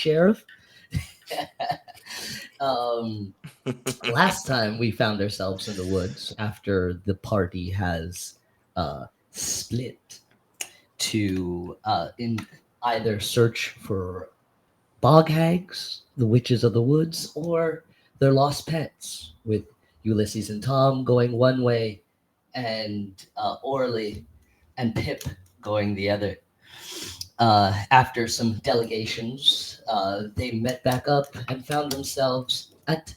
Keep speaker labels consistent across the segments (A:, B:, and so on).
A: sheriff. Last time we found ourselves in the woods after the party has split to in either search for Bog Hags, the witches of the woods, or their lost pets, with Ulysses and Tom going one way, and Orly and Pip going the other. After some delegations, they met back up and found themselves at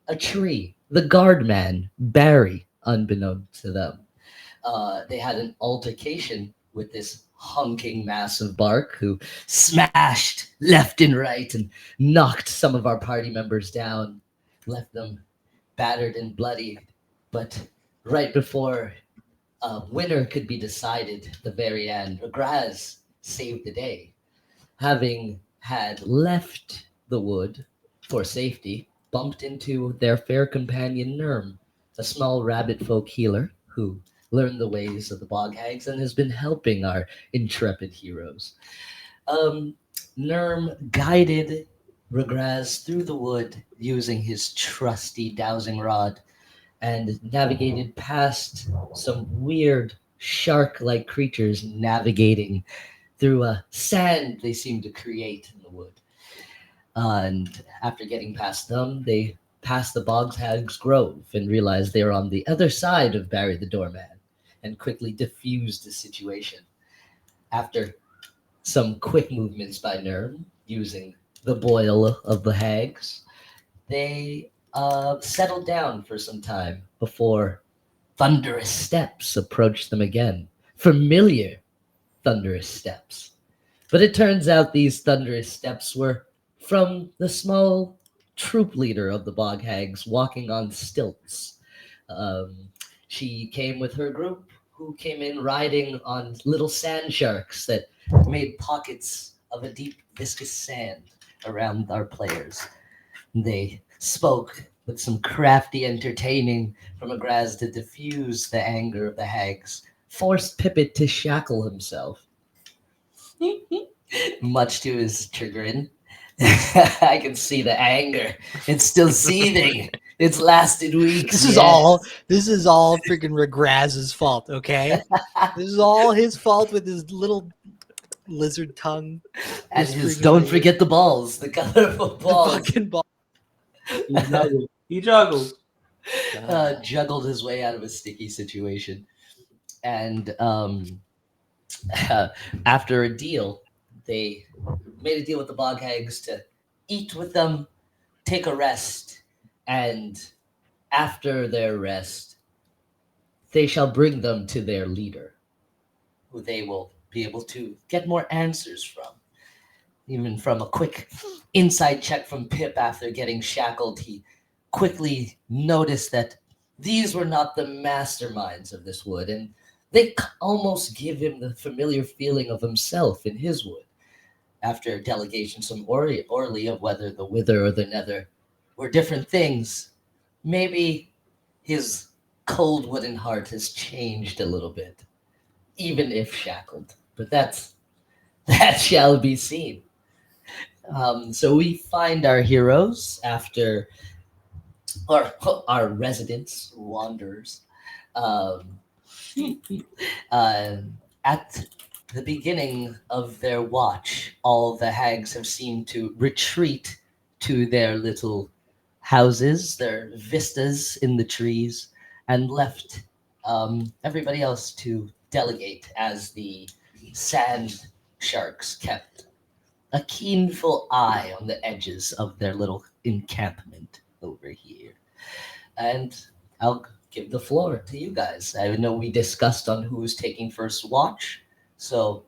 A: a tree. The guard man, Barry, unbeknown to them. They had an altercation with this honking mass of bark who smashed left and right and knocked some of our party members down, left them battered and bloody. But right before winner could be decided, at the very end, Graz saved the day, having had left the wood for safety, bumped into their fair companion Nerm, a small rabbit folk healer who learned the ways of the Bog Hags and has been helping our intrepid heroes. Um, Nerm guided Regraz through the wood using his trusty dowsing rod and navigated past some weird shark-like creatures navigating through a sand they seem to create in the wood. And after getting past them, they passed the Bog Hags Grove and realized they were on the other side of Barry the Doorman and quickly diffused the situation. After some quick movements by Nerm using the boil of the hags, they settled down for some time before thunderous steps approached them again. Familiar thunderous steps. But it turns out these thunderous steps were from the small troop leader of the Bog Hags walking on stilts. She came with her group, who came in riding on little sand sharks that made pockets of a deep, viscous sand around our players. They spoke with some crafty entertaining from Agraz to diffuse the anger of the hags, forced Pipyth to shackle himself, much to his chagrin. I can see the anger. It's still seething. It's lasted weeks.
B: This is all freaking Regraz's fault, okay? This is all his fault with his little lizard tongue.
A: And his don't forget the balls, the colorful balls.
B: The fucking ball.
C: He juggled.
A: Juggled his way out of a sticky situation. And after a deal, they made a deal with the Bog Hags to eat with them, take a rest, and after their rest, they shall bring them to their leader, who they will be able to get more answers from. Even from a quick inside check from Pip after getting shackled, he quickly noticed that these were not the masterminds of this wood, and they almost give him the familiar feeling of himself in his wood. After delegations from Orly of whether the wither or the nether were different things, maybe his cold wooden heart has changed a little bit, even if shackled. But that shall be seen. So we find our heroes after, or our residents, wanderers, at the beginning of their watch. All the hags have seemed to retreat to their little houses, their vistas in the trees, and left everybody else to delegate as the sand sharks kept a keenful eye on the edges of their little encampment over here. And I'll give the floor to you guys. I know we discussed on who's taking first watch, so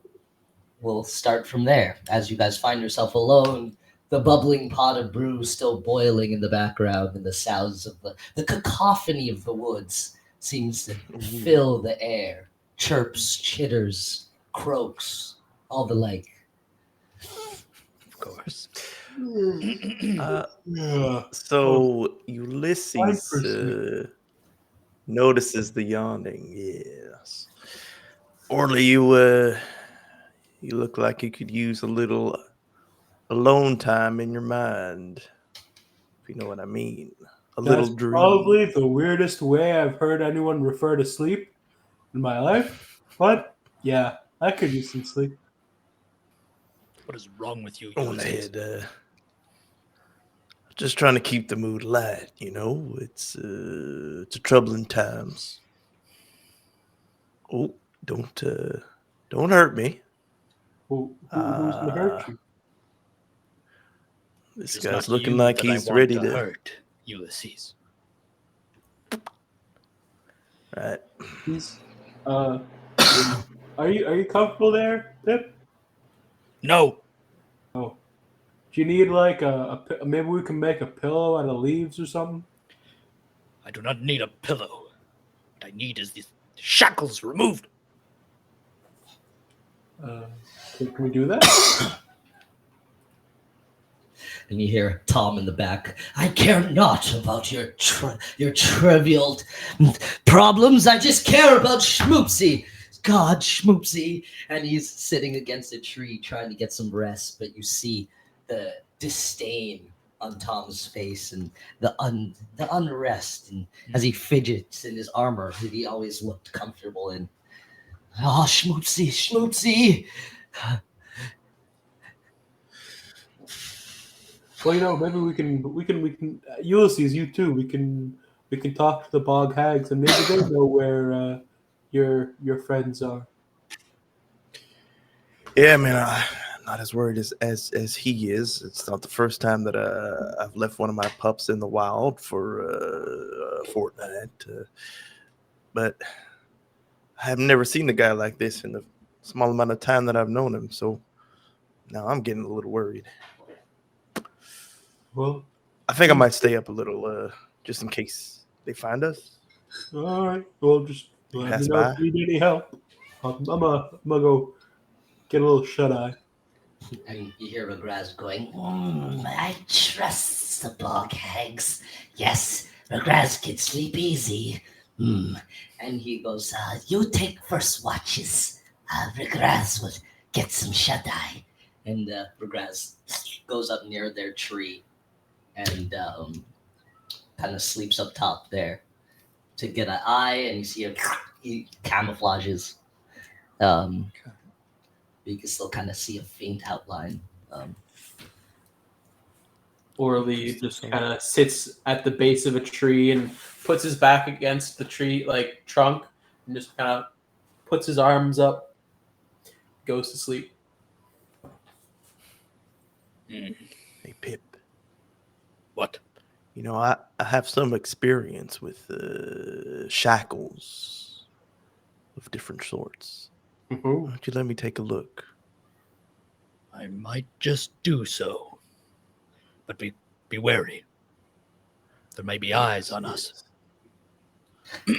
A: we'll start from there. As you guys find yourself alone, the bubbling pot of brew still boiling in the background, and the sounds of the cacophony of the woods seems to fill the air. Chirps, chitters, croaks, all the like.
B: Of course.
D: So Ulysses notices the yawning. Yes, Orly, you look like you could use a little alone time in your mind, if you know what I mean. A little
C: That's
D: dream.
C: probably the weirdest way I've heard anyone refer to sleep in my life. But yeah, I could use some sleep.
E: What is wrong with you,
D: On
E: Ulysses?
D: ahead. Just trying to keep the mood light, you know. It's a troubling times. Oh, don't hurt me.
C: Who's gonna hurt you?
D: This
E: It is
D: guy's
E: not
D: looking
E: you
D: like
E: that
D: he's
E: I want
D: ready
E: to
D: to.
E: hurt, Ulysses.
D: Right.
C: He's are you comfortable there, Pip?
E: No,
C: Oh, do you need like maybe we can make a pillow out of leaves or something?
E: I do not need a pillow. What I need is these shackles removed.
C: Can we do that?
A: And you hear Tom in the back. I care not about your trivial problems. I just care about Schmoopsy. God, Schmoopsy. And he's sitting against a tree trying to get some rest, but you see the disdain on Tom's face and the unrest, and as he fidgets in his armor that he always looked comfortable in. Oh, Schmoopsy, Schmoopsy.
C: Well, you know, maybe we can Ulysses, you too. We can talk to the Bog Hags, and maybe they know where your friends are.
D: Yeah, man. I'm not as worried as he is. It's not the first time that I've left one of my pups in the wild for a fortnight. But I have never seen a guy like this in the small amount of time that I've known him. So now I'm getting a little worried.
C: Well,
D: I think I might stay up a little just in case they find us.
C: all right. Well, just let
D: Pass
C: me know
D: by.
C: if you need any help. I'm gonna go get a little shut eye.
A: And you hear Regraz going, I trust the Bog Hags. Yes, Regraz can sleep easy. And he goes, you take first watches. Regraz will get some shut-eye. And Regraz goes up near their tree and kind of sleeps up top there to get an eye, and you see him, he camouflages. You can still kind of see a faint outline.
C: Orly just kind of sits at the base of a tree and puts his back against the tree like trunk and just kind of puts his arms up, goes to sleep.
D: Hey, Pip.
E: What?
D: You know, I have some experience with shackles of different sorts.
C: Mm-hmm.
D: Why don't you let me take a look?
E: I might just do so. But be wary. There may be eyes on us.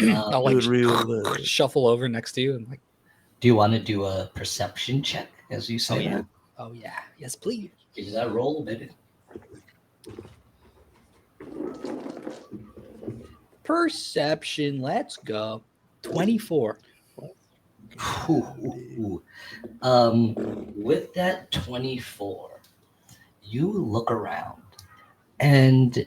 B: I'll like
D: Do it real.
B: shuffle over next to you and like,
A: Do you want to do a perception check as you say that?
B: oh yeah, yes please.
A: Give you that roll, baby.
B: Perception, let's go. 24.
A: With that 24, you look around and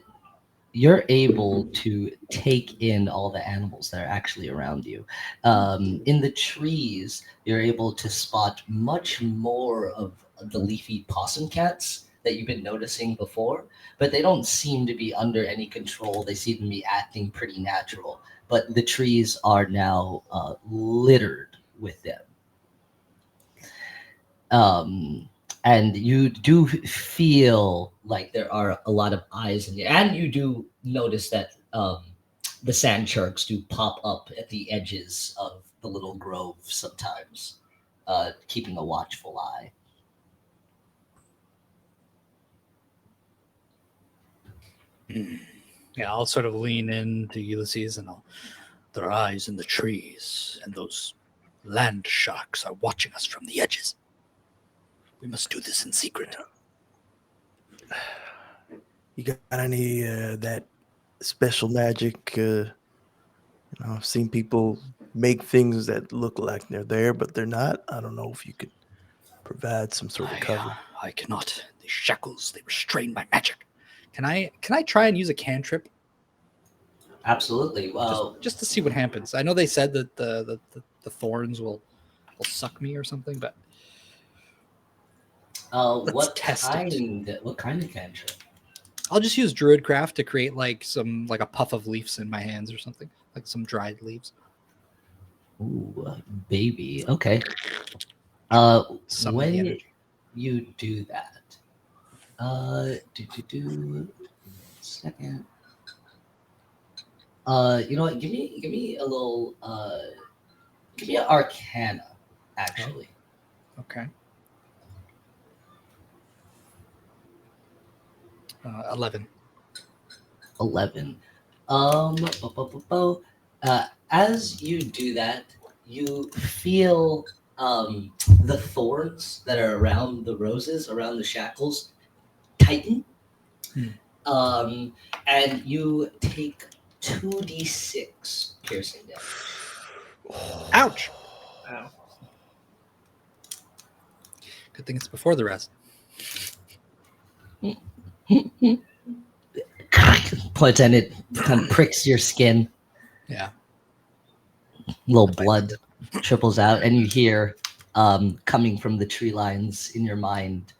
A: you're able to take in all the animals that are actually around you. In the trees, you're able to spot much more of the leafy possum cats that you've been noticing before, but they don't seem to be under any control. They seem to be acting pretty natural, but the trees are now littered with them. And you do feel like there are a lot of eyes in there, and you do notice that the sand sharks do pop up at the edges of the little grove sometimes, keeping a watchful eye.
E: Yeah, I'll sort of lean in to Ulysses and their eyes in the trees, and those land sharks are watching us from the edges. We must do this in secret.
D: You got any that special magic? I've seen people make things that look like they're there, but they're not. I don't know if you could provide some sort of cover.
E: I cannot. These shackles, they restrain my magic. Can I try and use a cantrip
A: Absolutely. Well,
E: just to see what happens? I know they said that the thorns will suck me or something, but let's test it.
A: What kind of cantrip?
E: I'll just use Druidcraft to create like a puff of leaves in my hands or something, like some dried leaves.
A: Ooh, baby. Okay.
E: Summon the
A: When
E: energy.
A: you do that, do. Second. You know what? Give me a little. Give me an Arcana, actually.
E: Okay. 11.
A: 11. As you do that, you feel the thorns that are around the roses, around the shackles, tighten. And you take 2d6 piercing damage.
E: Ouch!
C: Wow.
E: Good thing it's before the rest.
A: Points and it kind of pricks your skin.
E: Yeah.
A: Little blood triples out, and you hear coming from the tree lines in your mind.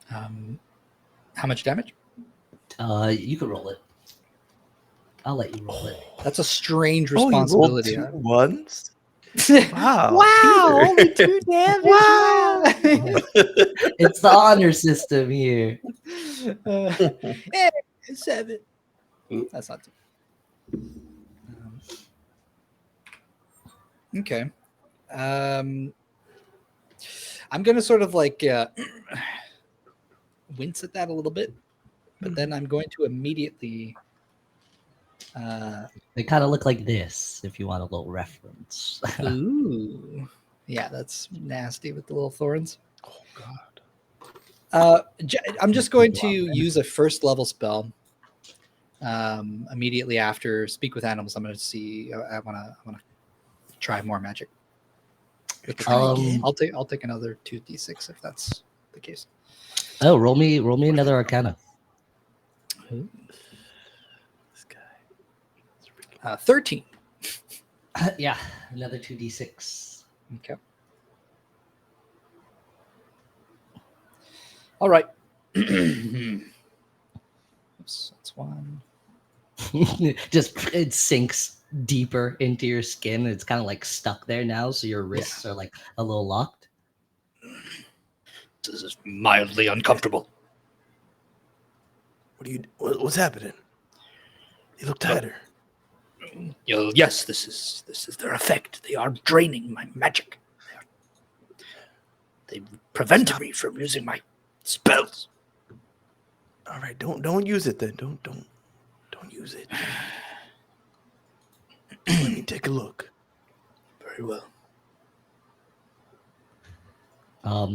E: How much damage?
A: You can roll it. I'll let you roll it.
E: That's a strange
D: Oh, you rolled
E: responsibility.
D: 2 ones? Wow.
E: Wow!
D: Peter.
E: Only 2 damage.
A: Wow! It's the honor system here.
E: 7. That's not too. Okay. I'm gonna sort of like wince at that a little bit, but then I'm going to immediately.
A: They kind of look like this, if you want a little reference.
E: Ooh, yeah, that's nasty with the little thorns.
D: Oh, God.
E: I'm just going to use a first level spell. Immediately after speak with animals, I'm going to see. I want to try more magic. I'll take another 2d6 if that's the case.
A: Oh, roll me another Arcana.
D: This guy.
E: 13.
A: Yeah, another 2d6.
E: Okay. All right. Oops, that's 1.
A: Just it sinks deeper into your skin. It's kind of like stuck there now, so your wrists are like a little locked.
E: This is mildly uncomfortable.
D: What's happening? You look tighter.
E: Yes, this is their effect. They are draining my magic. They prevented me from using my spells.
D: All right, don't use it then. Don't use it. Let me take a look.
E: Very well.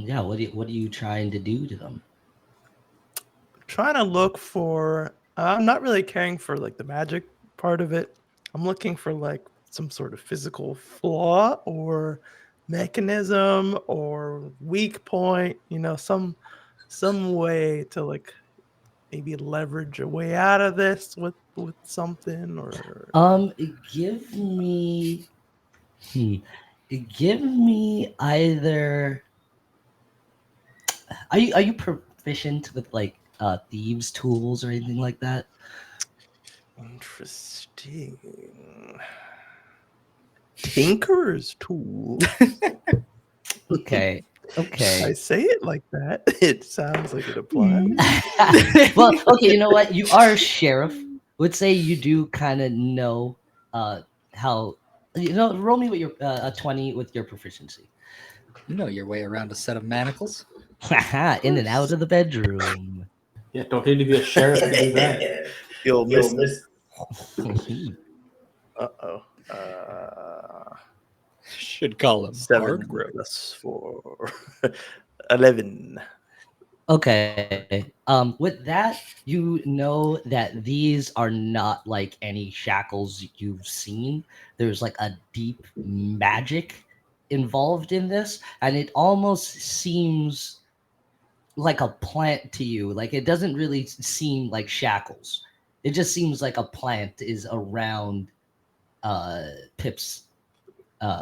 A: Yeah. What are you trying to do to them?
D: Trying to look for. I'm not really caring for like the magic part of it. I'm looking for like some sort of physical flaw or mechanism or weak point. Some way to like maybe leverage a way out of this with something or.
A: Give me. Give me either. Are you proficient with like thieves' tools or anything like that?
D: Interesting. Tinker's tool.
A: Okay.
D: I say it like that. It sounds like it applies.
A: Well, okay. You know what? You are a sheriff. Would say you do kind of know how. Roll me with your a 20 with your proficiency.
E: You know your way around a set of manacles.
A: In and out of the bedroom.
C: Yeah, don't need to be a sheriff to do that.
D: You'll miss. Uh-oh.
E: Should call him
D: 7
E: hard grip.
D: plus 4. 11.
A: Okay. With that, you know that these are not like any shackles you've seen. There's like a deep magic involved in this, and it almost seems like a plant to you. Like it doesn't really seem like shackles. It just seems like a plant is around Pip's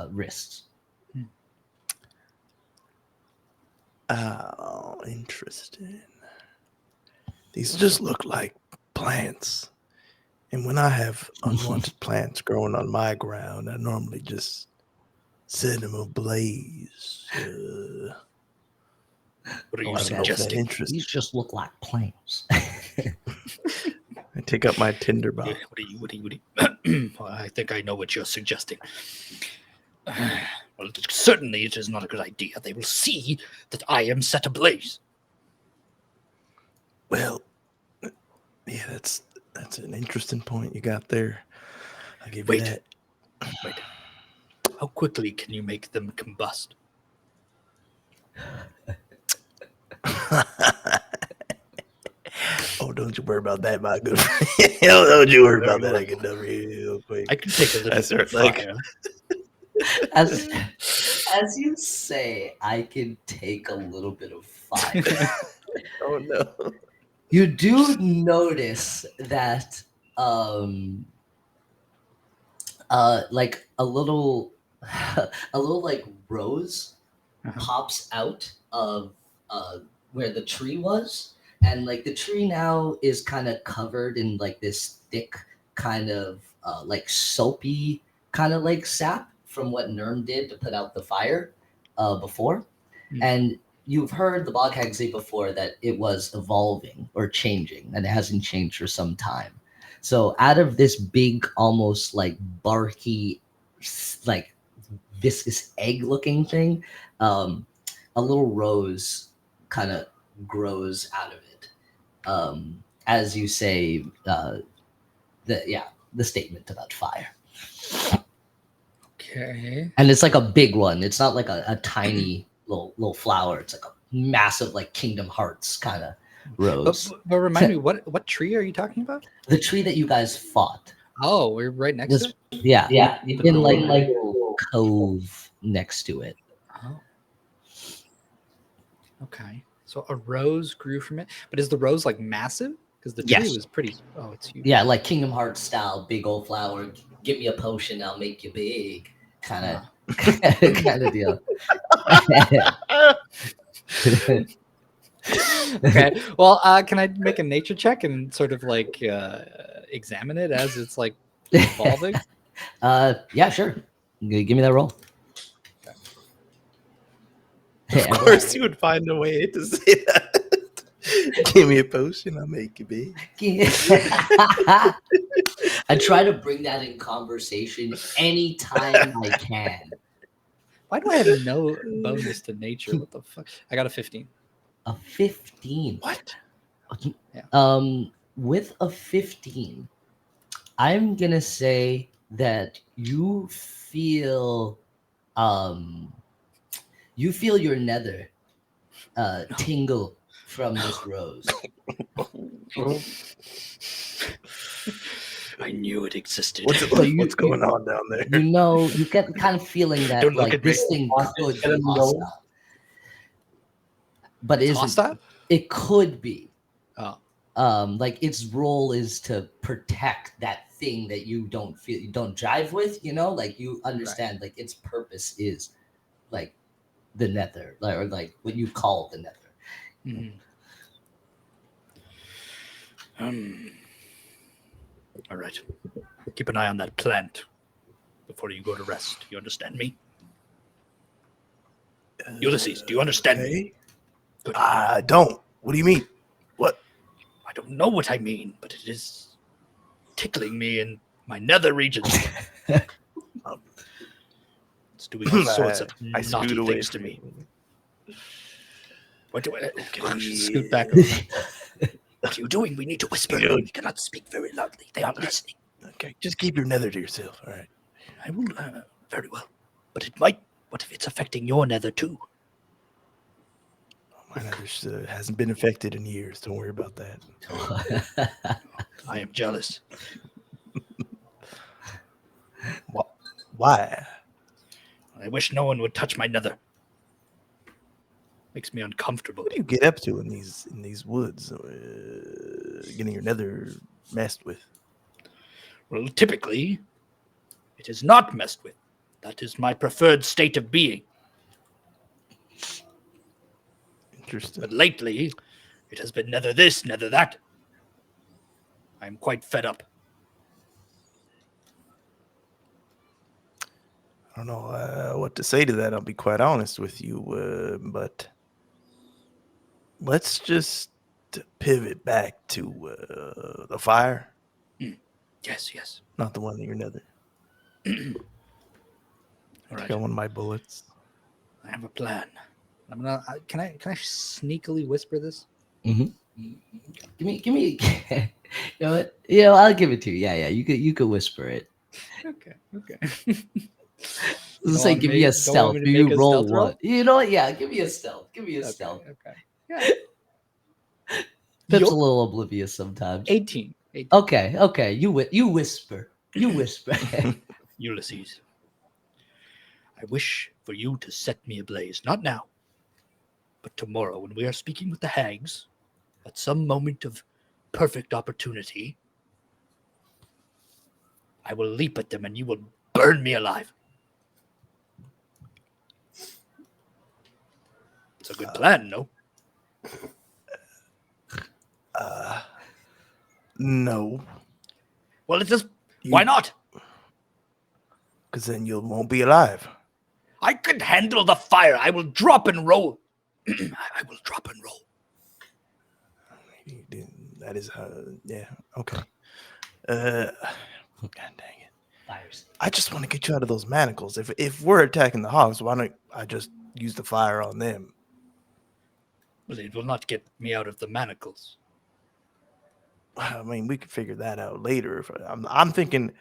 A: wrists.
D: Oh, interesting. These just look like plants. And when I have unwanted plants growing on my ground, I normally just set them ablaze.
E: What are you
D: I don't know if that
E: suggesting?
D: interests.
A: These just look like plants.
D: I take up my tinder
E: Yeah,
D: box.
E: what are you? Well, I think I know what you're suggesting. Well, certainly it is not a good idea. They will see that I am set ablaze.
D: Well, yeah, that's an interesting point you got there. I'll give you
E: Wait.
D: that.
E: Wait. How quickly can you make them combust?
D: Oh, don't you worry about that, my good friend. Don't you worry about that. I get done real quick.
E: I can take a little
D: That's
E: bit of
D: right, like-
E: fire.
A: As you say, I can take a little bit of fire.
D: Oh no.
A: You do notice that like a little like rose
E: Uh-huh.
A: pops out of where the tree was, and like the tree now is kind of covered in like this thick kind of like soapy kind of like sap from what Nerm did to put out the fire before.
E: Mm.
A: And you've heard the Bog Hags say before that it was evolving or changing, and it hasn't changed for some time. So out of this big, almost like barky, like viscous egg-looking thing, a little rose kind of grows out of it. As you say, the statement about fire.
E: Okay.
A: And it's like a big one. It's not like a tiny little flower. It's like a massive, like Kingdom Hearts kind of rose.
E: But remind me, what tree are you talking about?
A: The tree that you guys fought.
E: Oh, we're right next
A: Was,
E: to it.
A: yeah, in like a little cove next to it.
E: Oh. Okay. So a rose grew from it, but is the rose like massive? Because the tree
A: Yes.
E: was pretty. Oh, it's huge.
A: Yeah, like Kingdom Hearts style, big old flower. Give me a potion, I'll make you big. Kind of, kind of deal.
E: Okay. Well, can I make a nature check and sort of like examine it as it's like evolving?
A: Yeah, sure. Give me that roll.
D: Of course, you would find a way to say that. Give me a potion, I'll make you big.
A: I try to bring that in conversation anytime I can.
E: Why do I have no bonus to nature? What the fuck? I got a 15.
A: A 15.
D: What?
E: Yeah.
A: With a 15, I'm gonna say that you feel your nether tingle from this rose.
E: I knew it existed.
D: What's going on down there?
A: You know, you get the kind of feeling that
E: Don't look
A: like
E: at me.
A: this thing could
C: Get
A: be
C: him
A: hostile. But
E: It's
A: isn't.
E: hostile?
A: It could be.
E: Oh.
A: Like its role is to protect that thing that you don't jive with, you know, like you understand like its purpose is like the nether, or like what you call the nether.
E: Mhm. All right. Keep an eye on that plant before you go to rest. You understand me? Ulysses, do you understand me? Good.
D: I don't. What do you mean? What?
E: I don't know what I mean, but it is tickling me in my nether regions. It's doing all sorts of
D: I
E: naughty
D: scoot away
E: things to
D: from
E: me.
D: you.
E: What do I
D: Okay.
E: scoot back? What are you doing? We need to whisper.
D: Good.
E: We cannot speak very loudly. They aren't listening.
D: Okay, just keep your nether to yourself. All right.
E: I will. Very well. But it might. What if it's affecting your nether too?
D: My nether hasn't been affected in years. Don't worry about that.
E: I am jealous.
D: Why?
E: I wish no one would touch my nether. Makes me uncomfortable.
D: What do you get up to in these woods? Getting your nether messed with?
E: Well, typically, it is not messed with. That is my preferred state of being.
D: Interesting.
E: But lately, it has been nether this, nether that. I am quite fed up.
D: I don't know what to say to that. I'll be quite honest with you, but let's just pivot back to the fire,
E: Yes, yes.
D: not the one in your nether. I
E: All right.
D: got one of my bullets.
E: I have a plan. I'm gonna. Can I sneakily whisper this?
A: Mm-hmm. Give me. You know what? Yeah, I'll give it to you. Yeah. You could whisper it.
E: Okay.
A: Let's say, give me a stealth. You roll one. You know what? Yeah, give me a stealth. Give me a stealth.
E: Okay. Yeah.
A: Pip's a little oblivious sometimes.
E: 18.
A: Okay. You whisper. You whisper.
E: Ulysses, I wish for you to set me ablaze, not now, but tomorrow when we are speaking with the hags, at some moment of perfect opportunity, I will leap at them and you will burn me alive. It's a good plan, no?
D: No,
E: Well, it's just, why not?
D: because then you won't be alive.
E: I can handle the fire. I will drop and roll. I will drop and roll.
D: That is yeah, okay. God dang it.
A: Fires.
D: I just want to get you out of those manacles. If we're attacking the hogs, why don't I just use the fire on them?
E: Well, it will not get me out of the manacles.
D: I mean, we could figure that out later. I'm thinking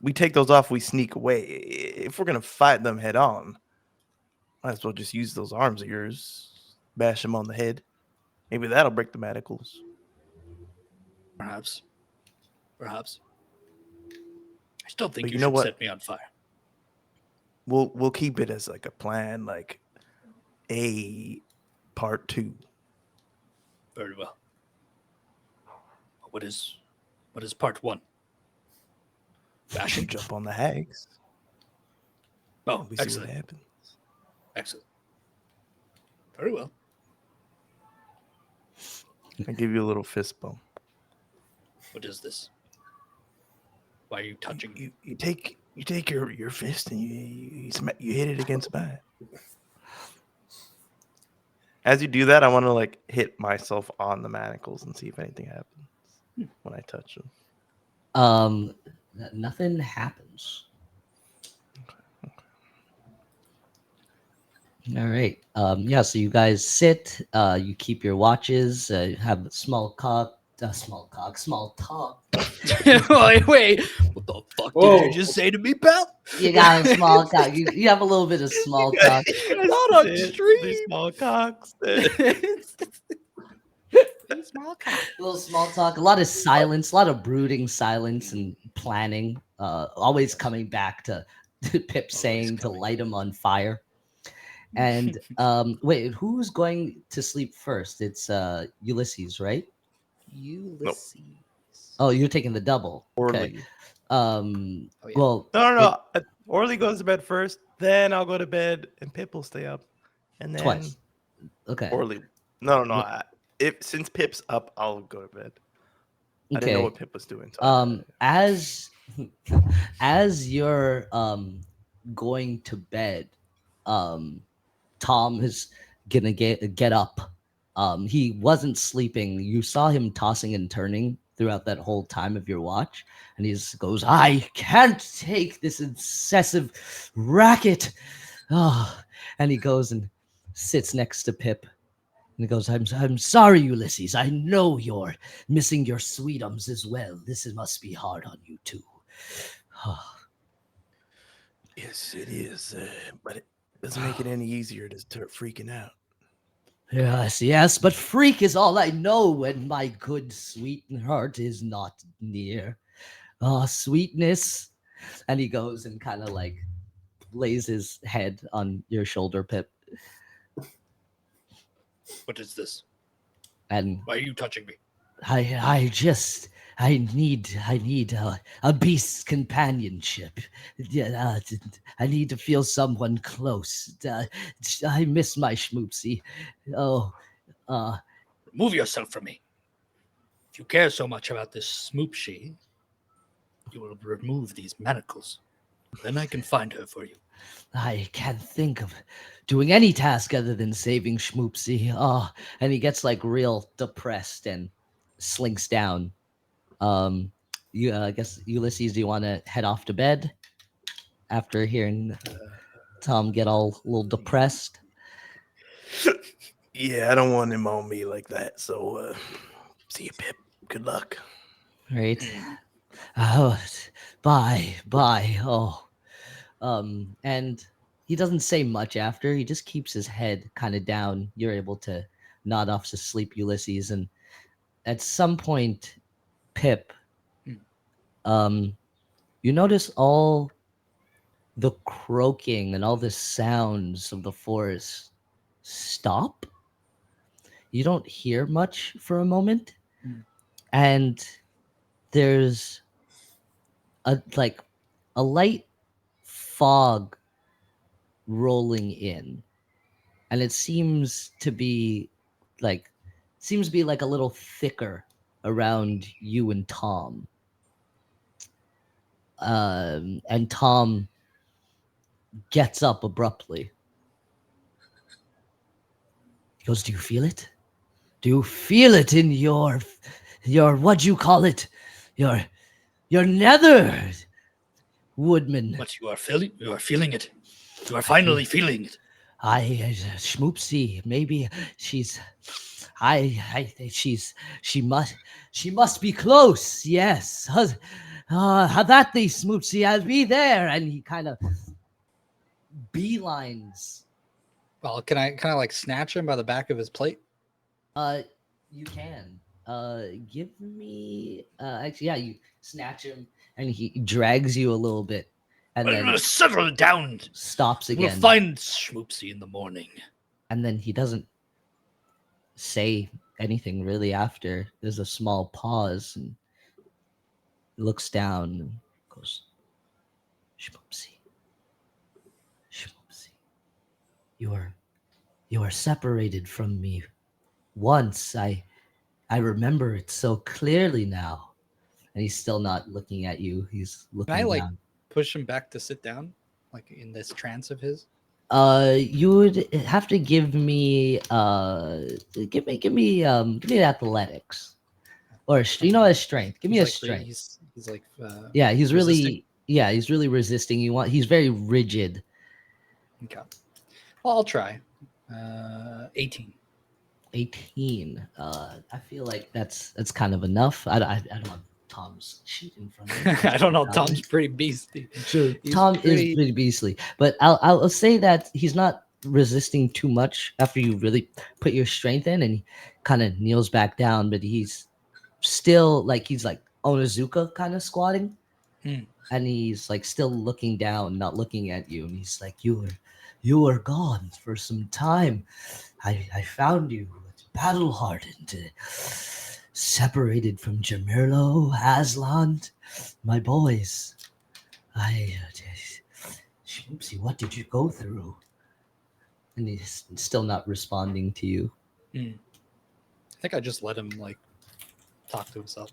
D: we take those off, we sneak away. If we're gonna fight them head on, might as well just use those arms of yours, bash them on the head. Maybe that'll break the manacles.
E: Perhaps. I still think
D: But
E: you
D: you know
E: should
D: what?
E: set me on fire.
D: We'll keep it as like a plan, like a part 2.
E: Very well. What is part 1?
D: You
E: Bashing?
D: jump on the hags.
E: Oh,
D: We see what
E: excellent.
D: happens.
E: Excellent. Very well.
D: I give you a little fist bump.
E: What is this? Why are you touching?
D: You take your fist and you hit it against mine. As you do that, I want to like hit myself on the manacles and see if anything happens when I touch them.
A: Nothing happens. All right. Yeah. So you guys sit. You keep your watches. Have small talk. Small talk.
E: Wait. What the fuck
C: Whoa.
E: did you just say to me, pal?
A: You got a small talk. You have a little bit of small talk.
E: Not on stream.
D: Small cocks.
E: Small cock.
A: A little small talk. A lot of silence. A lot of brooding silence and planning. Always coming back to Pip saying to light him on fire. And wait, who's going to sleep first? It's Ulysses, right?
E: Ulysses.
A: Oh, you're taking the double. Okay.
D: Orly.
A: Um.
E: Oh, yeah.
A: Well.
D: No. Orly goes to bed first, then I'll go to bed, and Pip will stay up, and then
A: Twice. Okay.
D: Orly. No. Since Pip's up, I'll go to bed. I didn't know what Pip was doing.
A: As you're going to bed, Tom is gonna get up. He wasn't sleeping. You saw him tossing and turning throughout that whole time of your watch, and he just goes, "I can't take this incessive racket." Oh, and he goes and sits next to Pip. And he goes, I'm sorry, Ulysses. I know you're missing your sweetums as well. This must be hard on you too.
D: Yes, it is, but it doesn't make it any easier to start freaking out.
A: Yes, yes, but freak is all I know when my good sweetheart is not near. Ah, sweetness. And he goes and kind of like lays his head on your shoulder, Pip.
E: What is this?
A: And
E: Why are you touching me?
A: I need a beast's companionship. Yeah, I need to feel someone close. I miss my schmoopsy. Oh,
E: Remove yourself from me. If you care so much about this smoopshy, you will remove these manacles. Then I can find her for you.
A: I can't think of doing any task other than saving schmoopsy. Oh, and he gets like real depressed and slinks down. I guess Ulysses, do you want to head off to bed after hearing Tom get all a little depressed?
D: Yeah, I don't want him on me like that. So, see you, Pip. Good luck.
A: Right. Oh, bye. Oh, and he doesn't say much after. He just keeps his head kind of down. You're able to nod off to sleep, Ulysses, and at some point, Pip, you notice all the croaking and all the sounds of the forest stop. You don't hear much for a moment, and there's a light fog rolling in, and it seems to be like a little thicker around you and Tom. And Tom gets up abruptly. He goes, "Do you feel it? Do you feel it in your what'd you call it? Your nether, Woodman."
E: But you are feeling it. You are finally feeling it.
A: Schmoopsy, maybe she's I think she must be close. Yes. That the Schmoopsy, I'll be there. And he kind of beelines.
B: Well, can I kind of like snatch him by the back of his plate?
A: You can. Give me actually, yeah, you snatch him and he drags you a little bit and then
E: Settle down.
A: stops again.
E: We'll find Schmoopsy in the morning.
A: And then he doesn't say anything really after. There's a small pause and looks down and goes, Schmoopsy. You are separated from me once. I remember it so clearly now. And he's still not looking at you. He's looking
B: Can I
A: down.
B: push him back to sit down, like in this trance of his?
A: You would have to give me give me athletics or a strength. Give me a strength.
B: He's like
A: Yeah, he's
B: resisting?
A: he's really resisting. He's very rigid.
B: Okay. Well, I'll try. 18.
A: 18. I feel like that's kind of enough. I don't want Tom's sheet in front of me.
B: I don't know. Tom's pretty beastly.
A: Sure,
B: He's
A: Tom is
B: pretty-
A: pretty beastly, but I'll say that he's not resisting too much after you really put your strength in, and he kind of kneels back down, but he's still he's like Onizuka kind of squatting, and he's like still looking down, not looking at you, and he's like, you were gone for some time. I found you battle hardened, separated from Jamirlo, Aslan, my boys. Oopsie, what did you go through? And he's still not responding to you.
B: I think I just let him talk to himself.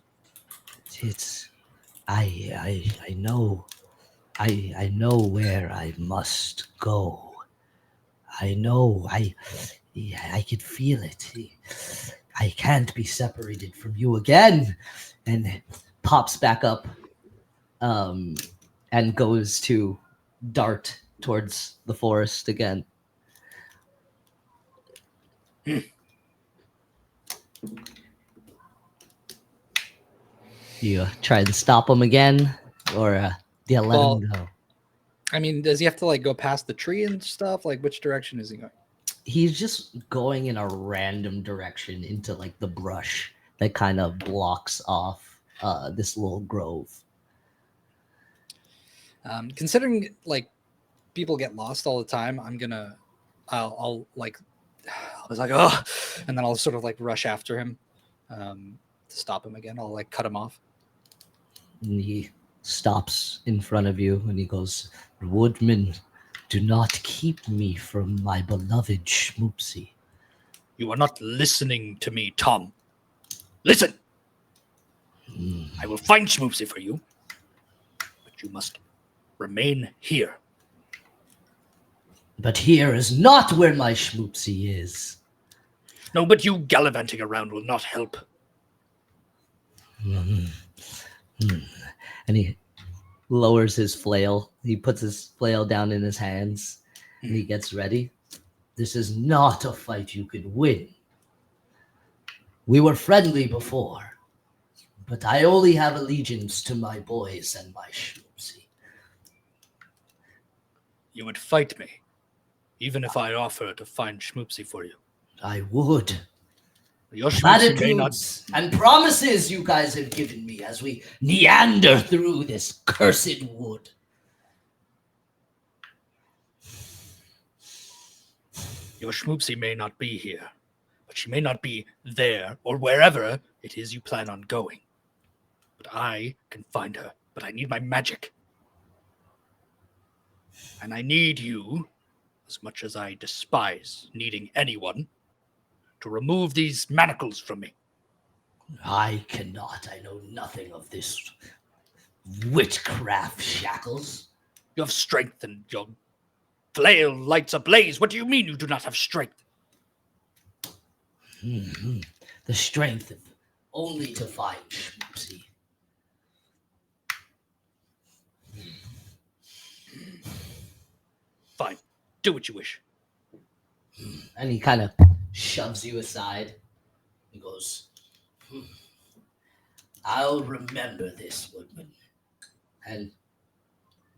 A: It's I know where I must go. I know I could feel it. I can't be separated from you again. And pops back up and goes to dart towards the forest again. You try to stop him again, or do you let him go?
B: I mean, does he have to go past the tree and stuff? Which direction is he going?
A: he's just going in a random direction into like the brush that kind of blocks off this little grove.
B: Considering like people get lost all the time, I'll like, I was like, oh, and then I'll sort of like rush after him to stop him again. I'll like cut him off.
A: And he stops in front of you and he goes, Woodman, do not keep me from my beloved Schmoopsy.
E: You are not listening to me, Tom. Listen! I will find Schmoopsy for you, but you must remain here.
A: But here is not where my Schmoopsy is.
E: No, but you gallivanting around will not help.
A: And he lowers his flail. He puts his flail down in his hands and he gets ready. This is not a fight you could win. We were friendly before, but I only have allegiance to my boys and my Schmoopsy.
E: You would fight me, even if I offer to find Schmoopsy for you.
A: I would.
E: Your Schmoopsy may not...
A: Platitudes and promises you guys have given me as we neander through this cursed wood.
E: Your Schmoopsy may not be here, but she may not be there or wherever it is you plan on going. But I can find her, but I need my magic. And I need you, as much as I despise needing anyone, to remove these manacles from me.
A: I cannot. I know nothing of this witchcraft shackles.
E: You have strength and your flail lights ablaze. What do you mean you do not have strength?
A: The strength of only to find Schmoopsy.
E: Fine. Do what you wish.
A: And he kind of shoves you aside. He goes, I'll remember this, Woodman. And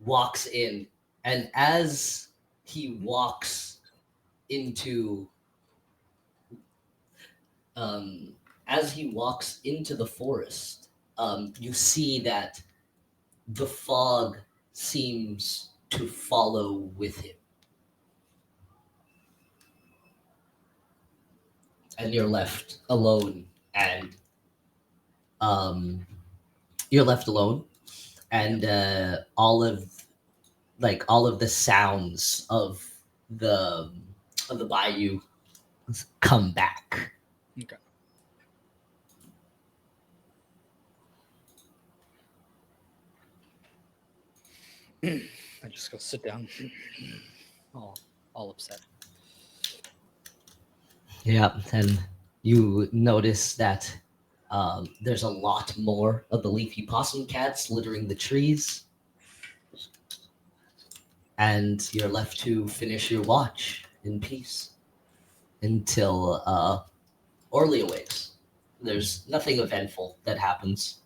A: walks in. And as he walks into the forest, you see that the fog seems to follow with him. And you're left alone, and all of the sounds of the bayou come back.
B: Okay. I just go sit down, all upset.
A: Yeah, and you notice that there's a lot more of the leafy possum cats littering the trees. And you're left to finish your watch in peace until Orly awakes. There's nothing eventful that happens.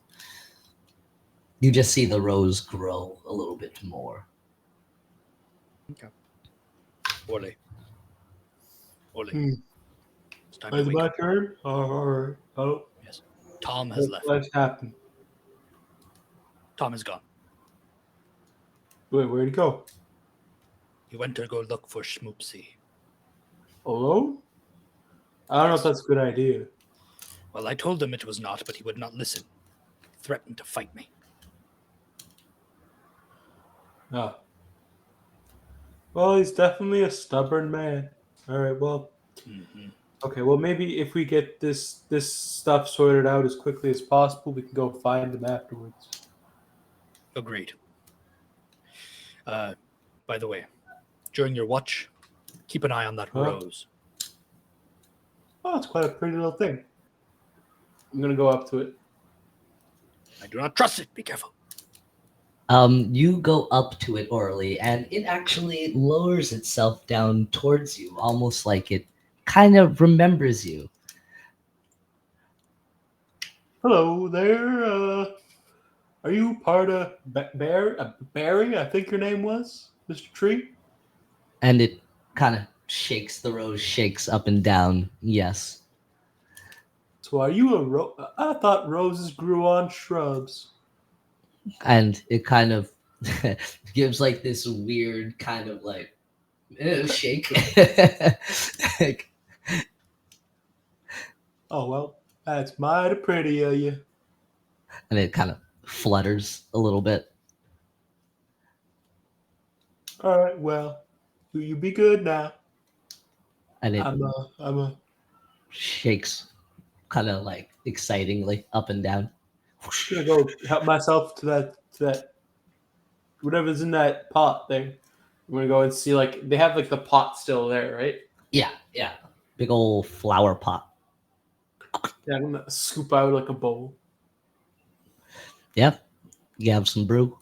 A: You just see the rose grow a little bit more.
B: Okay.
E: Orly.
C: Hmm.
E: It's time to
C: It's
E: wake
C: my
E: up.
C: turn? All right. Oh,
E: Yes. Tom has left.
C: what's happened?
E: Tom is gone.
C: Wait, where'd he go?
E: He went to go look for Schmoopsy.
C: Alone? I don't know if that's a good idea.
E: Well, I told him it was not, but he would not listen. He threatened to fight me.
C: Oh. Well, he's definitely a stubborn man. All right, well,
E: Mm-hmm.
C: okay, well, maybe if we get this stuff sorted out as quickly as possible, we can go find him afterwards.
E: Agreed. By the way, during your watch, keep an eye on that
C: Huh?
E: rose.
C: Oh, it's quite a pretty little thing. I'm gonna go up to it.
E: I do not trust it. Be careful.
A: You go up to it orally, and it actually lowers itself down towards you, almost like it kind of remembers you.
C: Hello there. Are you part of Barry? I think your name was Mr. Tree.
A: And it kind of shakes the rose, shakes up and down. Yes.
C: So are you a I thought roses grew on shrubs.
A: And it kind of gives like this weird kind of like shake. Like,
C: Oh well, that's mighty pretty of you.
A: and it kind of flutters a little bit.
C: All right, well, you be good now.
A: And it
C: I'm a
A: shakes kind of like excitingly up and down.
C: gonna go help myself to that whatever's in that pot there. I'm gonna go and see, like, they have like the pot still there, right?
A: Yeah, yeah. Big old flower pot.
C: Yeah, I'm gonna scoop out like a bowl.
A: Yep. You have some brew.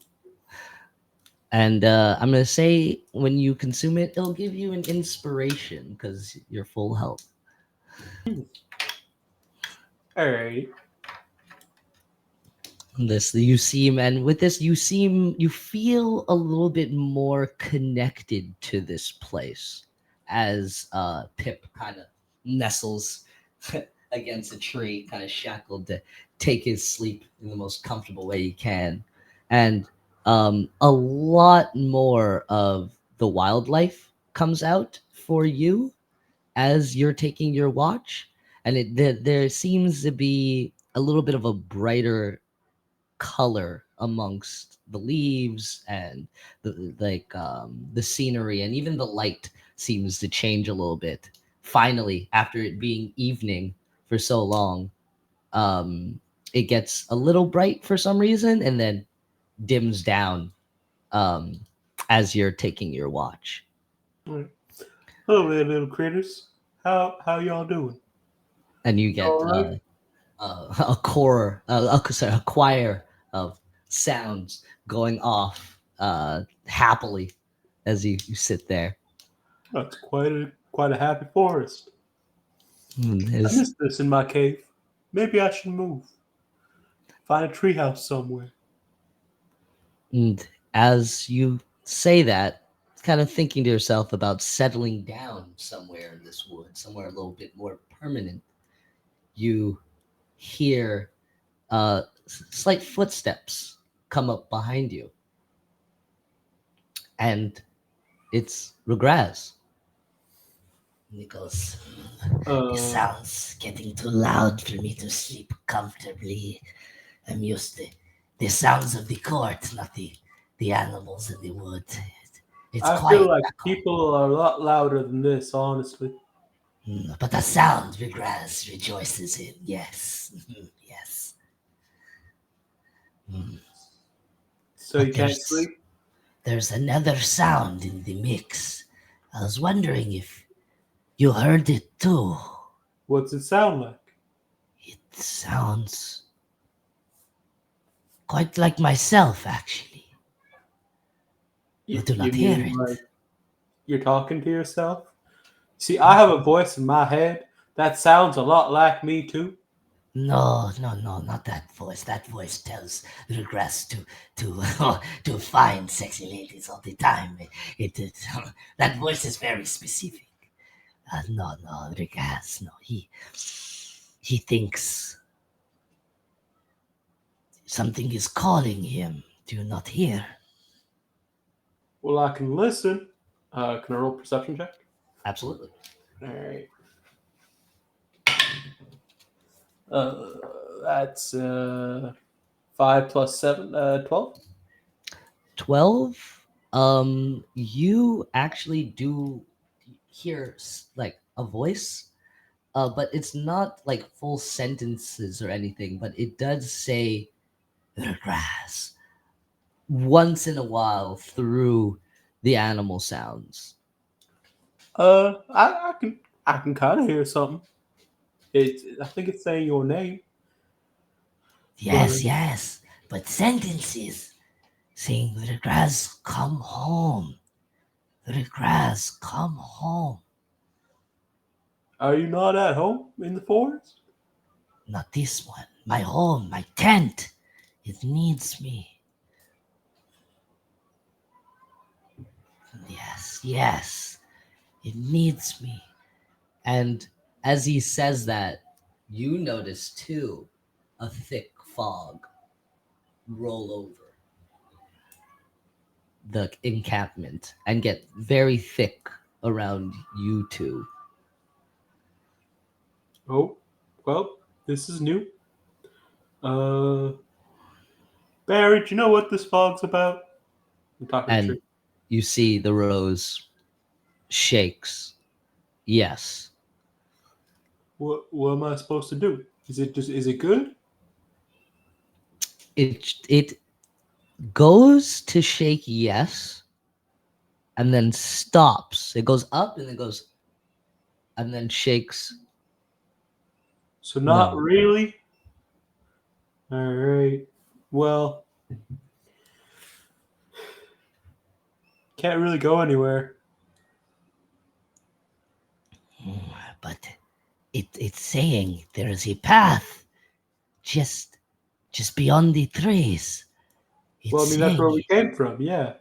A: And I'm going to say when you consume it, it'll give you an inspiration because you're full health.
C: All right.
A: You feel a little bit more connected to this place as Pip kind of nestles against a tree, kind of shackled to take his sleep in the most comfortable way he can. And a lot more of the wildlife comes out for you as you're taking your watch. And there seems to be a little bit of a brighter color amongst the leaves and the scenery, and even the light seems to change a little bit. Finally, after it being evening for so long, it gets a little bright for some reason and then dims down um, as you're taking your watch.
C: All right. Hello there, little critters. How y'all doing?
A: And you get
C: All right.
A: a choir of sounds going off happily as you sit there.
C: That's quite a happy forest.
A: And
C: I missed this in my cave. Maybe I should move. Find a treehouse somewhere.
A: and as you say that, kind of thinking to yourself about settling down somewhere in this wood, somewhere a little bit more permanent, you hear slight footsteps come up behind you. And it's Regraz. And he goes,
F: This sounds getting too loud for me to sleep comfortably. I'm used to the sounds of the court, not the animals in the wood. It's
C: I
F: quiet.
C: feel like
F: back home.
C: people are a lot louder than this, honestly.
F: But the sound Vigraz rejoices in, yes. Yes.
C: So
F: But
C: you can't
F: there's-
C: sleep?
F: There's another sound in the mix. I was wondering if you heard it too.
C: What's it sound like?
F: It sounds quite like myself, actually. You do not hear
C: mean,
F: it.
C: like, you're talking to yourself? See, I have a voice in my head that sounds a lot like me too.
F: No, not that voice. That voice tells Regress to find sexy ladies all the time. That voice is very specific. No, Regress, no. He thinks something is calling him. Do you not hear?
C: Well, I can listen. Can I roll a perception check?
A: absolutely.
C: All right. That's 5 plus 7, 12.
A: 12. You actually do hear like a voice, but it's not like full sentences or anything, but it does say grass once in a while through the animal sounds.
C: I can kind of hear something. I think it's saying your name.
F: Yes. But sentences saying, Regress, come home. Regress, come home.
C: Are you not at home in the forest?
F: Not this one. My home, my tent. It needs me. Yes. It needs me.
A: And as he says that, you notice too a thick fog roll over the encampment and get very thick around you two.
C: Oh, well, this is new. Barry, do you know what this fog's about? I'm talking to
A: And
C: Tree.
A: you see the rose shakes. Yes.
C: What am I supposed to do? Is it good?
A: It goes to shake yes, and then stops. It goes up and it goes, and then shakes.
C: So not
A: No.
C: really. All right. Well, can't really go anywhere.
F: But it's saying there is a path just beyond the trees. It's
C: Well, I mean that's where we
F: saying,
C: came from. Yeah.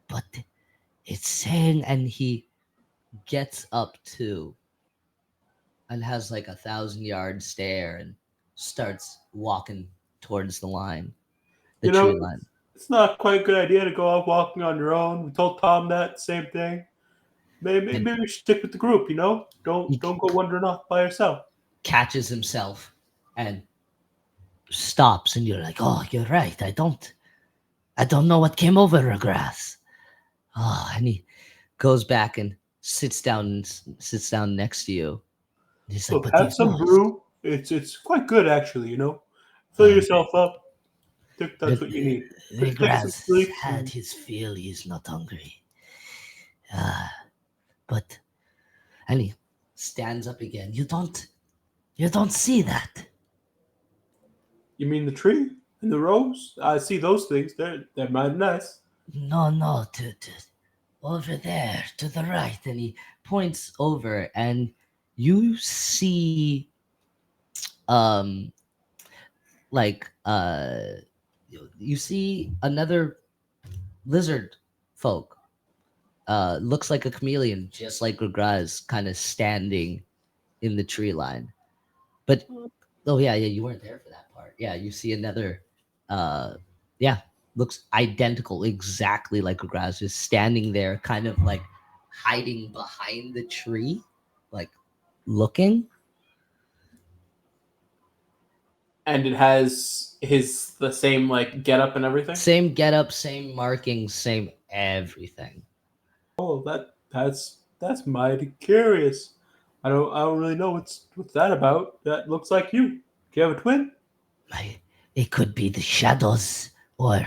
F: but it's saying,
A: And he gets up too and has like 1,000-yard stare and starts walking towards the line, the
C: You know,
A: tree line.
C: it's not quite a good idea to go out walking on your own. We told Tom that same thing. Maybe we should stick with the group. You know, don't go wandering off by yourself.
A: Catches himself and
F: stops, and you're like, oh, you're right. I don't know what came over her grass.
A: oh, and he goes back and sits down next to you.
F: He's like,
C: Look,
F: but
C: have some
F: knows.
C: brew. It's quite good actually. You know, fill yourself up. Think that's what you need.
F: The
C: Take some
F: grass
C: sleep
F: had
C: and-
F: his fill. He's not hungry. But
A: And he stands up again.
F: you don't see that.
C: You mean the tree and the rose? I see those things. They're mighty nice.
F: No, to over there to the right.
A: And he points over and you see like you see another lizard folk, looks like a chameleon, just like Gregraz, kind of standing in the tree line. But oh yeah, you weren't there for that part. Yeah, you see another looks identical, exactly like Gregraz, just standing there, kind of like hiding behind the tree, like looking.
C: And it has the same like get up and everything.
A: Same getup, same markings, same everything.
C: Oh, that's mighty curious. I don't really know what's that about. That looks like you. Do you have a twin?
F: It could be the shadows or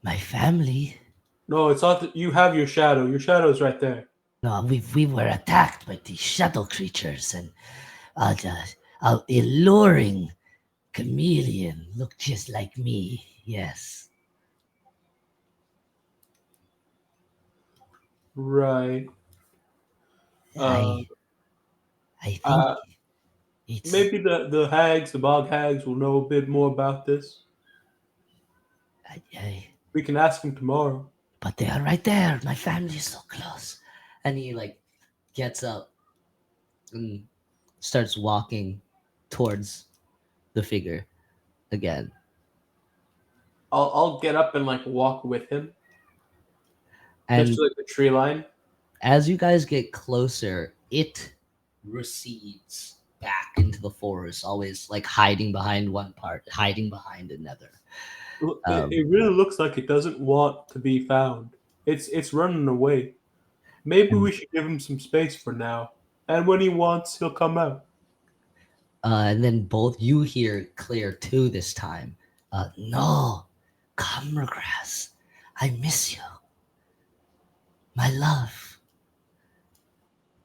F: my family.
C: No, it's not that you have your shadow. Your shadow's right there.
F: No, we were attacked by these shadow creatures, and a alluring chameleon looked just like me. Yes.
C: Right.
F: I think it's
C: Maybe the hags, the bog hags, will know a bit more about this. We can ask them tomorrow.
F: but they are right there. My family's so close.
A: And he like gets up and starts walking towards the figure again.
C: I'll get up and like walk with him.
A: And
C: Just to, like the tree line.
A: as you guys get closer, it recedes back into the forest, always like hiding behind one part, hiding behind another.
C: It really looks like it doesn't want to be found. It's running away. Maybe we should give him some space for now. And when he wants, he'll come out.
A: And then both you hear clear too this time.
F: No, Comragrass, I miss you. My love.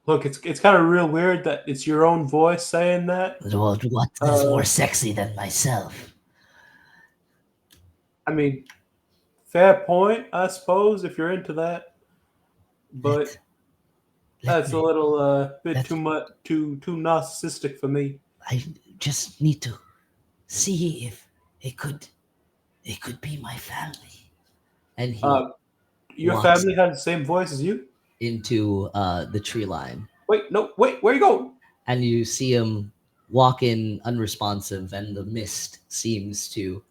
C: Look, it's kind of real weird that it's your own voice saying that.
F: What is more sexy than myself?
C: I mean, fair point, I suppose, if you're into that. But that's a little bit too much, too narcissistic for me.
F: I just need to see if it could be my family.
A: And he
C: Your
A: walks-
C: family has the same voice as you?
A: into the tree line.
C: Wait, no, wait, where you going?
A: And you see him walk in unresponsive, and the mist seems to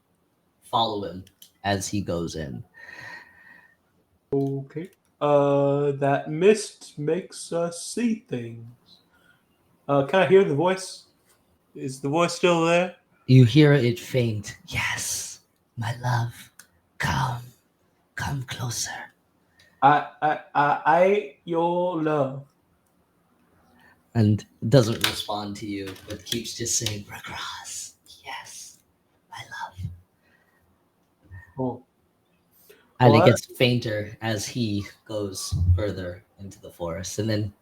A: follow him as he goes in.
C: Okay. That mist makes us see things. Can I hear the voice? Is the voice still there?
A: You hear it faint.
F: Yes, my love. Come closer.
C: I, your love.
A: And doesn't respond to you, but keeps just saying,
F: Regress. Yes, my love.
C: Oh.
A: and it
C: What?
A: gets fainter as he goes further into the forest. And then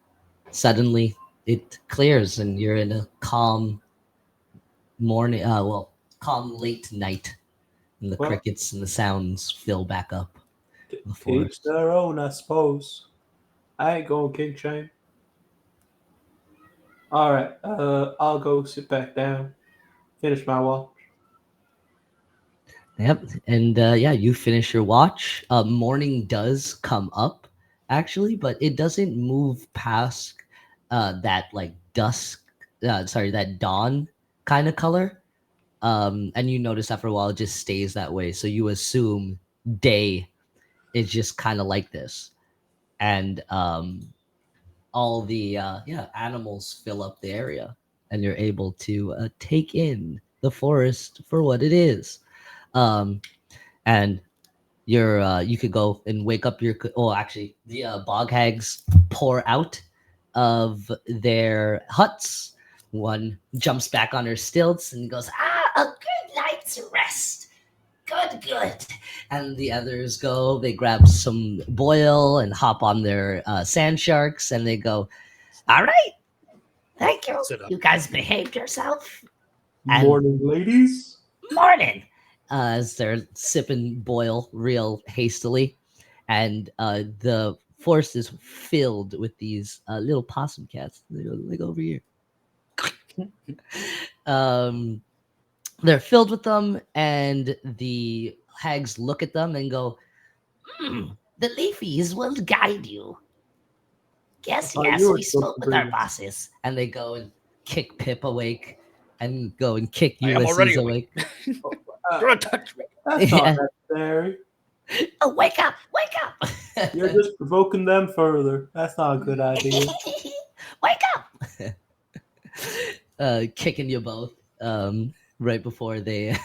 A: suddenly it clears, and you're in a calm morning, calm late night. And the
C: Well,
A: crickets and the sounds fill back up the
C: Each
A: forest.
C: their own, I suppose. I ain't going king shame. All right, I'll go sit back down, finish my watch.
A: Yep. And yeah, you finish your watch. Morning does come up, actually, but it doesn't move past that like dusk, that dawn kind of color. And you notice after a while it just stays that way. So you assume day is just kind of like this. And all the animals fill up the area, and you're able to take in the forest for what it is. And you could go and wake up your actually the bog hags pour out of their huts. One jumps back on her stilts and goes,
F: A good night's rest. Good.
A: and the others go, they grab some boil and hop on their sand sharks, and they go,
F: All right. Thank you.
E: Sit up.
F: You guys behaved yourself.
A: And-
C: Morning, ladies.
F: Morning.
A: as they're sipping boil real hastily, and the forest is filled with these little possum cats. They go, like, over here. They're filled with them, and the hags look at them and go,
F: The leafies will guide you. Yes,
C: Oh,
F: yes,
C: you were
F: we spoke
C: supposed to
F: with our
C: bring-
F: bosses.
A: and they go and kick Pip awake, and go and kick
E: I am
A: Ulysses
E: already
A: awake.
E: Don't touch me.
C: That's
A: Yeah.
C: not necessary.
F: Oh, wake up.
C: You're just provoking them further. That's not a good idea.
F: Wake up.
A: Kicking you both right before they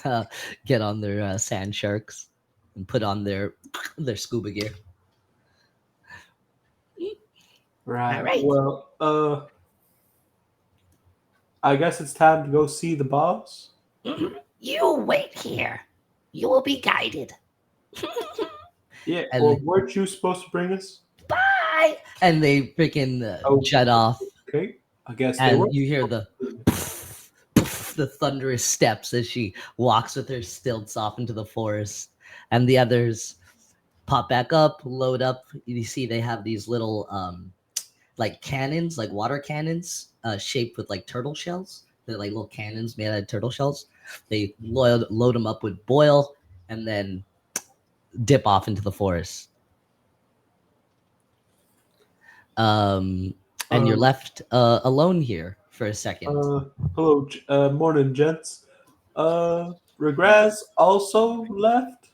A: get on their sand sharks and put on their scuba gear.
C: Right.
F: All right.
C: Well, I guess it's time to go see the boss.
F: You wait here. You will be guided.
C: Yeah.
A: And-
C: Well, weren't you supposed to bring us?
F: Bye.
A: And they freaking
C: Oh.
A: jet off,
C: Okay. I guess they were.
A: and you hear the the thunderous steps as she walks with her stilts off into the forest, and the others pop back up, load up. You see they have these little like cannons, like water cannons, shaped with like turtle shells. They're like little cannons made out of turtle shells. They load them up with boil, and then dip off into the forest. And you're left alone here for a second.
C: Hello, morning, gents. Regraz also left.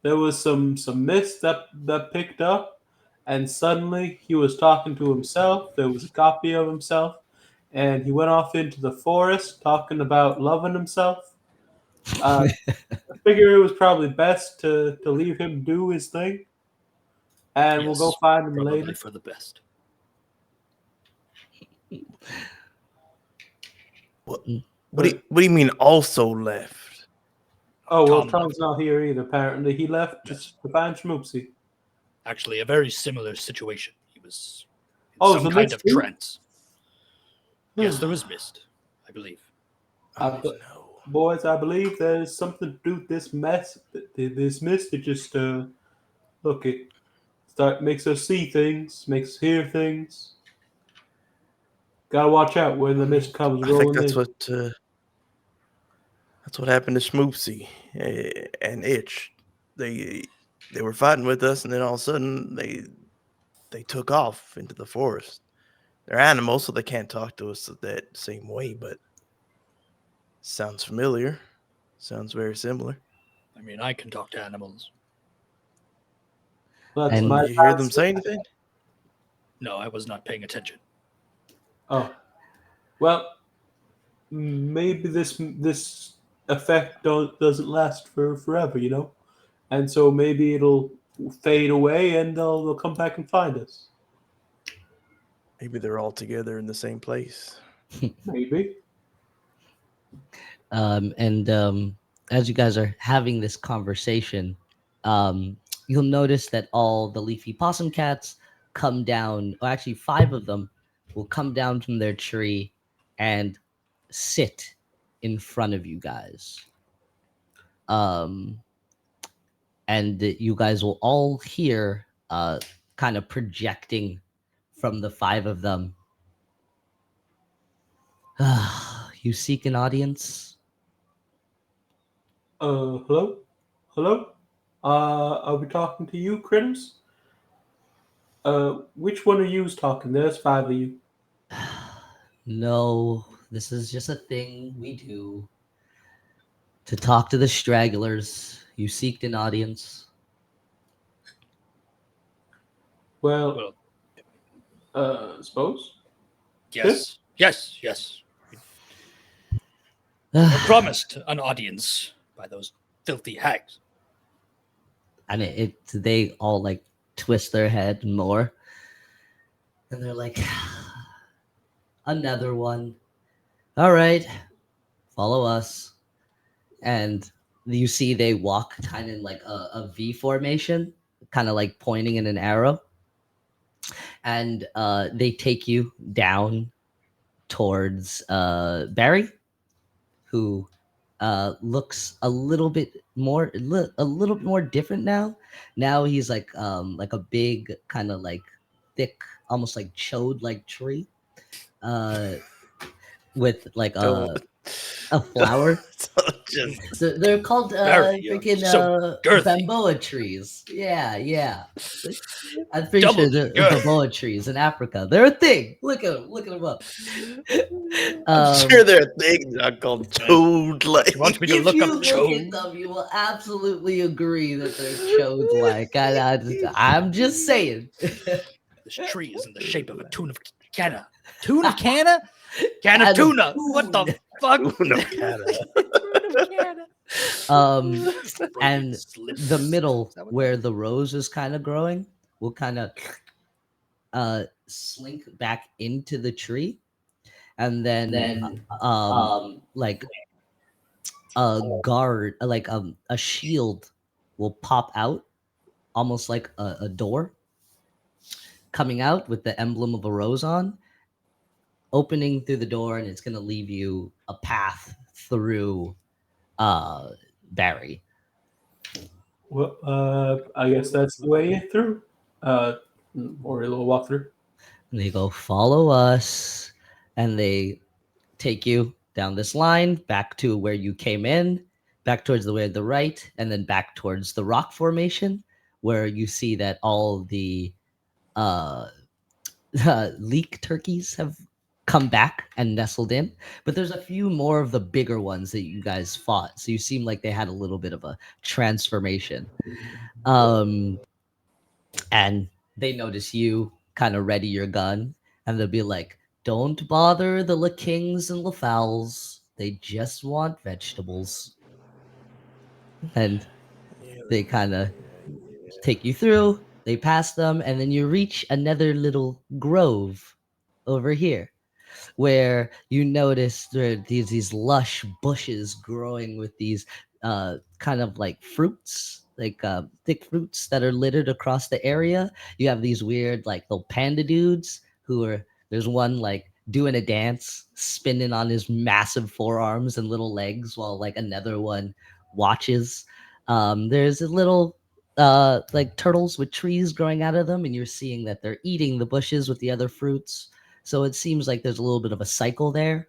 C: There was some mist that picked up, and suddenly he was talking to himself. There was a copy of himself, and he went off into the forest talking about loving himself. I figure it was probably best to leave him do his thing, and we'll go
E: Yes,
C: find him
E: Probably
C: later.
E: for the best.
D: What do you mean also left?
C: Oh, well,
E: Tom
C: Tom's not here either, apparently. He left just to find Schmoopsy.
E: Actually, a very similar situation. He was in
C: Oh,
E: some
C: the
E: kind
C: mist
E: of
C: too?
E: trance. Yes, there was mist, I believe.
C: Oh,
D: no.
C: Boys, I believe there's something to do with this mess. This mist, it just, look, it makes us see things, makes us hear things. Gotta watch out when the mist comes
D: I think
C: rolling
D: that's
C: in.
D: what happened to Schmoopsy and Itch. They were fighting with us, and then all of a sudden they they took off into the forest. They're animals, so they can't talk to us that same way, but sounds familiar. Sounds very similar.
E: I mean, I can talk to animals.
C: Well, that's
A: And
C: my
D: Did you hear them
C: past-
D: say anything?
E: No, I was not paying attention.
C: Oh, well, maybe this effect doesn't last for forever, you know, and so maybe it'll fade away and they'll come back and find us.
D: Maybe they're all together in the same place.
C: Maybe.
A: And as you guys are having this conversation, you'll notice that all the leafy possum cats come down, or actually 5 of them will come down from their tree and sit in front of you guys. And you guys will all hear kind of projecting from the 5 of them. You seek an audience?
C: Hello? Hello? Are we talking to you, critters? Which one of you's talking? There's 5 of you.
A: No, this is just a thing we do to talk to the stragglers. You seeked an audience.
C: Well, suppose?
E: Yes, yes. I promised an audience by those filthy hags.
A: And they all like twist their head more. And they're like, another one. All right, follow us. And you see they walk kind of in like a V formation, kind of like pointing in an arrow. And they take you down towards Barry, who looks a little bit more different now. Now he's like a big kind of like thick, almost like chode like tree, with like a flower. So they're called freaking
E: girthy.
A: bamboa trees. Yeah. I'm pretty
E: Double
A: sure they're
E: girthy.
A: bamboa trees in Africa. They're a thing. Look at them up.
D: I'm sure there are things not called toad like.
E: You want me to
A: If
E: look
A: you
E: up
A: look
E: chode?
A: at them, you will absolutely agree that they're chode like. I'm just saying.
E: This tree is in the shape of a tune of canna. Tune of canna? Can of tuna. What the fuck?
A: And the middle where the rose is kind of growing will kind of slink back into the tree, and then like a guard, like a shield will pop out, almost like a door coming out with the emblem of a rose on, opening through the door, and it's going to leave you a path through Barry.
C: Well, I guess that's the way through. Or a little walk through.
A: And they go, follow us. And they take you down this line, back to where you came in, back towards the way of the right, and then back towards the rock formation, where you see that all the leek turkeys have come back and nestled in. But there's a few more of the bigger ones that you guys fought. So you seem like they had a little bit of a transformation. And they notice you kind of ready your gun, and they'll be like, don't bother the La Kings and La Fowls. They just want vegetables. And they kind of take you through, they pass them, and then you reach another little grove over here, where you notice there are these lush bushes growing with these kind of like fruits, like thick fruits that are littered across the area. You have these weird like little panda dudes who are, there's one like doing a dance, spinning on his massive forearms and little legs, while like another one watches. There's a little like turtles with trees growing out of them, and you're seeing that they're eating the bushes with the other fruits. So it seems like there's a little bit of a cycle there.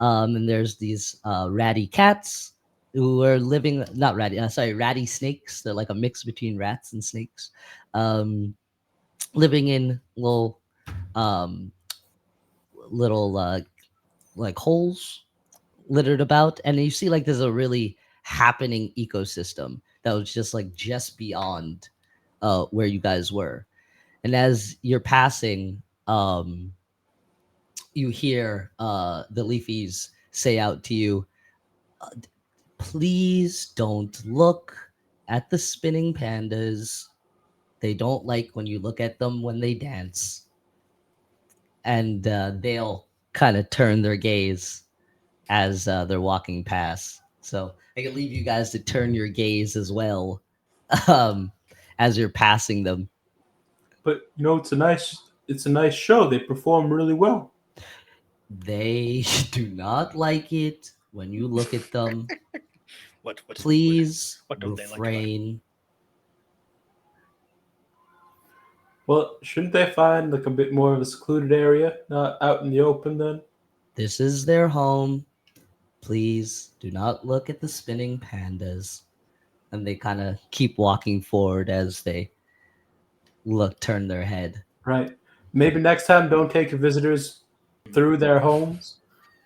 A: And there's these ratty cats who are living, not ratty, ratty snakes. They're like a mix between rats and snakes. living in um, little like holes littered about, and you see like there's a really happening ecosystem that was just beyond where you guys were. And as you're passing, you hear the leafies say out to you, please don't look at the spinning pandas. They don't like when you look at them when they dance. And they'll kind of turn their gaze as they're walking past. So I can leave you guys to turn your gaze as well as you're passing them.
C: But it's a nice show. They perform really well.
A: They do not like it when you look at them.
E: What
A: Please
E: what don't they like about it?
A: refrain.
C: Well, shouldn't they find like a bit more of a secluded area, not out in the open then?
A: This is their home. Please do not look at the spinning pandas. And they kind of keep walking forward as they turn their head.
C: Right. Maybe next time don't take your visitors through their homes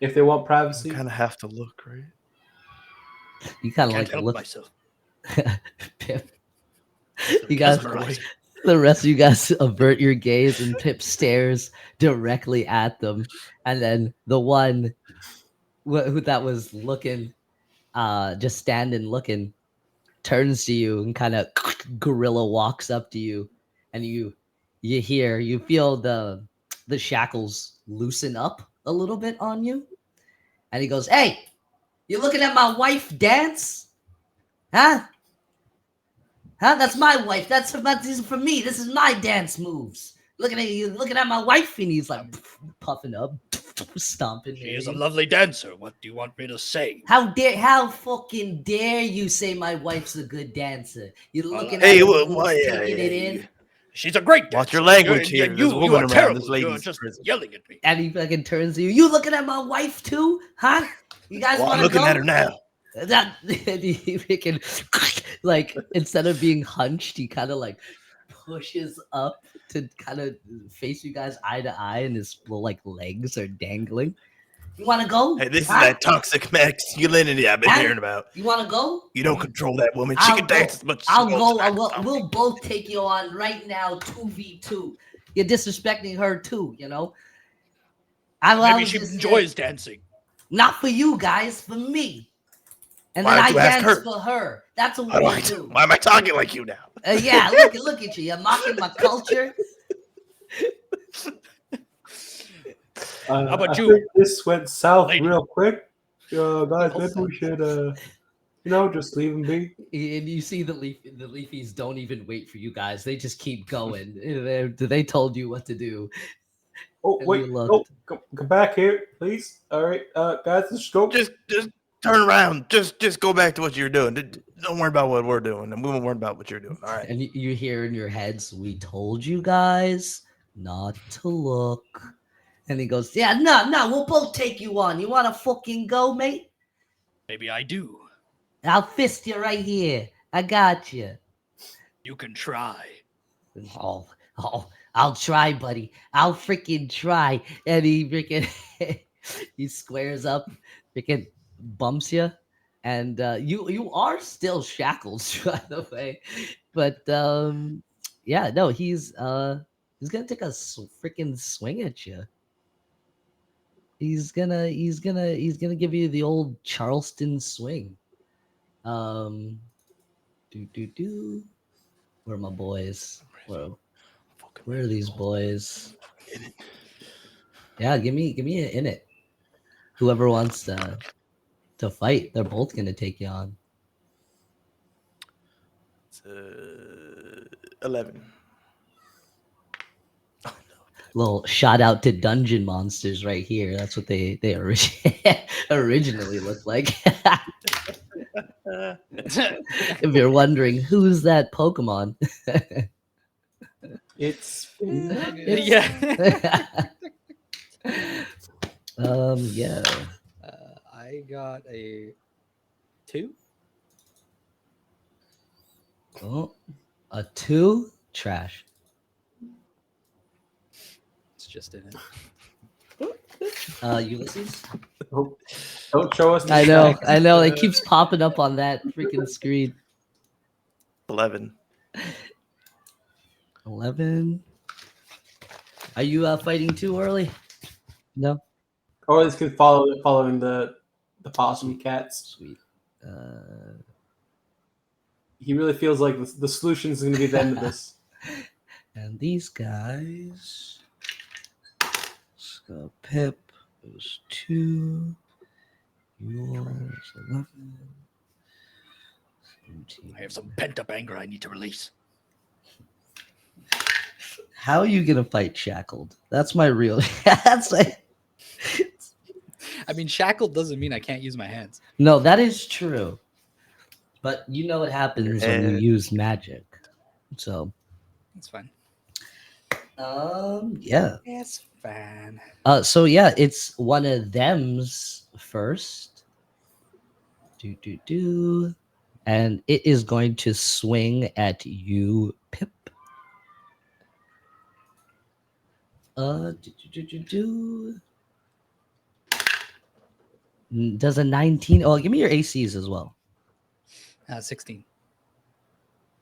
C: if they want
D: You
C: privacy.
D: kind of have to look, right?
A: You kind of
E: Can't
A: like
E: help
A: look.
E: myself.
A: Pip,
E: The
A: you guys,
E: mesmerizing.
A: the rest of you guys avert your gaze, and Pip stares directly at them. And then the one who that was looking, just standing looking, turns to you and kind of gorilla walks up to you, and you feel the shackles loosen up a little bit on you, and he goes, "Hey, you looking at my wife dance? Huh? That's my wife. This is for me. This is my dance moves. Looking at you, looking at my wife," and he's like puffing up, stomping.
E: She is a
A: near you.
E: lovely dancer. What do you want me to say?
A: How fucking dare you say my wife's a good dancer? You're
E: Well,
A: looking
D: Hey,
A: at the
D: well,
A: moves,
D: why,
A: taking it in,
E: She's a great dancer.
D: Watch your language
E: You're-
D: here.
E: You,
D: There's a
E: you
D: woman
E: are
D: around
E: terrible.
D: this
E: You're
D: lady's
E: just
D: prison.
E: yelling at me.
A: and he fucking turns to you. You looking at my wife too? Huh? You guys
D: Well,
A: want
D: I'm
A: to
D: looking
A: go?
D: at her now.
A: That he freaking like instead of being hunched, he kind of like pushes up to kind of face you guys eye to eye, and his little like legs are dangling. You want to go?
D: Hey, this is
A: Huh?
D: that toxic masculinity I've been
A: Huh?
D: hearing about.
A: You want to go?
D: You don't control that woman. She
A: I'll
D: can
A: go.
D: dance as much as she
A: I'll
D: wants.
A: go. We'll both take you on right now, 2v2. You're disrespecting her too, you know. I
E: Maybe
A: was
E: she
A: just
E: enjoys dancing.
A: not for you guys, for me. And
D: Why
A: then
D: don't
A: I
D: you ask
A: dance
D: her?
A: for her. That's what
D: Why
A: we do.
D: am I talking like you now?
A: Yeah, look at you. You're mocking my culture.
E: How about
C: I
E: you?
C: think this went south
E: Lady.
C: real quick. Guys,
A: Hope
C: maybe
A: so.
C: we should, just leave them be.
A: And you see the leafies don't even wait for you guys. They just keep going. They told you what to do.
C: Oh,
A: And
C: wait.
A: you looked.
C: Come back here, please. All right, guys, let's go.
D: Just turn around. Just go back to what you're doing. Don't worry about what we're doing, and we won't worry about what you're doing. All right.
A: And you hear in your heads, "We told you guys not to look." And he goes, "Yeah, no, we'll both take you on. You want to fucking go, mate?
E: Maybe I do.
A: I'll fist you right here. I got you."
E: You can try.
A: Oh, I'll try, buddy. I'll freaking try. And he freaking he squares up, freaking bumps you, and you are still shackled, by the way. But yeah, no, he's gonna take a freaking swing at you. He's gonna give you the old Charleston swing. Um, do. Where are my boys? Where are these boys? Yeah, give me an in it. Whoever wants to fight, they're both gonna take you on.
D: It's 11.
A: Little shout out to dungeon monsters right here. That's what they originally looked like. If you're wondering who's that Pokemon,
C: It's
B: Yeah.
A: yeah.
B: I got a 2.
A: Oh, a 2 trash.
B: just in it.
A: Ulysses.
C: Don't show us. the
A: I know,
C: snacks.
A: I know. It keeps popping up on that freaking screen.
D: 11.
A: 11. Are you fighting too early? No.
C: Or this could following the possum cats.
A: Sweet.
C: He really feels like the solution is going to be the end of this.
A: And these guys. Let's go. Pip goes 2. Yours 11. 17.
E: I have some pent up anger I need to release.
A: How are you gonna fight Shackled? That's my real. That's like.
B: I mean, shackled doesn't mean I can't use my hands.
A: No, that is true. But you know what happens when you
D: And-
A: use magic. So,
B: That's fine.
A: yeah.
B: It's fine.
A: So yeah, it's one of them's first. And it is going to swing at you, Pip. Does a 19? Oh, give me your ACs as well.
B: 16.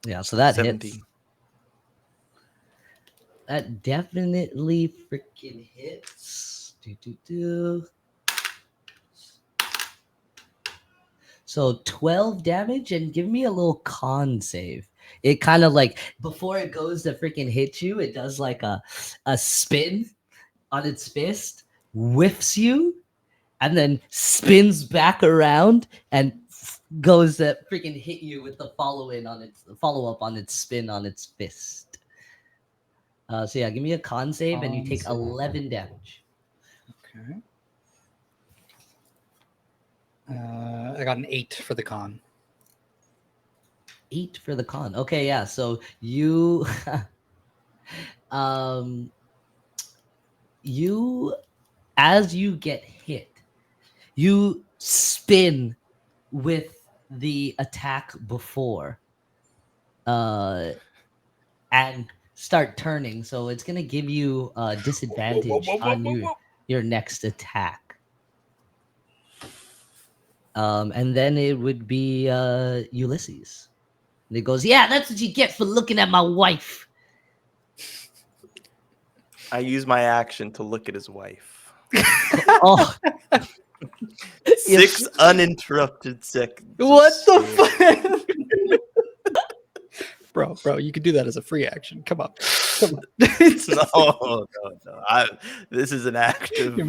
A: Yeah, so that
D: 17.
A: hits. That definitely freaking hits. So 12 damage, and give me a little con save. It kind of like before it goes to freaking hit you, it does like a spin on its fist, whiffs you, and then spins back around and goes to freaking hit you with the follow up on its spin on its fist. So yeah, give me a con save, and you
B: Con
A: take
B: save.
A: 11 damage.
B: Okay. I got an 8 for the con.
A: 8 for the con. Okay, yeah. So you, you, as you get hit, you spin with the attack before, and start turning. So it's gonna give you a disadvantage on your next attack. And then it would be Ulysses. And it goes, yeah, that's what you get for looking at my wife.
D: I use my action to look at his wife.
A: Oh,
D: 6 uninterrupted seconds.
B: What the fuck? Bro, you could do that as a free action. Come on. Come on.
D: No. This is an active.
B: Oh,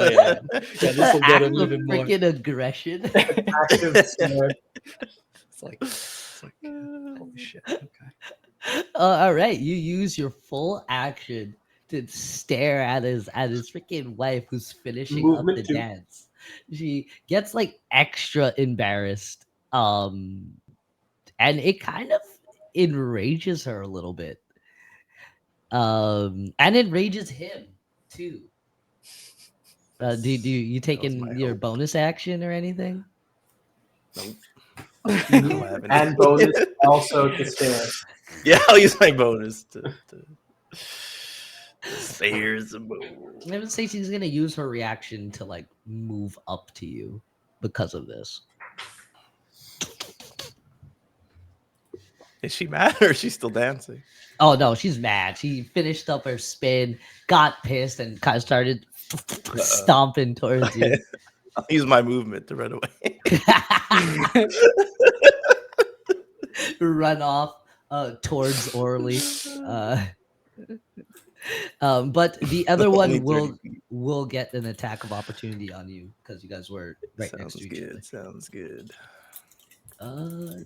B: yeah. Yeah, this will get
A: act
B: him
A: of
B: even more.
A: freaking aggression.
C: Active snare.
B: It's like holy shit. Okay.
A: All right, you use your full action to stare at his freaking wife who's finishing
C: Movement
A: up the
C: too.
A: dance. She gets like extra embarrassed, and it kind of enrages her a little bit, and enrages him too. Do you take
D: That was
A: in
D: my
A: your
D: hope.
A: bonus action or anything?
C: And bonus also to stare.
D: Yeah, I'll use my bonus to stare some more.
A: I would say she's gonna use her reaction to like move up to you because of this.
D: Is she mad or is she still dancing?
A: Oh no, she's mad. She finished up her spin, got pissed, and kind of started stomping towards you.
D: I'll use my movement to run away.
A: Run off towards Orly. But the other
D: Only
A: one
D: 30
A: will get an attack of opportunity on you because you guys were right
D: Sounds
A: next to each
D: good. Sounds good.
A: other.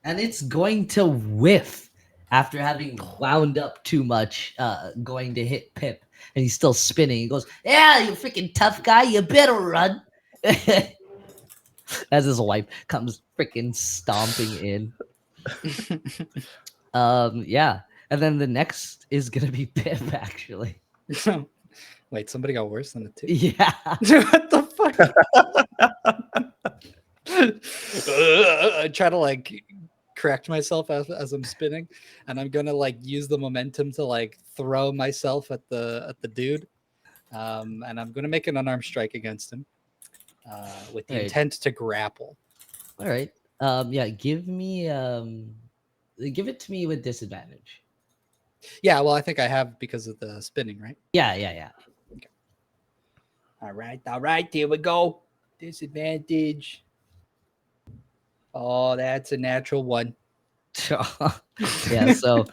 A: And it's going to whiff after having wound up too much, going to hit Pip, and he's still spinning. He goes, "Yeah, you freaking tough guy, you better run." As his wife comes freaking stomping in. Yeah, and then the next is gonna be Pip, actually.
B: Wait, somebody got worse than the 2?
A: Yeah.
B: What the fuck? I try to like correct myself as I'm spinning, and I'm gonna like use the momentum to like throw myself at the dude, and I'm gonna make an unarmed strike against him with the
A: Right.
B: intent to grapple.
A: All right. Yeah. Give it to me with disadvantage.
B: Yeah, well, I think I have because of the spinning, right?
A: Yeah.
B: All right, here we go. Disadvantage. Oh, that's a natural one.
A: Yeah. So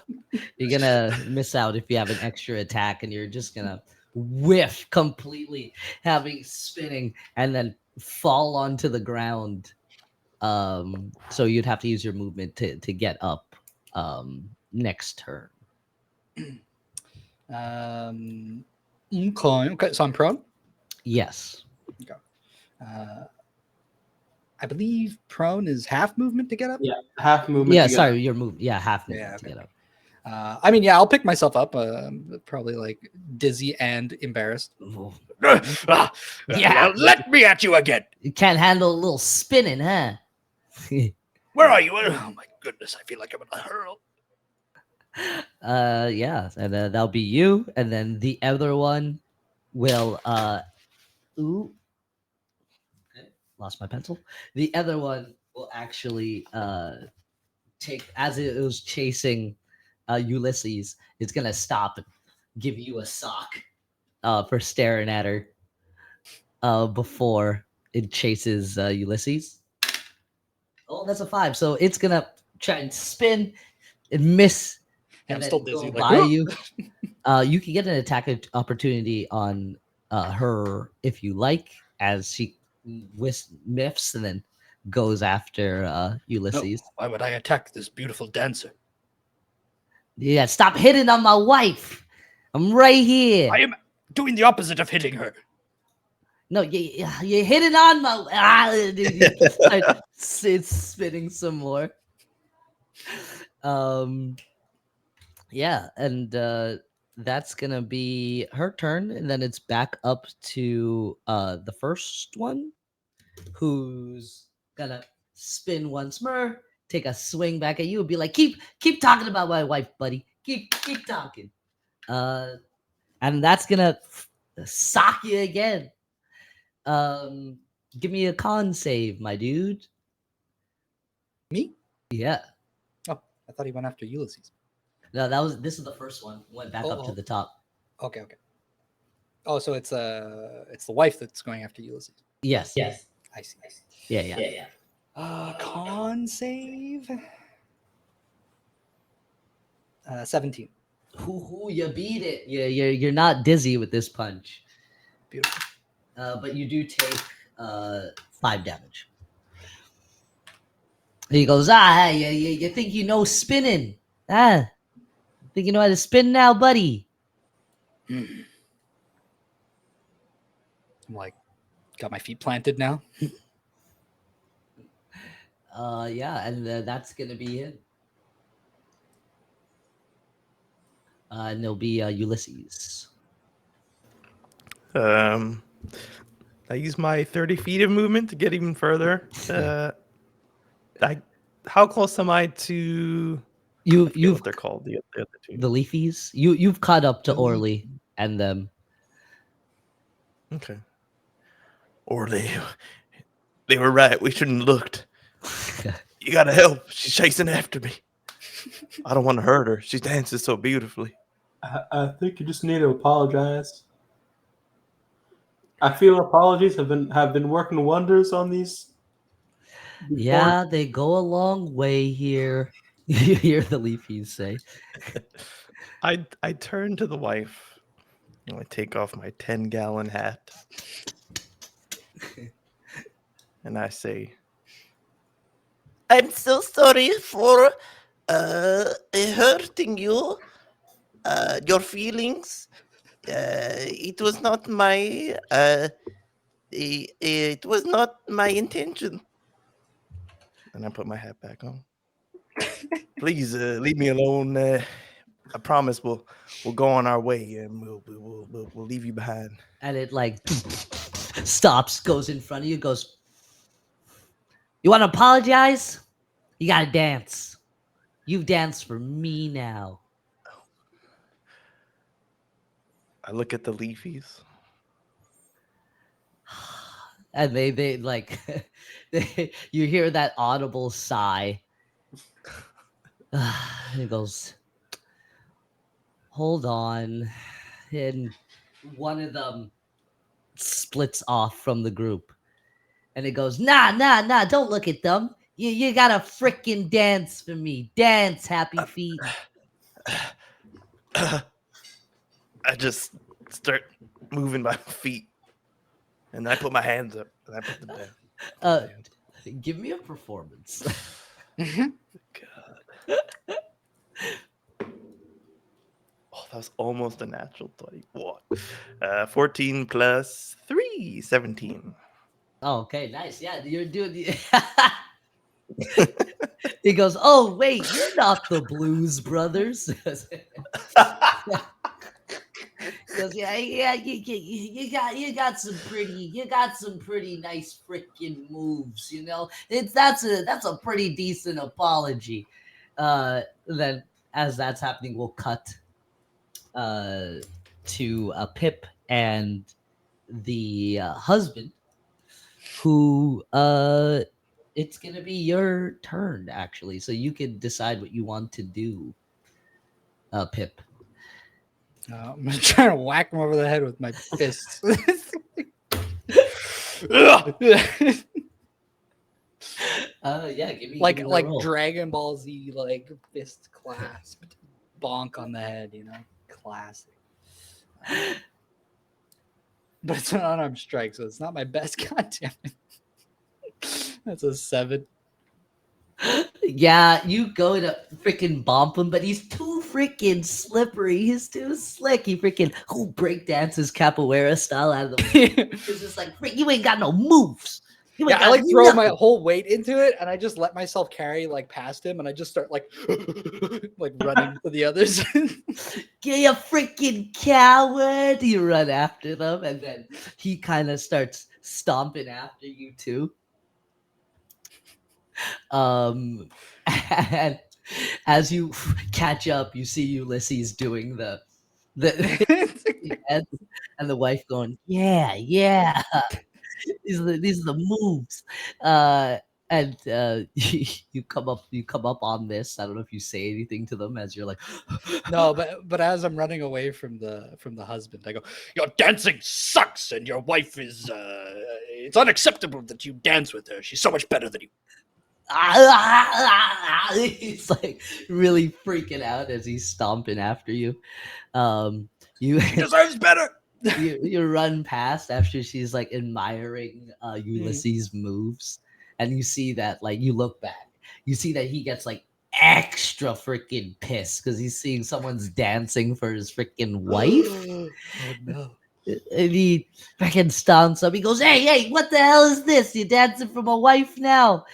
A: you're gonna miss out if you have an extra attack, and you're just gonna whiff completely, having spinning, and then fall onto the ground. So you'd have to use your movement to get up next turn.
B: Okay, so I'm prone.
A: Yes.
B: I believe prone is half movement to get up.
C: Yeah, half movement.
A: Yeah,
C: to get
A: sorry,
C: up.
A: your move. Yeah, half movement
B: Yeah,
A: to
B: okay.
A: get up.
B: I mean, yeah, I'll pick myself up. Probably like dizzy and embarrassed.
E: Yeah, let me at you again.
A: You can't handle a little spinning, huh?
E: Where are you? Oh my goodness, I feel like I'm gonna hurl.
A: Yeah, and that'll be you, and then the other one will ooh, okay, lost my pencil. The other one will actually take, as it was chasing Ulysses, it's gonna stop and give you a sock for staring at her before it chases Ulysses. Oh, that's a 5. So it's gonna try and spin and miss.
B: I'm
A: And
B: still
A: then go
B: dizzy.
A: by you. You can get an attack opportunity on her if you like, as she miffs and then goes after Ulysses.
E: Why would I attack this beautiful dancer?
A: Yeah, stop hitting on my wife. I'm right here.
E: I am doing the opposite of hitting her.
A: No, you're hitting on my. It's spinning some more. Yeah, and that's gonna be her turn, and then it's back up to the first one, who's gonna spin once more, take a swing back at you, and be like, keep talking about my wife, buddy. Keep talking. And that's gonna sock you again. Give me a con save, my dude.
B: Me?
A: Yeah.
B: Oh, I thought he went after Ulysses.
A: No, this is the first one. Went back up to the top.
B: Okay. Oh, so it's the wife that's going after Ulysses.
A: Yes.
B: I see.
A: Yeah.
B: Con save. 17.
A: Ooh, you beat it. You're not dizzy with this punch.
B: Beautiful.
A: But you do take 5 damage. He goes, you think you know spinning? Think you know how to spin now, buddy?
B: I'm like, got my feet planted now.
A: Yeah, and that's gonna be it. And there'll be Ulysses.
D: I use my 30 feet of movement to get even further. How close am I to?
A: You've
D: what they're called, the other two.
A: the Leafies. You've caught up to Orly and them.
D: Okay. Or they were right. We shouldn't have looked. You gotta help. She's chasing after me. I don't want to hurt her. She dances so beautifully.
C: I think you just need to apologize. I feel apologies have been working wonders on these.
A: Yeah, they go a long way here. You hear the Leafies say.
D: I turn to the wife. I take off my 10-gallon hat. And I say, I'm so sorry for hurting you, your feelings. It was not my it was not my intention. And I put my hat back on. Please leave me alone. I promise we'll go on our way and we'll leave you behind.
A: And it like stops, goes in front of you, goes, you want to apologize? You got to dance. You dance for me now.
D: I look at the leafies.
A: And they like you hear that audible sigh. He goes, hold on. And one of them splits off from the group. And it goes, nah, don't look at them. You gotta freaking dance for me. Dance, happy feet.
D: I just start moving my feet. And I put my hands up and I put them down.
A: Give me a performance.
D: God. Oh, that was almost a natural 21. 14 plus 3, 17.
A: Oh, okay, nice. Yeah, you're doing the. He goes, "Oh wait, you're not the Blues Brothers." He goes, "Yeah, you got some pretty nice freaking moves. You know, that's a pretty decent apology." Then, as that's happening, we'll cut to Pip and the husband, who it's gonna be your turn actually, so you can decide what you want to do, Pip.
B: I'm gonna try to whack him over the head with my fists.
A: Yeah, give me
B: like
A: a roll.
B: Dragon Ball Z, like fist clasped, bonk on the head, you know, classic. But it's an unarmed strike, so it's not my best. Goddamn it. That's a 7.
A: Yeah, you go to freaking bump him, but he's too freaking slippery. He's too slick. He freaking break dances capoeira style out of the way. It's just like, freak, you ain't got no moves. You ain't
B: Yeah, I
A: got
B: like throw my
A: nothing.
B: whole weight into it, and I just let myself carry like past him, and I just start like like running to the others.
A: You freaking coward. You run after them, and then he kind of starts stomping after you too. And as you catch up, you see Ulysses doing the and the wife going, yeah, these are the moves. And you come up on this. I don't know if you say anything to them as you're like,
B: No, but as I'm running away from the husband, I go,
E: Your dancing sucks, and your wife is. It's unacceptable that you dance with her. She's so much better than you.
A: he's like really freaking out as he's stomping after you. You
E: She deserves better.
A: you run past after she's like admiring Ulysses' moves, and you see that, like, you look back, you see that he gets like extra freaking pissed because he's seeing someone's dancing for his freaking wife.
B: oh no.
A: And he freaking stomps up. He goes, hey, what the hell is this? You're dancing for my wife now?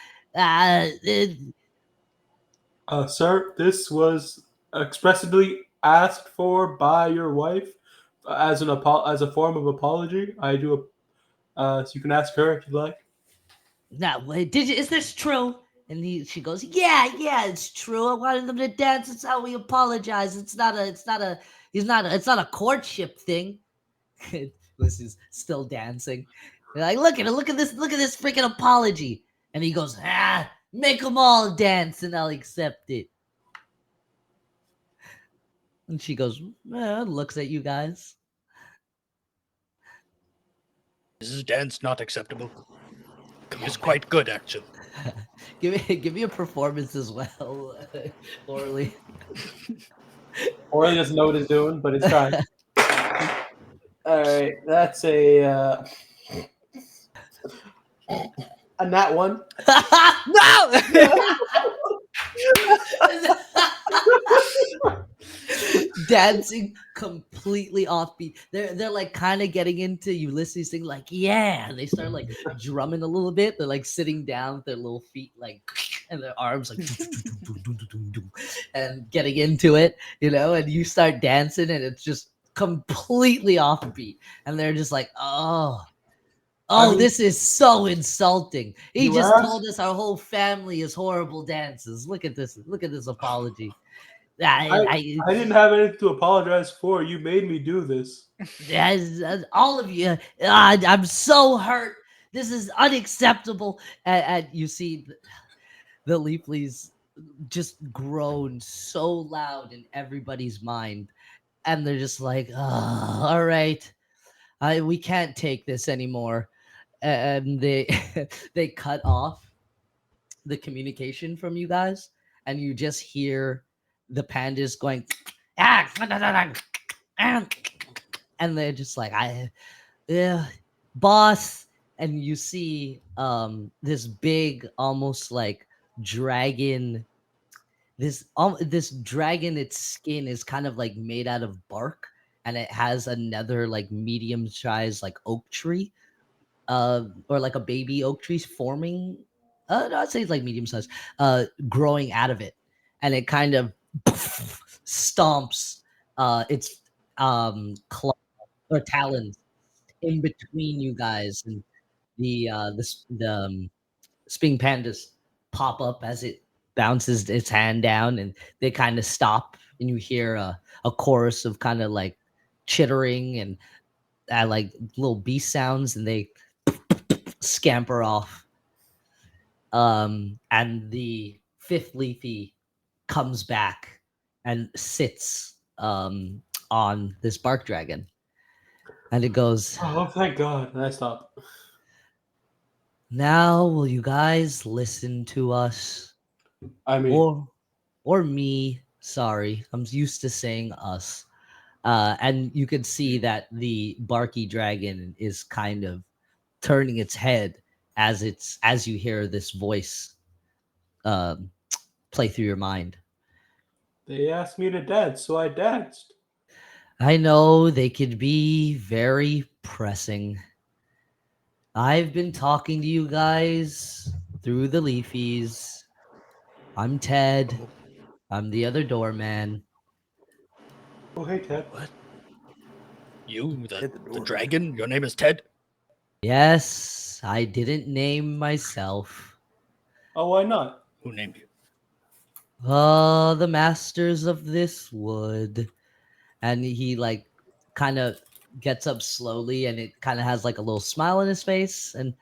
C: Sir, this was expressly asked for by your wife as a form of apology. I do. So you can ask her if you like.
A: Now, is this true? And she goes, yeah, it's true. I wanted them to dance. It's how we apologize. It's not a courtship thing. This is still dancing. They're like, look at this freaking apology. And he goes, make them all dance and I'll accept it. And she goes, looks at you guys.
E: This is dance not acceptable. It's quite good, actually.
A: Give me a performance as well, Orly.
C: Orly doesn't know what he's doing, but he's trying. All right, that's a nat 1.
A: Dancing completely offbeat. They're like kind of getting into Ulysses thing, like, yeah. And they start like drumming a little bit. They're like sitting down with their little feet like and their arms like and getting into it, you know, and you start dancing and it's just completely offbeat. And they're just like, oh. Oh,
C: mean-
A: this is so insulting. He
C: You
A: just
C: asked?
A: told us our whole family is horrible dancers. Look at this. Look at this apology. I,
C: I didn't have anything to apologize for. You made me do this.
A: all of you. I'm so hurt. This is unacceptable. And you see the Leafleys just groan so loud in everybody's mind, and they're just like, oh, all right, we can't take this anymore. And they they cut off the communication from you guys, and you just hear the pandas going, and they're just like, yeah, boss. And you see this big, almost like dragon. This dragon, its skin is kind of like made out of bark, and it has another like medium size like oak tree, or like a baby oak tree forming. No, I'd say it's like medium size, growing out of it, and it kind of stomps its claw or talons in between you guys, and the Sping pandas pop up as it bounces its hand down, and they kind of stop, and you hear a chorus of kind of like chittering and like little beast sounds, and they scamper off. And the fifth leafy comes back and sits on this bark dragon, and it goes,
C: Oh, thank God. And I stopped.
A: now will you guys listen to us?
C: I mean,
A: Or me. Sorry, I'm used to saying us. And you can see that the barky dragon is kind of turning its head as you hear this voice um, play through your mind.
C: they asked me to dance, so I danced.
A: I know they could be very pressing. I've been talking to you guys through the leafies. I'm Ted. I'm the other doorman.
C: Oh, hey, Ted.
D: What?
E: You,
D: Ted the
E: the
D: doorman.
E: dragon? Your name is Ted?
A: Yes, I didn't name myself.
C: Oh, why not?
E: Who named you?
A: The masters of this wood. And he like kind of gets up slowly, and it kind of has like a little smile on his face, and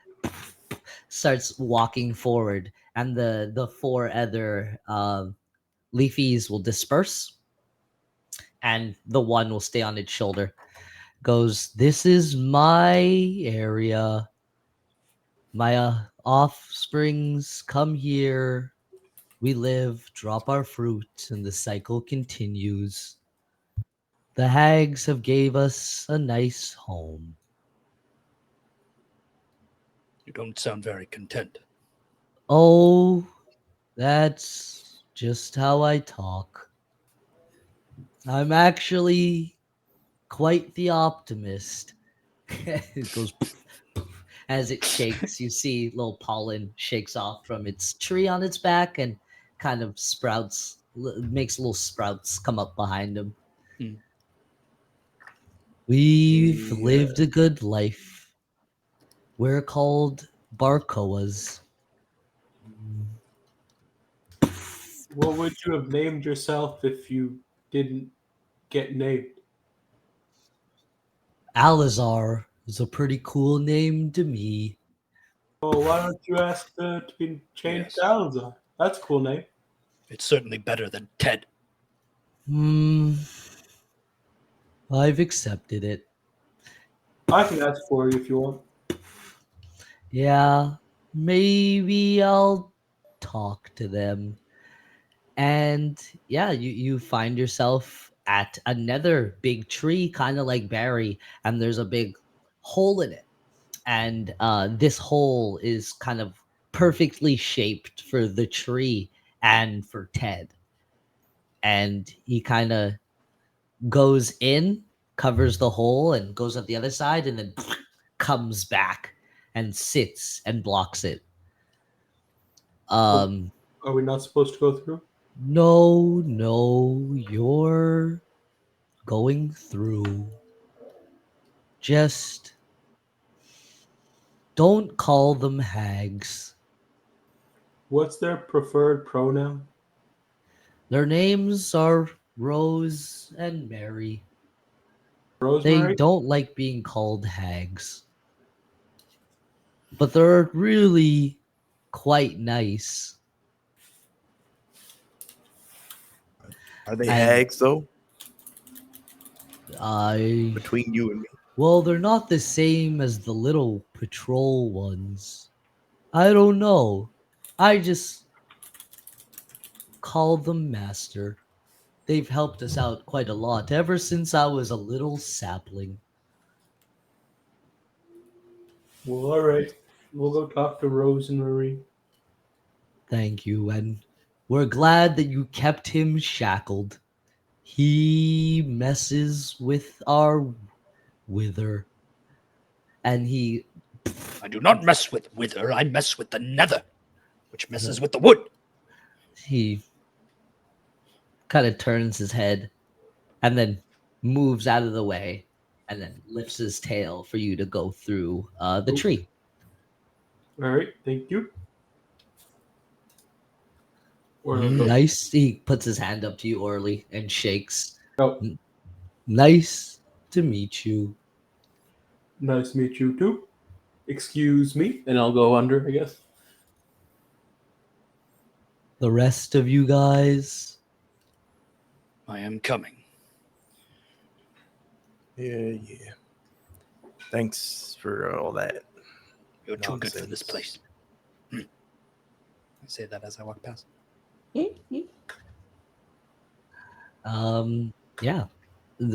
A: starts walking forward. And the four other leafies will disperse, and the one will stay on its shoulder. Goes, this is my area. My offsprings come here. We live, drop our fruit, and the cycle continues. The hags have gave us a nice home.
E: You don't sound very content.
A: Oh, that's just how I talk. I'm actually quite the optimist. It goes poof, poof. As it shakes. You see little pollen shakes off from its tree on its back and kind of sprouts, makes little sprouts come up behind him.
E: Hmm.
A: We've lived a good life. We're called Barcoas.
C: What would you have named yourself if you didn't get named?
A: Alizar is a pretty cool name to me.
C: Oh, why don't you ask to be changed
E: Yes.
C: to Alazar? That's a cool name.
E: It's certainly better than Ted.
A: I've accepted it.
C: I can ask for you if you want.
A: Yeah, maybe I'll talk to them. And yeah, you find yourself at another big tree, kind of like Barry, and there's a big hole in it. And this hole is kind of perfectly shaped for the tree and for Ted. And he kind of goes in, covers the hole, and goes up the other side, and then comes back and sits and blocks it.
C: Are we not supposed to go through?
A: No, you're going through. Just Don't call them hags.
C: What's their preferred pronoun?
A: Their names are Rose and Mary. They
C: Rosemary?
A: don't like being called hags. But they're really quite nice.
D: Are they
A: And
D: hags though?
A: I
D: Between you and me.
A: well, they're not the same as the little patrol ones. I don't know. I just call them master. They've helped us out quite a lot ever since I was a little sapling.
C: Well, all right. We'll go talk to Rosemary.
A: Thank you, and we're glad that you kept him shackled. He messes with our wither. And he
E: I do not mess with wither. I mess with the nether, which messes with the wood.
A: he kind of turns his head and then moves out of the way and then lifts his tail for you to go through the
C: Oop.
A: tree.
C: All right. Thank you. Orlando.
A: Nice. He puts his hand up to you, Orly, and shakes.
C: Oh,
A: Nice to meet you.
C: nice to meet you too. Excuse me. And I'll go under, I guess.
A: The rest of you guys,
E: I am coming.
D: Yeah. Thanks for all that.
E: You're too good for
D: Nonsense.
E: this place.
B: I say that as I walk past.
A: yeah.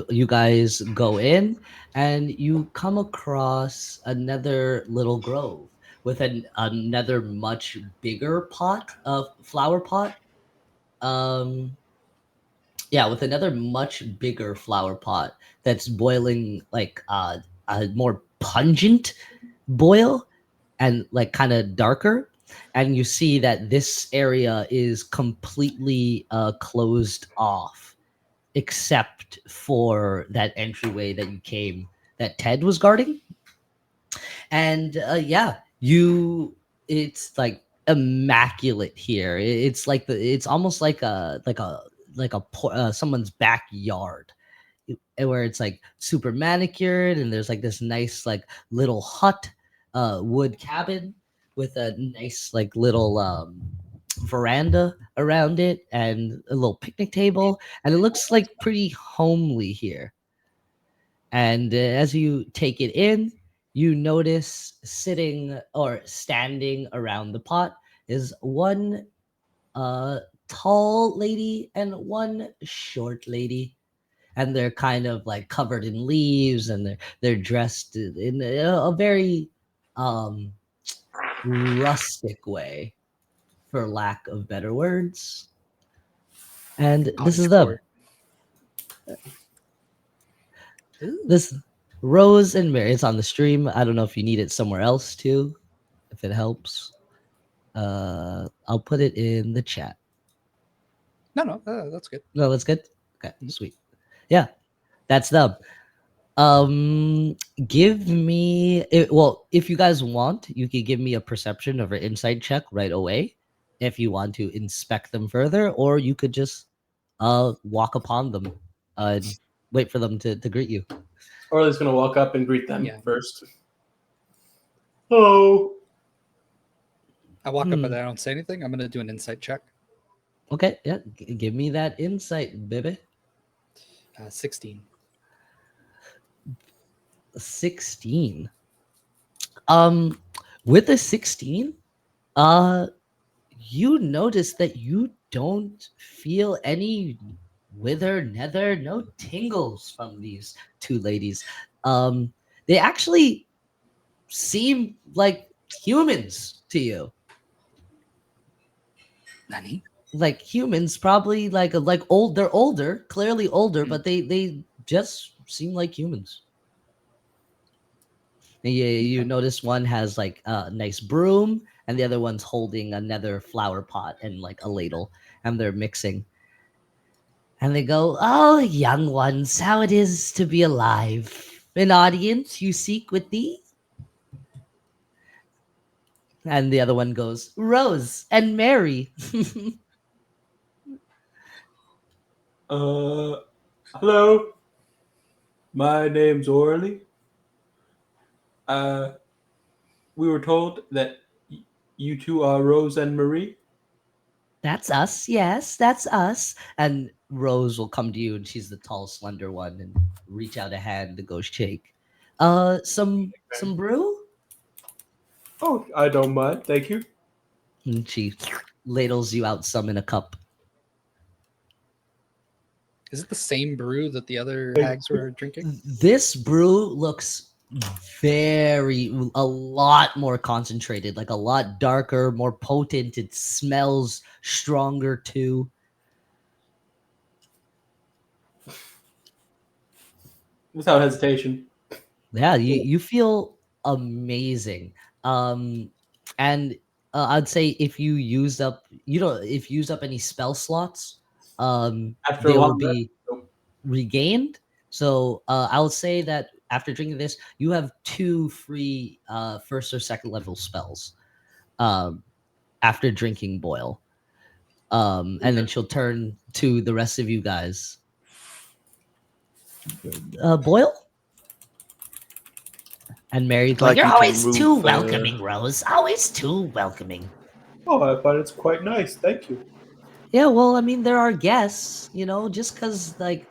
A: You guys go in and you come across another little grove with another much bigger pot of flower pot. With another much bigger flower pot that's boiling like a more pungent boil and like kind of darker. And you see that this area is completely closed off except for that entryway that you came that Ted was guarding. And it's like immaculate here. It's like it's almost like someone's backyard where it's like super manicured and there's like this nice like little hut wood cabin with a nice like little veranda around it and a little picnic table, and it looks like pretty homely here. And as you take it in, you notice sitting or standing around the pot is one tall lady and one short lady, and they're kind of like covered in leaves, and they're dressed in a very rustic way, for lack of better words. And this is them. This Rose and Mary. It's on the stream. I don't know if you need it somewhere else too, if it helps. I'll put it in the chat.
B: No, that's good.
A: No, that's good. Okay, sweet. Yeah, that's them. Give me if you guys want, you could give me a perception or an insight check right away if you want to inspect them further, or you could just walk upon them and wait for them to greet you.
C: Orly's going to walk up and greet them
B: Yeah.
C: first. Hello.
B: I walk up, but I don't say anything. I'm going to do an insight check.
A: Okay, yeah, give me that insight, baby.
B: 16.
A: 16. With a 16, you notice that you don't feel any wither, nether, no tingles from these two ladies. They actually seem like humans to you.
E: Nani?
A: Like humans, probably like old. They're older, clearly older, but they just seem like humans. And you notice one has like a nice broom, and the other one's holding another flower pot and like a ladle, and they're mixing. And they go, "Oh, young ones, how it is to be alive! An audience you seek with thee?" And the other one goes, Rose and Mary.
C: Hello. My name's Orly. We were told that you two are Rose and Marie.
A: That's us. Yes, that's us. And Rose will come to you, and she's the tall, slender one, and reach out a hand to go shake. Some brew?
C: Oh, I don't mind. Thank you.
A: And she ladles you out some in a cup.
B: Is it the same brew that the other hags were drinking?
A: This brew looks a lot more concentrated, like a lot darker, more potent. It smells stronger too.
C: Without hesitation.
A: Yeah, you feel amazing. And I'd say if you used up any spell slots,
C: After
A: they
C: a
A: will
C: long rest,
A: be regained. So I'll say that after drinking this, you have 2 free first or second level spells after drinking boil. And then she'll turn to the rest of you guys. Boil? And Mary's like,
F: You're
D: you to
F: always too
D: remove,
F: welcoming, Rose. Always too welcoming.
C: Oh, I find it's quite nice. Thank you.
A: yeah, well, I mean, there are guests, just because, like,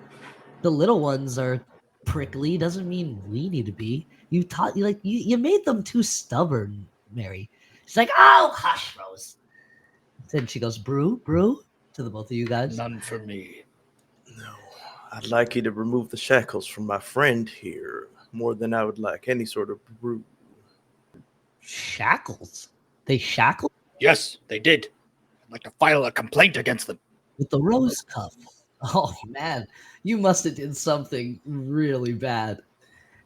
A: the little ones are prickly doesn't mean we need to be. You made them too stubborn, Mary. She's like, oh, hush, Rose. Then she goes, brew, to the both of you guys.
E: None for me.
D: No, I'd like you to remove the shackles from my friend here more than I would like any sort of brew.
A: Shackles? They shackle
E: Yes, they did. I'd like to file a complaint against them.
A: with the rose cup. Oh, man. You must have did something really bad.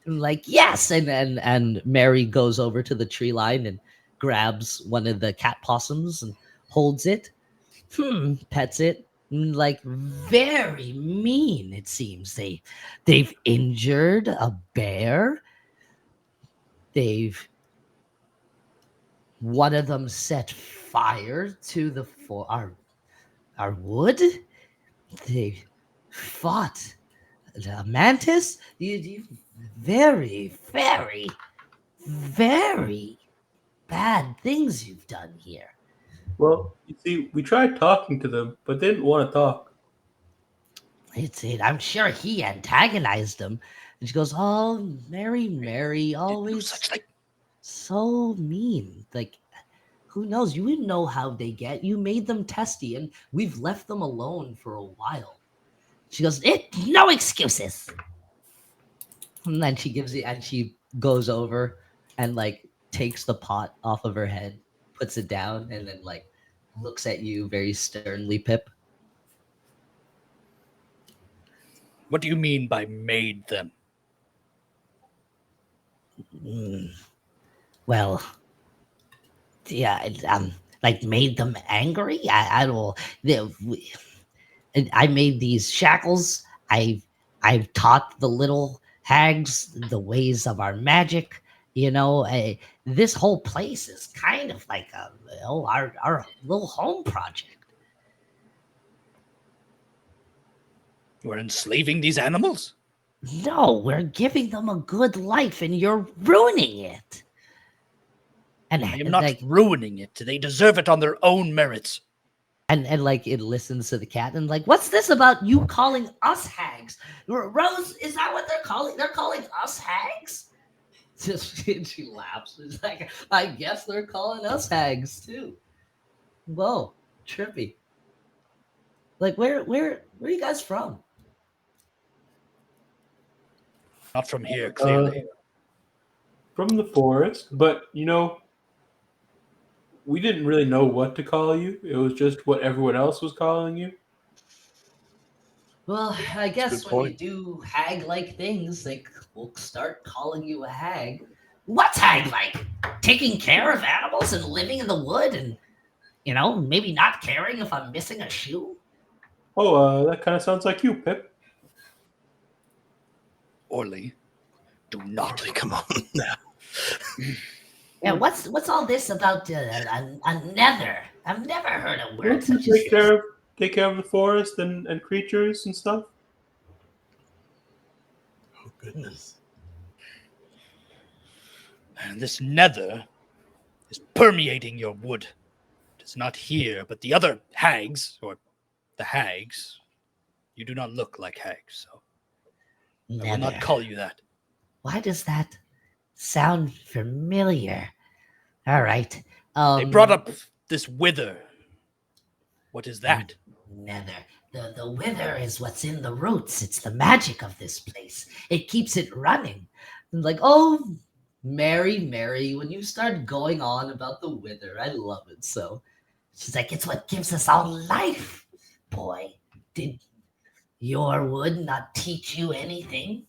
A: And like, yes. And Mary goes over to the tree line and grabs one of the cat possums and holds it. Pets it. Like, very mean, it seems. They've injured a bear. One of them set fire to our wood. They fought a mantis. You very, very, very bad things you've done here.
C: Well, you see, we tried talking to them, but they didn't want to talk.
A: I'm sure he antagonized them. And she goes, "Oh, Mary,
E: No
A: always
E: such thing.
A: so mean. Like, who knows? You wouldn't know how they get. You made them testy, and we've left them alone for a while." She goes, no excuses. And then she goes over and like takes the pot off of her head, puts it down, and then like looks at you very sternly, Pip.
E: What do you mean by made them?
F: Well, yeah, like made them angry. I don't. I made these shackles. I've taught the little hags the ways of our magic. This whole place is kind of like our little home project.
E: We're enslaving these animals?
F: No, we're giving them a good life, and you're ruining it. And
E: I am not
F: like,
E: ruining it. They deserve it on their own merits.
A: And like it listens to the cat and like, what's this about you calling us hags? Rose, is that what they're calling? They're calling us hags? She laughs. She's like, I guess they're calling us hags too. Whoa, trippy. Like, where are you guys from?
E: Not from here, clearly.
C: From the forest, but we didn't really know what to call you. It was just what everyone else was calling you.
A: Well, I guess
D: good
A: when
D: point.
A: you do hag-like things, like we'll start calling you a hag.
F: what's hag like? Taking care of animals and living in the wood, and maybe not caring if I'm missing a shoe.
C: Oh, that kind of sounds like you, Pip.
E: Orly, do not.
D: Orly, come on now.
F: Yeah, what's all this about a nether? I've never heard a word
C: Don't you
F: such as this.
C: take care of the forest and creatures and stuff?
D: Oh goodness.
E: And this nether is permeating your wood. It is not here, but the other hags, or the hags, you do not look like hags, so I will not
F: Nether.
E: call you that.
F: Why does that sound familiar? All right.
E: They brought up this wither. What is that?
F: Nether. The wither is what's in the roots. It's the magic of this place. It keeps it running. And like, oh, Mary, when you start going on about the wither, I love it so. She's like, it's what gives us all life. Boy, did your wood not teach you anything?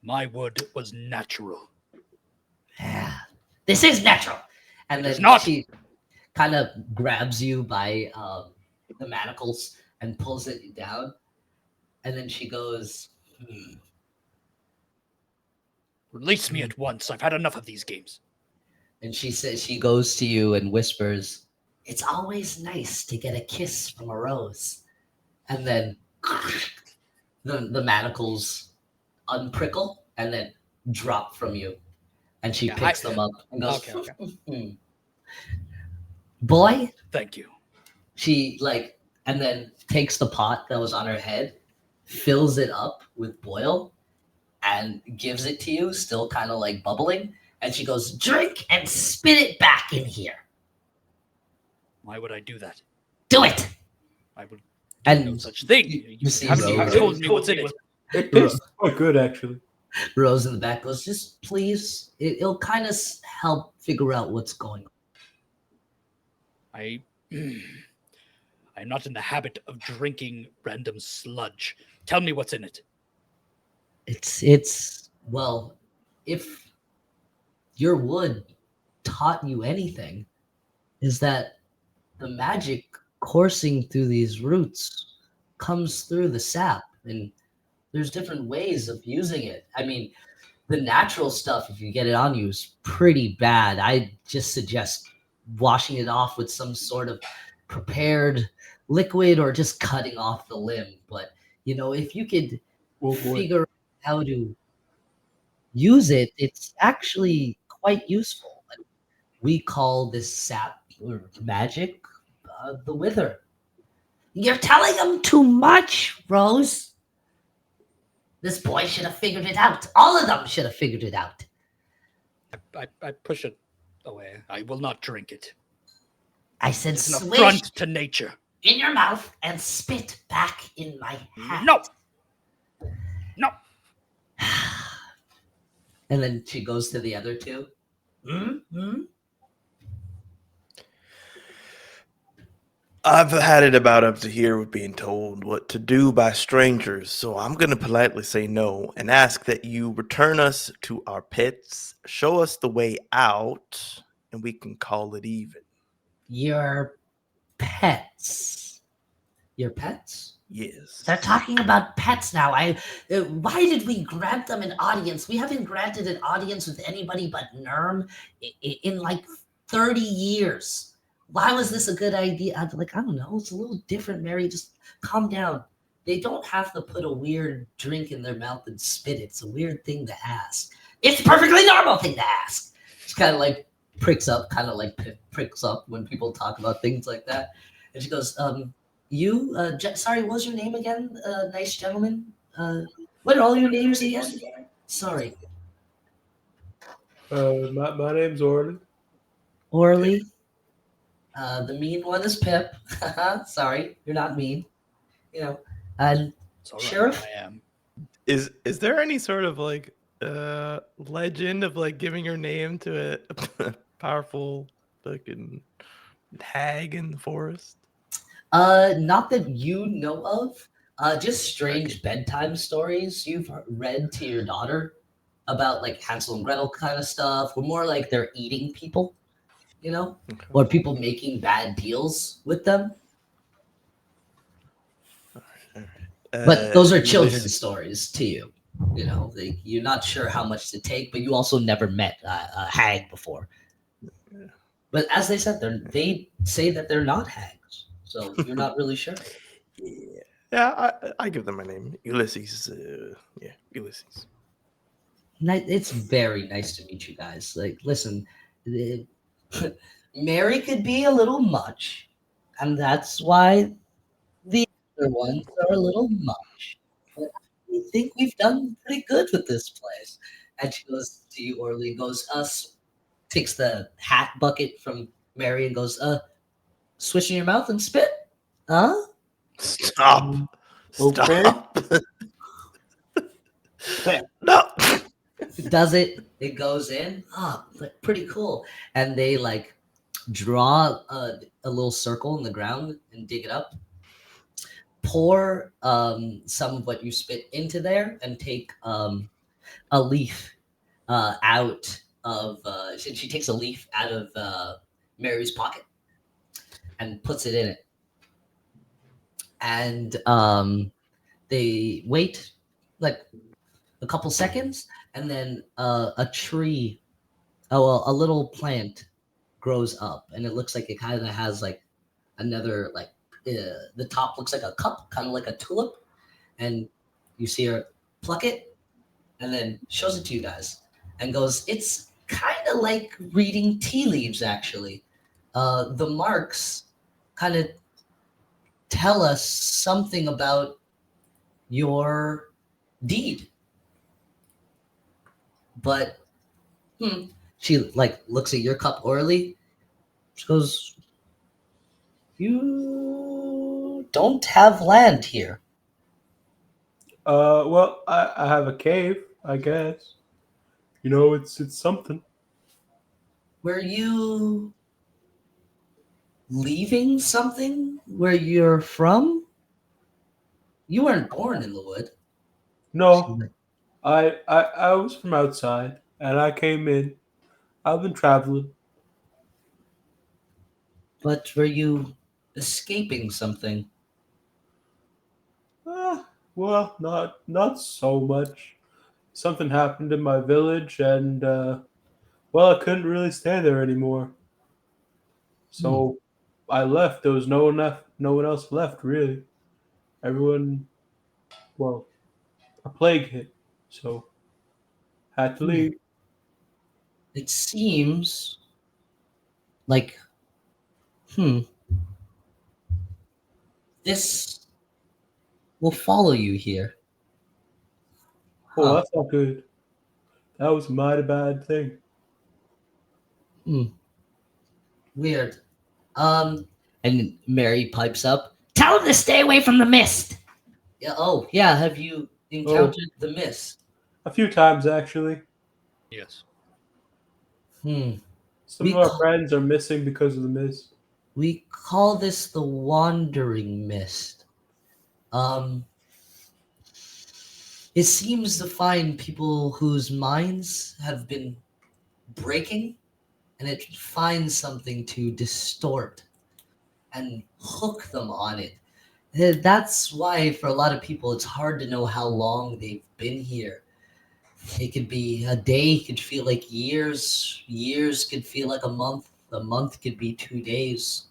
E: My wood was natural.
F: Yeah, this is natural. And
E: It's
F: then
E: not.
F: she kind of grabs you by the manacles and pulls it down. And then she goes,
E: Release me at once. I've had enough of these games.
F: and she goes to you and whispers, it's always nice to get a kiss from a rose. And then the manacles unprickle and then drop from you. And she
B: Yeah,
F: picks them up and goes,
B: Okay.
F: Boy,
E: Thank you.
F: she and then takes the pot that was on her head, fills it up with boil, and gives it to you, still kind of like bubbling. And she goes, drink and spit it back in here.
E: Why would I do that?
F: Do it.
E: I would do
F: And
E: no such thing.
F: you see
E: haven't even
F: Rose.
E: told me what's in it.
C: It tastes quite good, actually.
F: Rose in the back goes, just please, it'll kind of help figure out what's going on.
E: I'm not in the habit of drinking random sludge. Tell me what's in it.
F: It's well, if your wood taught you anything, is that the magic coursing through these roots comes through the sap, and there's different ways of using it. I mean, the natural stuff, if you get it on you, is pretty bad. I just suggest washing it off with some sort of prepared liquid or just cutting off the limb. But if you could figure out how to use it, it's actually quite useful. We call this sap or magic the wither. You're telling them too much, Rose. This boy should have figured it out. All of them should have figured it out.
E: I push it away. I will not drink it.
F: I said
E: It's an
F: swish
E: affront to nature.
F: in your mouth and spit back in my hat.
E: No.
F: And then she goes to the other two.
D: I've had it about up to here with being told what to do by strangers, so I'm going to politely say no and ask that you return us to our pets, show us the way out, and we can call it even.
F: Your pets. Your pets?
D: Yes.
F: They're talking about pets now. Why did we grant them an audience? We haven't granted an audience with anybody but Nerm in like 30 years. Why was this a good idea? I don't know. It's a little different, Mary. Just calm down. They don't have to put a weird drink in their mouth and spit it. It's a weird thing to ask. It's a perfectly normal thing to ask. She kind of like pricks up when people talk about things like that. And she goes, sorry, what was your name again? Nice gentleman. What are all your names again? Sorry.
C: My name's Orly.
F: Orly. The mean one is Pip. Sorry, you're not mean. And
E: It's all right,
F: Sheriff?
E: I am.
D: Is there any sort of legend of giving your name to a powerful fucking hag in the forest?
F: Not that you know of. Just strange bedtime stories you've read to your daughter about like Hansel and Gretel kind of stuff. Or more like they're eating people,
D: Okay.
F: or people making bad deals with them. But those are children's stories to you.
A: You know, you're not sure how much to take, but you also never met a hag before. But as they said, they say that they're not hags, so you're not really sure.
D: Yeah, I give them my name, Ulysses. Yeah, Ulysses.
A: It's very nice to meet you guys. Like, listen, the- Mary could be a little much, and that's why the other ones are a little much. But I think we've done pretty good with this place. And she goes to you, Orly, and goes, takes the hat bucket from Mary and goes, swish in your mouth and spit. Huh?
D: Stop.
C: Okay.
D: Stop. No.
A: Does it? It goes in. Pretty cool. And they like draw a little circle in the ground and dig it up. Pour some of what you spit into there and take a leaf out of. She takes a leaf out of Mary's pocket and puts it in it. And they wait like a couple seconds, and then a tree, a little plant grows up, and it looks like it kind of has like another like the top looks like a cup, kind of like a tulip, and you see her pluck it, and then shows it to you guys, and goes, "It's kind of like reading tea leaves, actually. The marks kind of tell us something about your deed." But she like looks at your cup orally. She goes, "You don't have land here.
C: Well, I have a cave, I guess. You know, it's something.
A: Were you leaving something where you're from? You weren't born in the wood."
C: No, I was from outside, and I came in. I've been traveling.
A: But were you escaping something?
C: Well, not so much. Something happened in my village, and well, I couldn't really stay there anymore. So I left. There was no one else left really. Everyone, well, a plague hit, so had to leave.
A: It seems like, hmm, this will follow you here.
C: Oh,
A: Huh.
C: that's not good. That was a mighty bad thing.
A: Weird. And Mary pipes up. Tell him to stay away from the mist. Yeah. Oh, yeah. Have you encountered the mist?
C: A few times actually.
E: Yes.
A: Hmm.
C: Some of our friends are missing because of the mist.
A: We call this the wandering mist. Um, it seems to find people whose minds have been breaking, and it finds something to distort and hook them on it. That's why, for a lot of people, it's hard to know how long they've been here. It could be a day, could feel like years. Years could feel like a month. A month could be 2 days.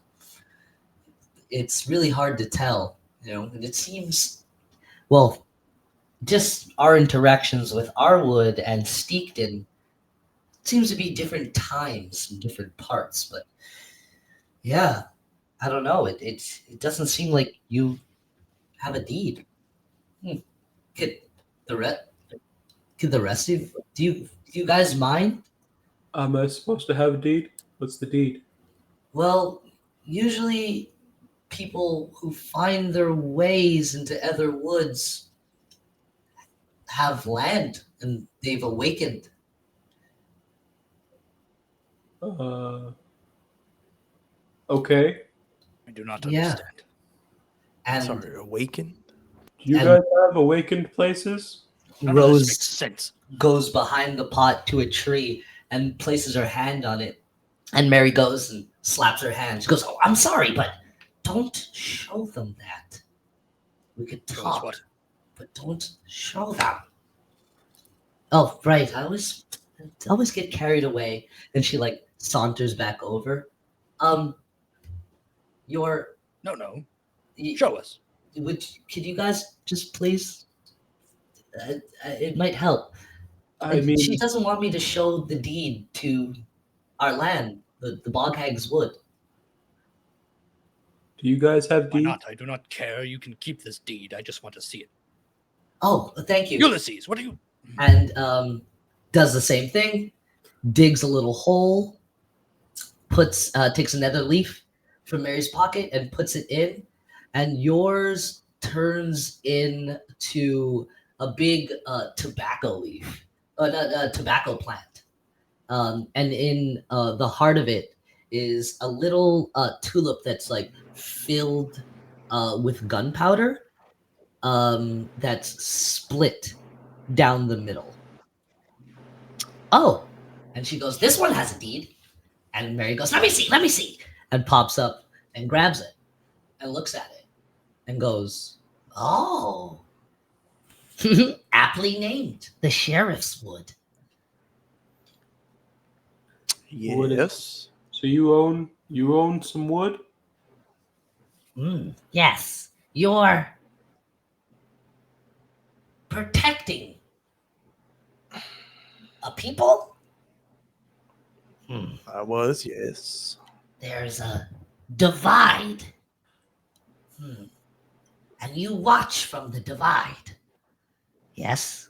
A: It's really hard to tell, you know. And it seems, well, just our interactions with Arwood and Steekton seems to be different times in different parts. But yeah, I don't know. It doesn't seem like you have a deed. Could the rest? Could the rest of do you guys mind?
C: Am I supposed to have a deed? What's the deed?
A: Well, usually people who find their ways into other woods have land and they've awakened.
C: Uh, okay.
E: I do not
A: Yeah.
E: understand.
A: And
D: Sorry, awaken.
C: Do you
A: And-
C: guys have awakened places?
E: None of this
A: Rose
E: makes sense.
A: goes behind the pot to a tree and places her hand on it. And Mary goes and slaps her hand. She goes, "Oh, I'm sorry, but don't show them that. We could
E: Show us
A: talk,
E: what?
A: but don't show them." Oh, right. I always get carried away. And she like saunters back over. Your
E: No.
A: y-
E: Show us.
A: could you guys just please? It might help.
C: I mean,
A: She doesn't want me to show the deed to our land, the Bog Hags wood.
C: do you guys have
E: Why
C: deed?
E: not? I do not care. You can keep this deed. I just want to see it.
A: Oh, thank you.
E: Ulysses, what are you?
A: And does the same thing, digs a little hole, takes another leaf from Mary's pocket and puts it in, and yours turns into a big tobacco leaf, tobacco plant. And in the heart of it is a little tulip that's like filled with gunpowder, that's split down the middle. Oh, and she goes, "This one has a deed." And Mary goes, let me see, and pops up and grabs it and looks at it and goes, "Oh, aptly named, the sheriff's wood."
C: Wood
D: Yes.
C: So you own some wood?
F: Yes, you're protecting a people?
D: I was, yes.
F: There's a divide. And you watch from the divide. Yes?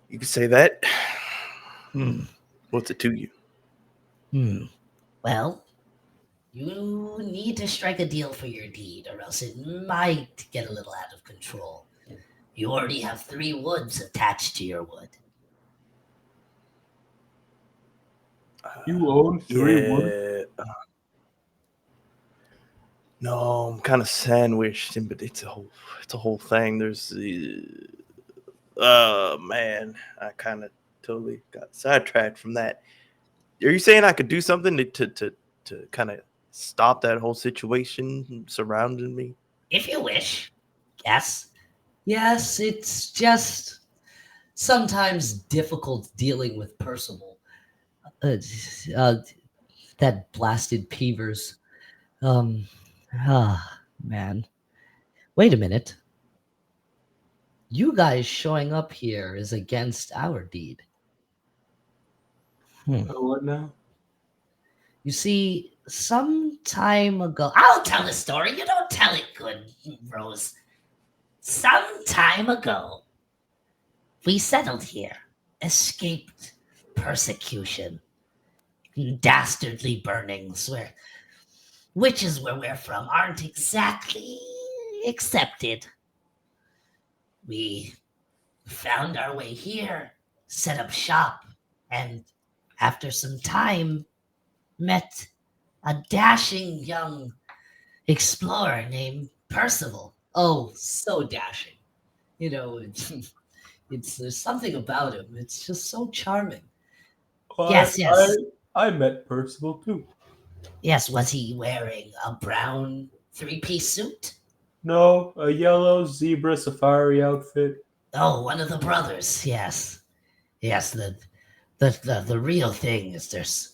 D: You could say that.
F: Hmm.
D: What's it to you?
F: Well, you need to strike a deal for your deed, or else it might get a little out of control. You already have 3 woods attached to your wood.
C: You own 3 wood?
D: Yeah. No, I'm kind of sandwiched, but it's a whole thing. There's man, I kind of totally got sidetracked from that. Are you saying I could do something to kind of stop that whole situation surrounding me?
F: If you wish. Yes?
A: Yes, it's just sometimes difficult dealing with Percival. That blasted Peevers. Man. Wait a minute. You guys showing up here is against our deed.
C: What now?
A: You see, some time ago,
F: I'll tell the story. You don't tell it good, Rose. Some time ago, we settled here, escaped persecution, dastardly burnings, where witches where we're from aren't exactly accepted. We found our way here, set up shop, and after some time, met a dashing young explorer named Percival.
A: oh, so dashing. There's something about him. It's just so charming.
F: Yes.
C: I met Percival too.
F: Yes, was he wearing a brown 3-piece suit?
C: No, a yellow zebra safari outfit.
F: Oh, one of the brothers. Yes. The real thing is there's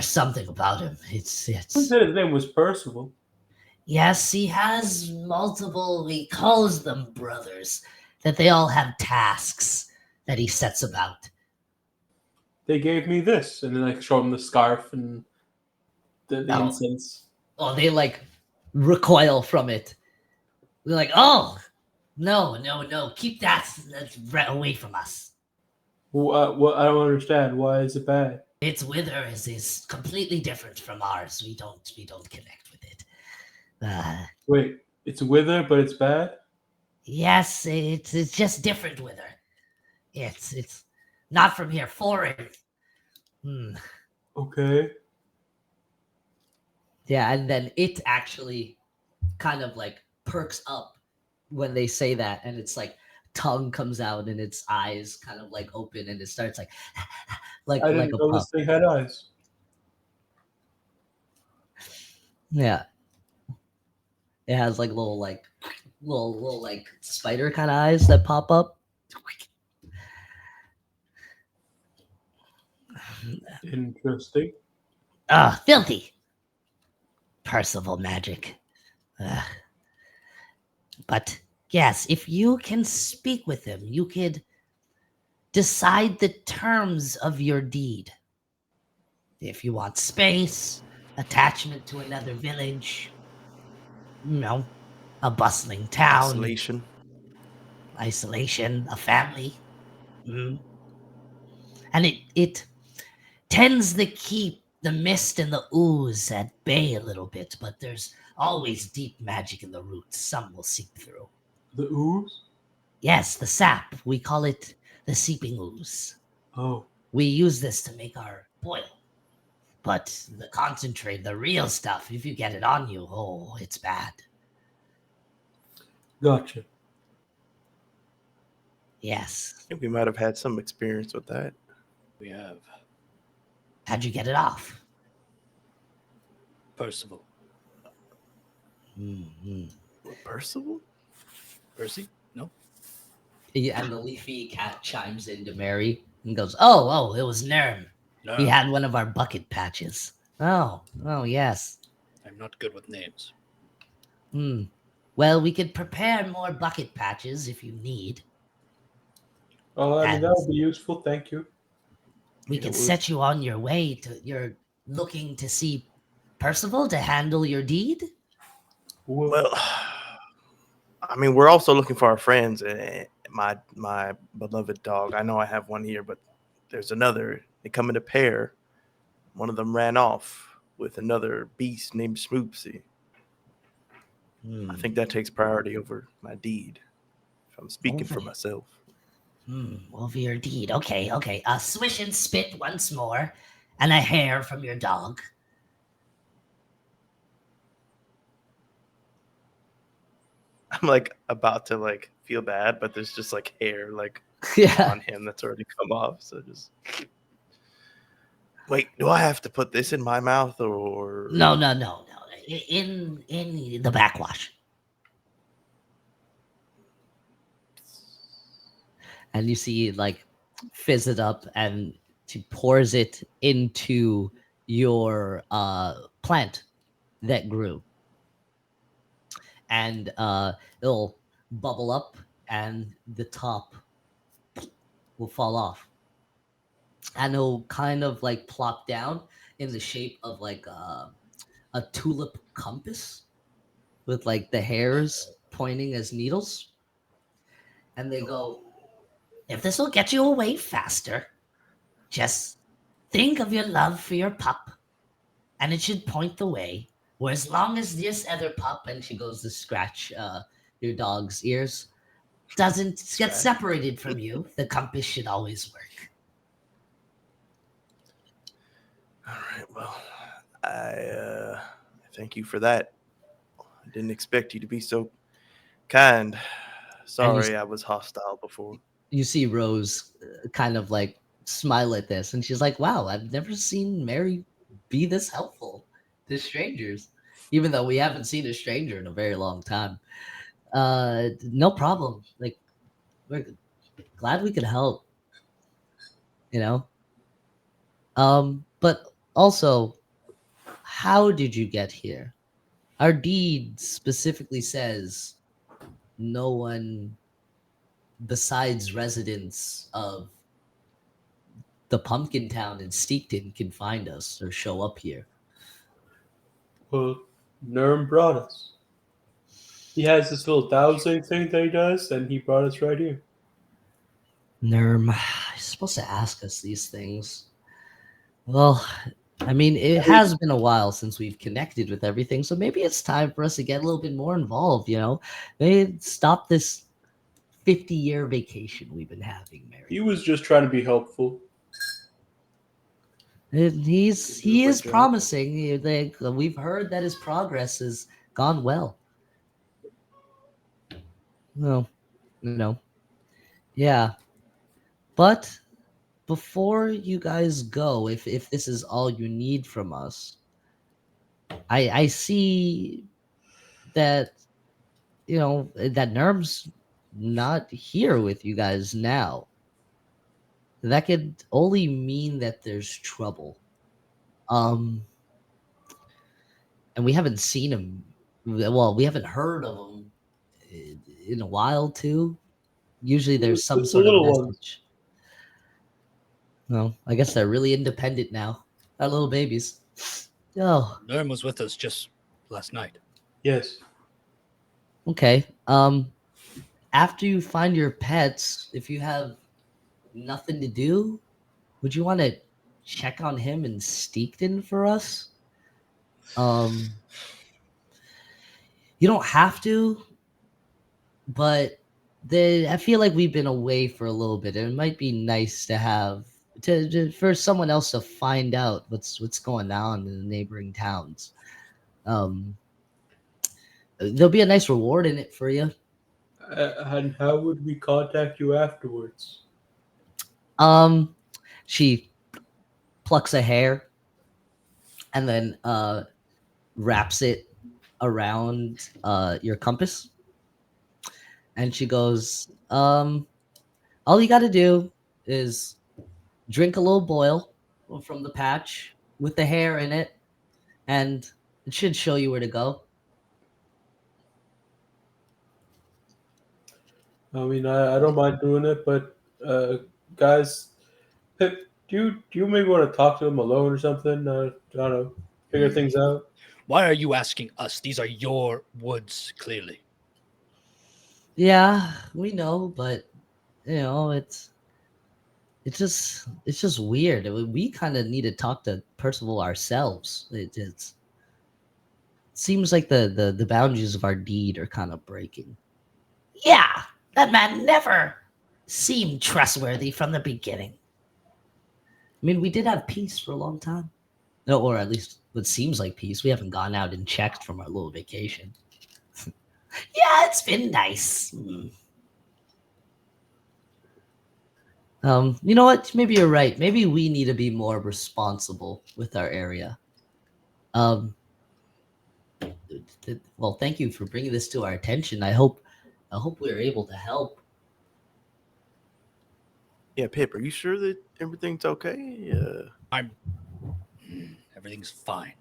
F: something about him.
C: Who
F: It's
C: said his name was Percival?
F: yes, he has multiple, he calls them brothers, that they all have tasks that he sets about.
C: They gave me this, and then I show him the scarf and the
F: Oh.
C: incense.
A: Oh, they like recoil from it. They're like, "Oh,
F: No, keep that away from us.
C: What? I don't understand. Why is it bad?
F: Its wither is completely different from ours. We don't connect with it.
C: Wait, it's wither, but it's bad?
F: Yes, it's just different wither. It's not from here, foreign.
C: Okay.
A: yeah." And then it actually kind of like perks up when they say that, and it's like tongue comes out and its eyes kind of like open, and it starts like
C: I
A: like
C: didn't
A: a
C: know
A: pup.
C: this thing had eyes.
A: Yeah. It has like little like spider kind of eyes that pop up.
C: Interesting.
F: Filthy. Percival magic. Ugh. But yes, if you can speak with him, you could decide the terms of your deed. If you want space, attachment to another village, a bustling town, isolation, a family. Mm. And it tends to keep the mist and the ooze at bay a little bit, but there's always deep magic in the roots. Some will seep through.
C: The ooze?
F: Yes, the sap. We call it the seeping ooze.
C: Oh.
F: We use this to make our boil. But the concentrate, the real stuff, if you get it on you, oh, it's bad.
C: Gotcha.
F: Yes.
D: I think we might have had some experience with that.
E: We have
F: How'd you get it off?
E: Percival.
F: Mm-hmm.
D: Percival?
E: Percy? No?
F: Yeah, and the leafy cat chimes in to Mary and goes, oh, it was Nerm.
E: No.
F: We had one of our bucket patches. Oh, yes.
E: I'm not good with names.
F: Well, we could prepare more bucket patches if you need.
C: Oh, I mean,
F: And
C: that would be useful. Thank you.
F: we could set you on your way to. You're looking to see Percival to handle your deed?
D: Well, I mean, we're also looking for our friends. My beloved dog. I know I have one here, but there's another. They come in a pair. One of them ran off with another beast named Smoopsy. I think that takes priority over my deed. If I'm speaking for myself.
F: Over your deed. Okay. Swish and spit once more, and a hair from your dog.
D: I'm like about to like feel bad, but there's just like hair like on him that's already come off. So just wait. Do I have to put this in my mouth or
F: No. In the backwash. And you see like fizz it up and she pours it into your plant that grew. And it'll bubble up and the top will fall off. And it'll kind of like plop down in the shape of like a tulip compass with like the hairs pointing as needles. And they go, if this will get you away faster, just think of your love for your pup, and it should point the way. Or as long as this other pup, and she goes to scratch your dog's ears, doesn't get separated from you, the compass should always work.
D: All right. Well, I thank you for that. I didn't expect you to be so kind. Sorry, I was hostile before.
F: You see Rose kind of like smile at this, and she's like, wow, I've never seen Mary be this helpful to strangers, even though we haven't seen a stranger in a very long time. No problem. Like, we're glad we could help, but also, how did you get here? Our deed specifically says no one besides residents of the Pumpkin Town in Steekton can find us or show up here.
C: Well, Nerm brought us. He has this little dowsing thing that he does, and he brought us right here.
F: Nerm, he's supposed to ask us these things. Well, I mean, it has been a while since we've connected with everything, so maybe it's time for us to get a little bit more involved, Maybe stop this 50-year vacation we've been having, Mary.
C: He was just trying to be helpful.
F: He is promising. We've heard that his progress has gone well. No. Yeah. But before you guys go, if this is all you need from us, I see that that Nerm's
A: not here with you guys now, that could only mean that there's trouble. And we haven't seen him. Well, we haven't heard of him in a while too. Usually there's some
C: The
A: sort of
C: little ones.
A: message. Well, I guess they're really independent now. Our little babies. Oh,
E: Nerm was with us just last night.
C: Yes.
A: okay. After you find your pets, if you have nothing to do, would you want to check on him in Steekton for us? You don't have to, but I feel like we've been away for a little bit. It might be nice to have for someone else to find out what's going on in the neighboring towns. There'll be a nice reward in it for you.
C: And how would we contact you afterwards?
A: She plucks a hair and then wraps it around your compass, and she goes, all you got to do is drink a little boil from the patch with the hair in it, and it should show you where to go.
C: I mean, I don't mind doing it, but guys, Pip, do you maybe want to talk to him alone or something? I don't know, figure things out.
E: Why are you asking us? These are your woods, clearly.
A: Yeah, we know, but you know, it's just weird. We kind of need to talk to Percival ourselves. It seems like the boundaries of our deed are kind of breaking.
F: Yeah, that man never seemed trustworthy from the beginning.
A: I mean, we did have peace for a long time. No, or at least what seems like peace. We haven't gone out and checked from our little vacation.
F: Yeah, it's been nice.
A: You know what? Maybe you're right. Maybe we need to be more responsible with our area. Well, thank you for bringing this to our attention. I hope we're able to help.
D: Yeah, Pip, are you sure that everything's okay?
E: Everything's fine.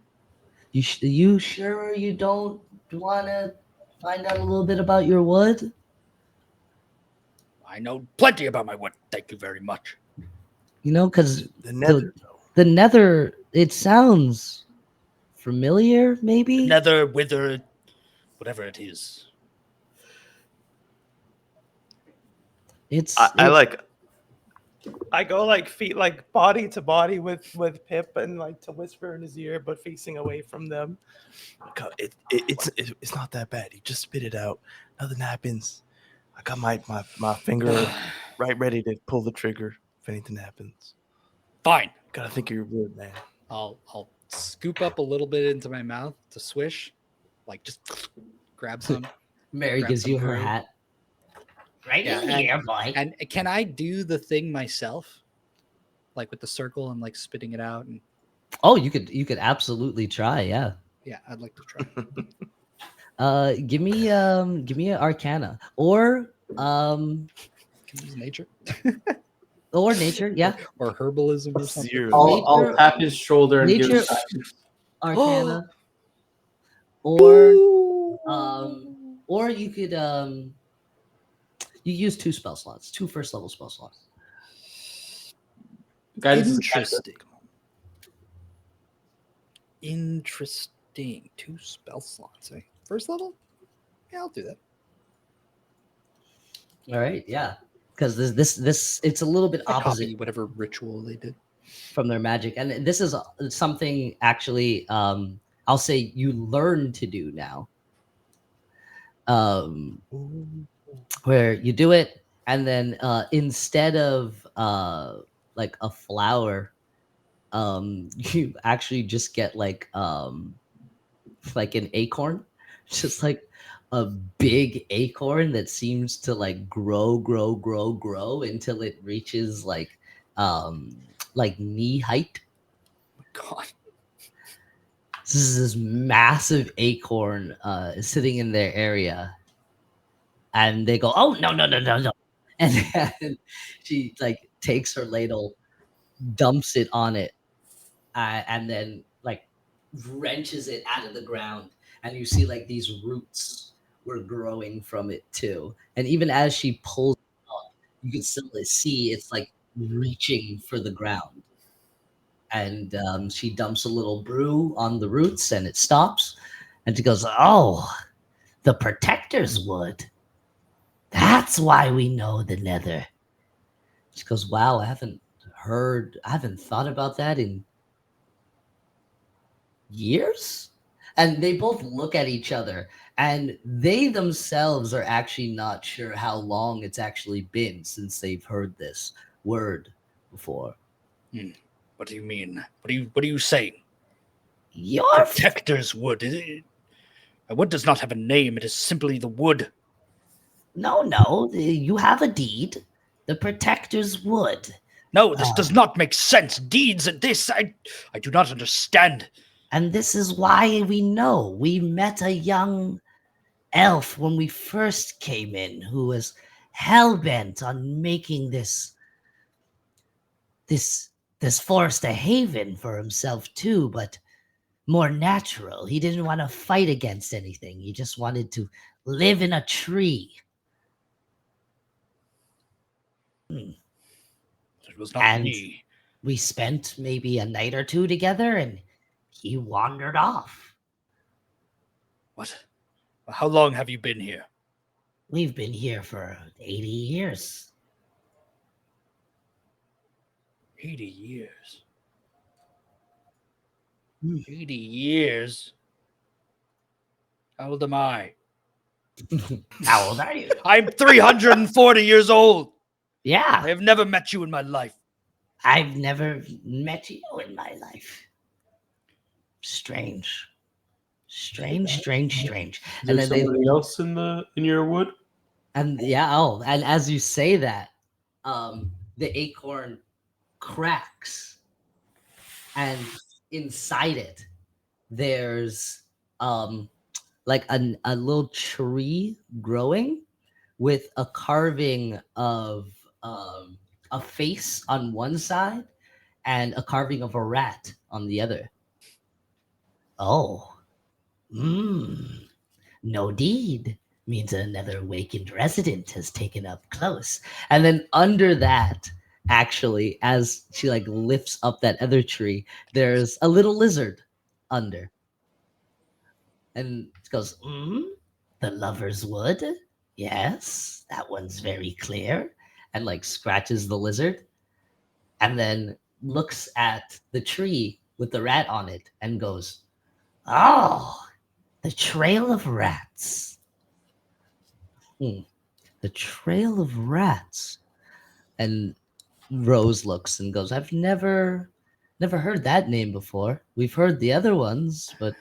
A: You sure you don't want to find out a little bit about your wood?
E: I know plenty about my wood. Thank you very much.
A: You know, because
D: The nether, though.
A: the nether, it sounds familiar, maybe?
E: Nether, wither, whatever it is.
G: I go like feet like body to body with Pip and like to whisper in his ear, but facing away from them.
D: It's not that bad. You just spit it out. Nothing happens. I got my finger right ready to pull the trigger if anything happens.
E: Fine.
D: Gotta think of your wood, man.
B: I'll scoop up a little bit into my mouth to swish, like just grab some.
A: Mary
B: Grab
A: gives
B: some
A: you her
B: brew.
A: hat.
F: Right in here, boy.
B: And can I do the thing myself, like with the circle and like spitting it out? And
A: Oh, you could absolutely try, yeah.
B: yeah, I'd like to try.
A: Give me an arcana. Or
B: Can I use nature
A: or nature, yeah.
B: or herbalism or something?
D: Zero.
C: I'll
A: Nature-
C: tap his shoulder and give
A: nature-
C: him back.
A: Arcana. or you could you use 2 spell slots, 2 first level spell slots.
C: Guys,
B: Interesting. Interesting. 2 spell slots. Eh? First level? Yeah, I'll do that.
A: All right, yeah. Because this it's a little bit
B: I
A: opposite
B: copy whatever ritual they did.
A: from their magic, and this is something actually I'll say you learn to do now. Where you do it, and then instead of like a flower, you actually just get like an acorn, just like a big acorn that seems to like grow until it reaches like knee height.
B: God.
A: This is this massive acorn sitting in their area. And they go, "Oh, no, no, no, no, no." And then she like takes her ladle, dumps it on it, and then like wrenches it out of the ground. And you see like these roots were growing from it too. And even as she pulls it up, you can still see it's like reaching for the ground. And she dumps a little brew on the roots and it stops. And she goes, "Oh, the protector's wood. That's why we know the nether." She goes, "Wow, I haven't thought about that in years." And they both look at each other, and they themselves are actually not sure how long it's actually been since they've heard this word before.
E: What do you mean? What are you saying?
F: Your
E: Protector's wood. A wood does not have a name. It is simply the wood.
F: no, you have a deed. The protector's wood.
E: No, this does not make sense. Deeds and this, I do not understand.
F: And this is why we know. We met a young elf when we first came in who was hell-bent on making this forest a haven for himself too, but more natural. He didn't want to fight against anything. He just wanted to live in a tree.
E: It was not
F: And
E: me.
F: we spent maybe a night or two together, and he wandered off.
E: What? How long have you been here?
F: We've been here for 80 years.
E: 80 years. 80 years? How old am I?
F: How old are you?
E: I'm 340 years old. I
F: Yeah,
E: have never met you in my life.
F: I've never met you in my life. Strange. Strange.
C: Is
A: And
C: there
A: then they
C: somebody else in your wood?
A: and and as you say that, the acorn cracks, and inside it there's like a little tree growing with a carving of a face on one side and a carving of a rat on the other.
F: Oh. No deed means another awakened resident has taken up close.
A: And then under that, actually, as she like lifts up that other tree, there's a little lizard under. And it goes,
F: The lover's wood? Yes, that one's very clear.
A: and like scratches the lizard, and then looks at the tree with the rat on it and goes,
F: Oh, the trail of rats.
A: "The trail of rats." And Rose looks and goes, "I've never heard that name before. We've heard the other ones, but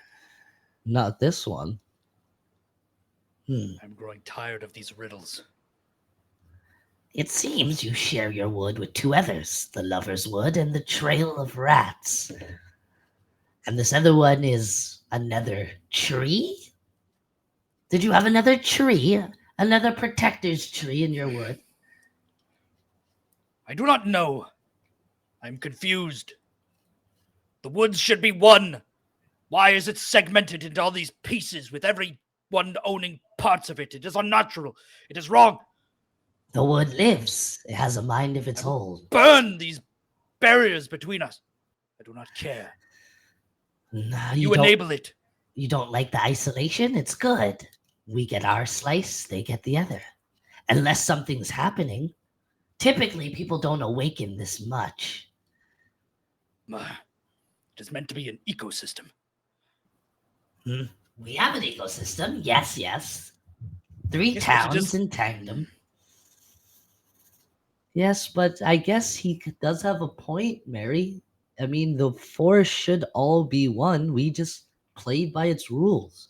A: not this one."
E: I'm growing tired of these riddles.
F: It seems you share your wood with two others, the lover's wood and the trail of rats. And this other one is another tree? Did you have another tree? Another protector's tree in your wood?
E: I do not know. I'm confused. The woods should be one. Why is it segmented into all these pieces with every one owning parts of it? It is unnatural. It is wrong.
F: The wood lives. It has a mind of its own.
E: Burn these barriers between us. I do not care.
F: No,
E: You
F: don't,
E: enable it.
F: you don't like the isolation? It's good. We get our slice, they get the other. Unless something's happening. Typically, people don't awaken this much.
E: It is meant to be an ecosystem.
F: We have an ecosystem. Yes. 3
E: Yes, but it
F: towns
E: just-
F: in tandem.
A: Yes, but I guess he does have a point, Mary. I mean, the forest should all be one. We just played by its rules.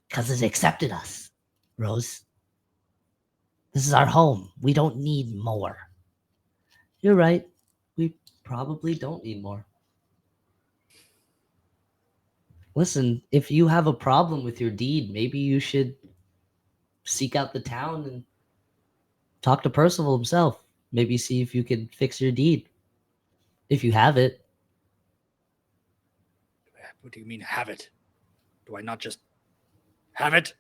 F: Because it accepted us, Rose. This is our home. We don't need more.
A: You're right. We probably don't need more. Listen, if you have a problem with your deed, maybe you should seek out the town and talk to Percival himself. Maybe see if you can fix your deed. If you have it.
E: What do you mean, have it? Do I not just have it?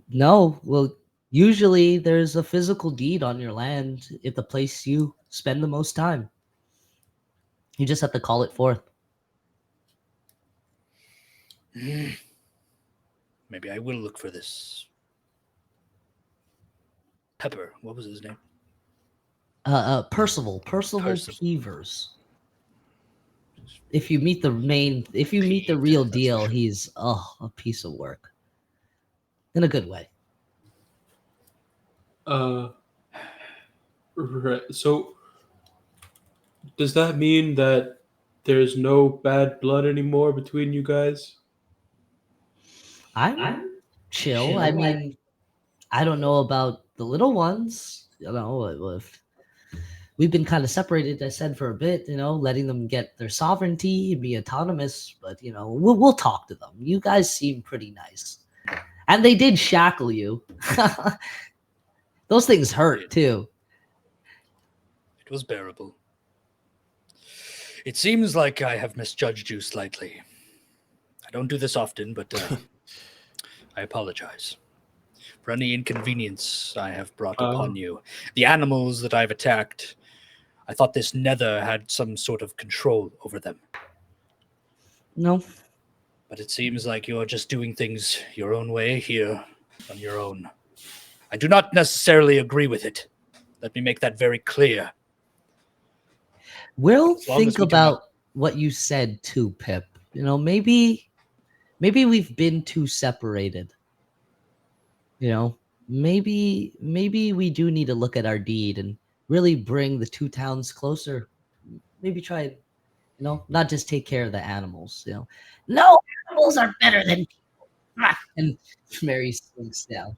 A: No, well, usually there's a physical deed on your land at the place you spend the most time. You just have to call it forth.
E: Maybe I will look for this. Pepper, what was his name?
A: Percival
E: Percival.
A: Peevers. If you meet the real
E: that's
A: deal,
E: for sure.
A: he's a piece of work. In a good way.
C: Right. So, does that mean that there's no bad blood anymore between you guys?
A: I'm chill. I mean, I don't know about the little ones. You know, if we've been kind of separated, I said, for a bit, you know, letting them get their sovereignty and be autonomous. But, you know, we'll talk to them. You guys seem pretty nice. And they did shackle you. Those things hurt, too.
E: It was bearable. It seems like I have misjudged you slightly. I don't do this often, but I apologize for any inconvenience I have brought upon you. The animals that I've attacked, I thought this nether had some sort of control over them.
A: No.
E: But it seems like you're just doing things your own way here on your own. I do not necessarily agree with it. Let me make that very clear.
A: We'll
E: As long as
A: think
E: we do
A: about
E: not-
A: what you said too, Pip. You know, maybe we've been too separated. You know, maybe we do need to look at our deed and really bring the two towns closer. Maybe try, you know, not just take care of the animals. You know,
F: No animals are better than people.
A: and Mary slinks down.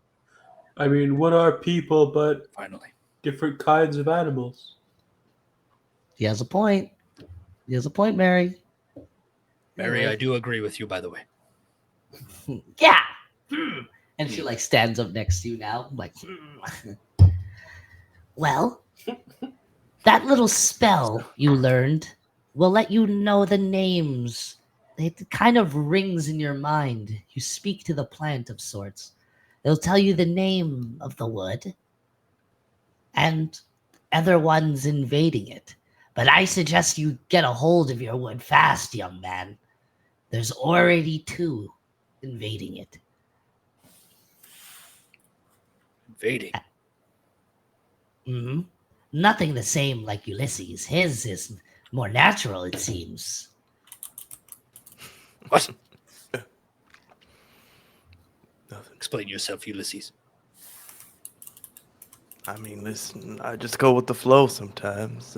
C: I mean, what are people but
E: Finally.
C: different kinds of animals?
A: He has a point. He has a point, Mary.
E: Mary,
A: Anyway.
E: I do agree with you, by the way.
F: Yeah.
A: And she like stands up next to you now, like.
F: Well, that little spell you learned will let you know the names.
A: It kind of rings in your mind. You speak to the plant of sorts. It'll tell you the name of the wood and other ones invading it.
F: But I suggest you get a hold of your wood fast, young man. There's already 2 invading it.
E: Invading.
F: Mm-hmm. Nothing the same like Ulysses. His is more natural, it seems.
E: What?
D: Nothing.
E: Explain yourself, Ulysses.
D: I mean, listen, I just go with the flow sometimes.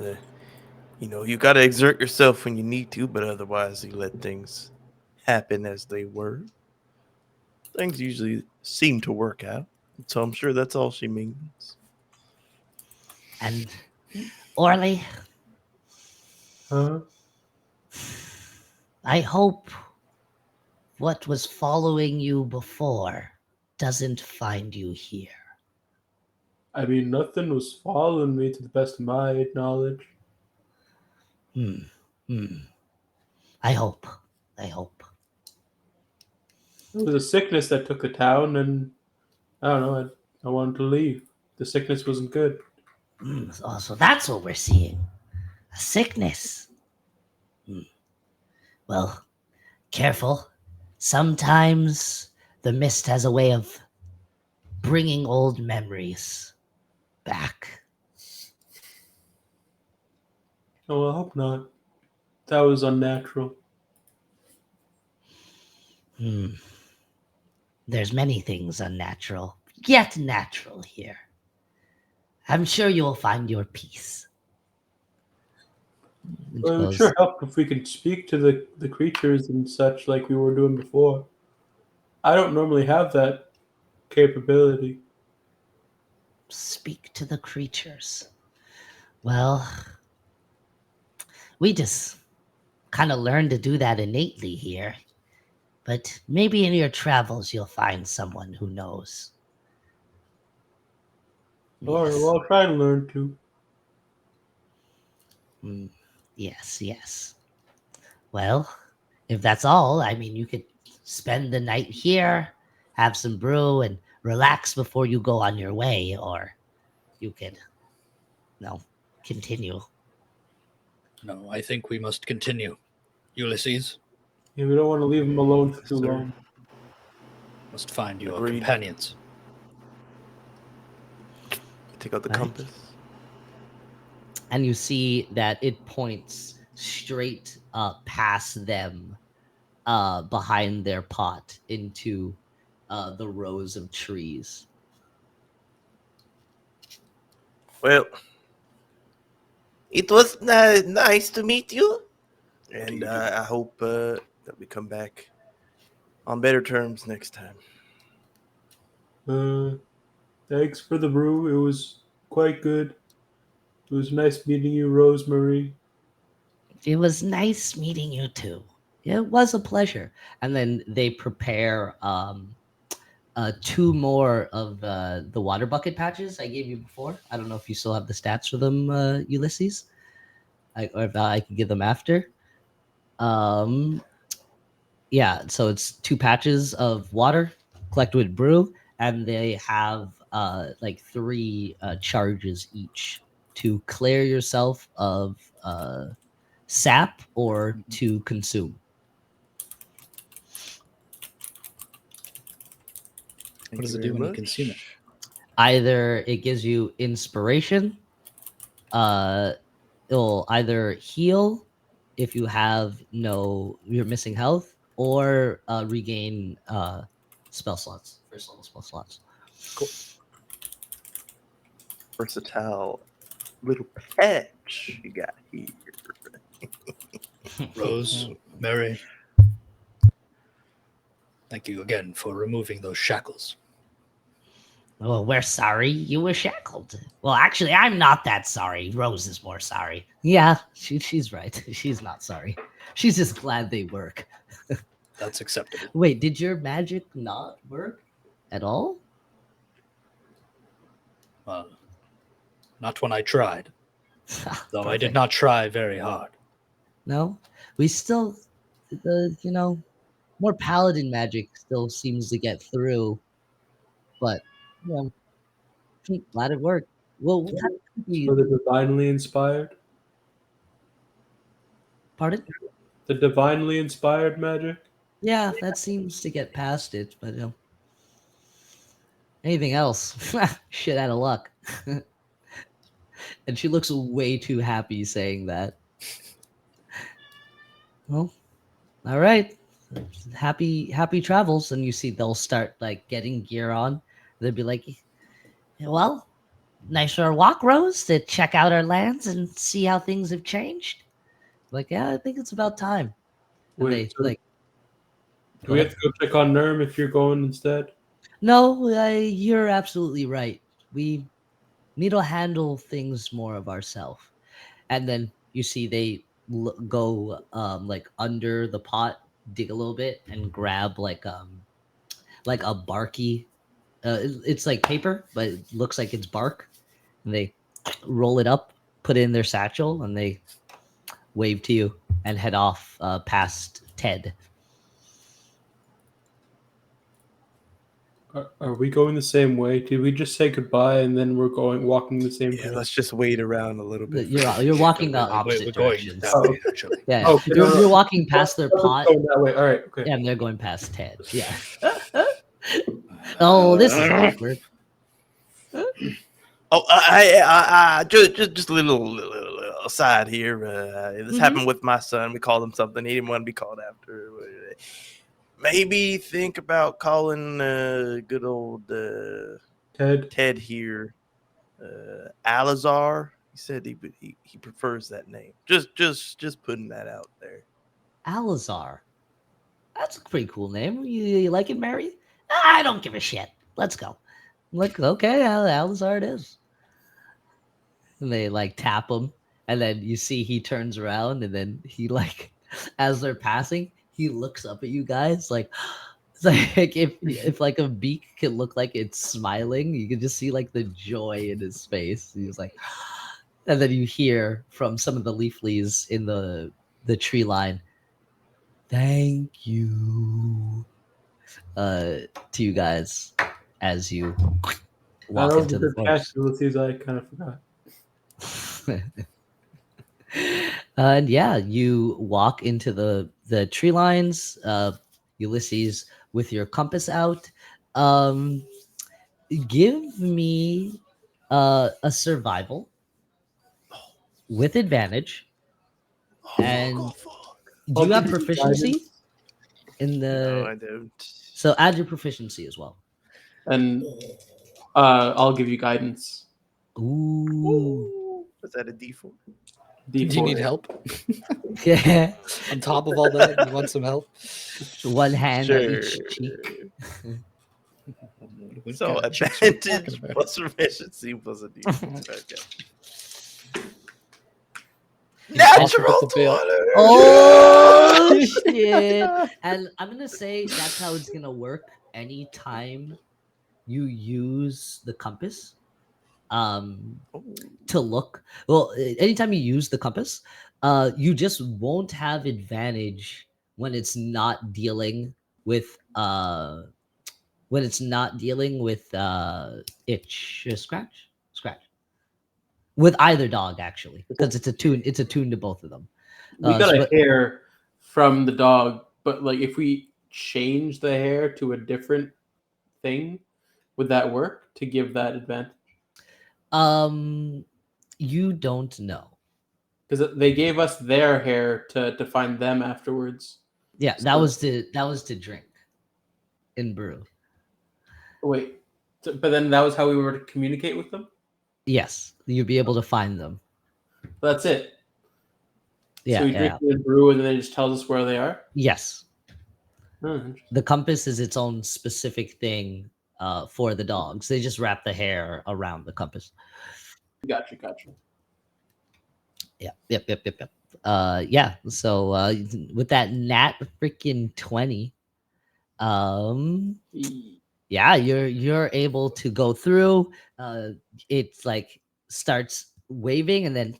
D: You know, you got to exert yourself when you need to, but otherwise you let things happen as they were. Things usually seem to work out. So I'm sure that's all she means.
F: And Orly,
C: Huh?
F: I hope what was following you before doesn't find you here.
C: I mean, nothing was following me to the best of my knowledge.
F: I hope.
C: It was a sickness that took the town, and I don't know. I wanted to leave. The sickness wasn't good.
F: Oh, so that's what we're seeing. A sickness. Well, careful. Sometimes the mist has a way of bringing old memories back.
C: Oh, well, I hope not. That was unnatural.
F: There's many things unnatural, yet natural here. I'm sure you'll find your peace.
A: And she
C: Well, it would
A: goes,
C: sure help if we could speak to the creatures and such like we were doing before. I don't normally have that capability.
F: Speak to the creatures. Well, we just kind of learned to do that innately here. But maybe in your travels you'll find someone who knows.
C: All right,
F: Yes.
C: well, I'll try and learn too.
F: Yes, yes. Well, if that's all, I mean, you could spend the night here, have some brew, and relax before you go on your way, or you could, continue.
E: No, I think we must continue. Ulysses,
C: Yeah, we don't want to leave him alone for
D: Yes,
C: too
D: sir.
C: long.
E: must find your
D: Agreed.
E: companions.
D: Take out the
F: Right.
D: compass.
A: And you see that it points straight past them, behind their pot into the rows of trees.
D: Well, it was nice to meet you, and I hope that we come back on better terms next time.
C: Thanks for the brew. It was quite good. It was nice meeting you, Rosemary.
F: It was nice meeting you too.
A: It was a pleasure. And then they prepare two more of the water bucket patches I gave you before. I don't know if you still have the stats for them, Ulysses, or if I can give them after. Yeah, so it's two patches of water collected with brew, and they have like three charges each to clear yourself of sap or to consume.
E: What does it do when you consume it?
A: Either it gives you inspiration, it'll either heal if you have you're missing health, or regain spell slots, first level spell slots.
E: Cool.
D: Versatile little patch you got here.
E: Rose, Mary, thank you again for removing those shackles.
F: Well, we're sorry you were shackled. Well, actually, I'm not that sorry. Rose is more sorry.
A: Yeah, she's right. She's not sorry. She's just glad they work.
E: That's acceptable.
A: Wait, did your magic not work at all?
E: Not when I tried, though I did not try very hard.
A: No, we still, more paladin magic still seems to get through, but glad it worked. Well, what kind of
C: For the divinely inspired.
A: pardon?
C: The divinely inspired magic.
A: Yeah, that seems to get past it, but anything else? Shit out of luck. And she looks way too happy saying that. Well, all right. Happy travels. And you see they'll start like getting gear on. They'll be like,
F: Well, nicer walk, Rose, to check out our lands and see how things have changed.
A: yeah, I think it's about time. And
C: Wait,
A: they
C: so do we have to go check on Nerm if you're going instead?
A: No, you're absolutely right. We need to handle things more of ourselves. And then you see they go like under the pot, dig a little bit, and grab like a barky. It's like paper, but it looks like it's bark. And they roll it up, put it in their satchel, and they wave to you and head off past Ted.
C: Are we going the same way? Did we just say goodbye and then we're walking the same
D: Yeah,
C: way?
D: let's just wait around a little bit.
A: You're walking the
E: We're
A: opposite
E: going
A: directions.
E: that way, actually.
A: Yeah,
C: Oh,
A: you're walking past their pot,
C: Going that way. All right. Okay.
A: and they're going past Ted. Yeah. Oh, this is awkward.
D: Oh, I just a little aside here. This happened with my son. We called him something he didn't want to be called after. Maybe think about calling good old
C: Ted.
D: here Alizar. He said he prefers that name. Just putting that out there.
A: Alazar. That's a pretty cool name. You like it, Mary?
F: I don't give a shit. Let's go.
A: Like, okay, Alazar it is. And they like tap him, and then you see he turns around, and then he like, as they're passing, he looks up at you guys like, It's like if like a beak can look like it's smiling, you can just see like the joy in his face. He's like, and then you hear from some of the leaflies in the tree line, "Thank you," to you guys as you walk
C: That was
A: into
C: a
A: the
C: good catch.
A: forest.
C: Ulysses, I kind of forgot.
A: And yeah, you walk into the tree lines. Ulysses with your compass out. Um, give me a survival with advantage. And do you
C: I'll
A: have
C: give you
A: proficiency
C: guidance.
A: in
D: No,
A: the?
D: I don't.
A: So add your proficiency as well.
C: And I'll give you guidance.
A: Ooh,
D: Was that a D4?
B: Do you need
C: D4.
B: help?
A: yeah.
B: On top of all that, you want some help?
A: One hand on each
D: Sure.
A: cheek.
B: What
D: So
B: kind of cheeks are we talking
D: advantage
B: about?
D: plus proficiency plus a D4. Okay.
B: Impossible
D: Natural
B: to fail.
D: 20.
A: Oh shit! And I'm gonna say that's how it's gonna work anytime you use the compass.
D: Oh.
A: To look well, anytime you use the compass, you just won't have advantage when it's not dealing with itch scratch with either dog actually because it's attuned to both of them.
C: We got a
A: But
C: hair from the dog, but like if we change the hair to a different thing, would that work to give that advantage?
A: you don't know.
C: Because they gave us their hair to find them afterwards.
A: Yeah, that
C: So-
A: was to drink in brew.
C: Wait, but then that was how we were to communicate with them.
A: Yes, you'd be able to find them.
C: That's it.
A: Yeah,
C: So we drink it in brew, and then it just tells us where they are.
A: yes.
C: Oh, interesting.
A: The compass is its own specific thing for the dogs. They just wrap the hair around the compass.
C: Gotcha.
A: Yeah. Yep. Yeah. So with that nat freaking 20, yeah, you're able to go through. It's like starts waving and then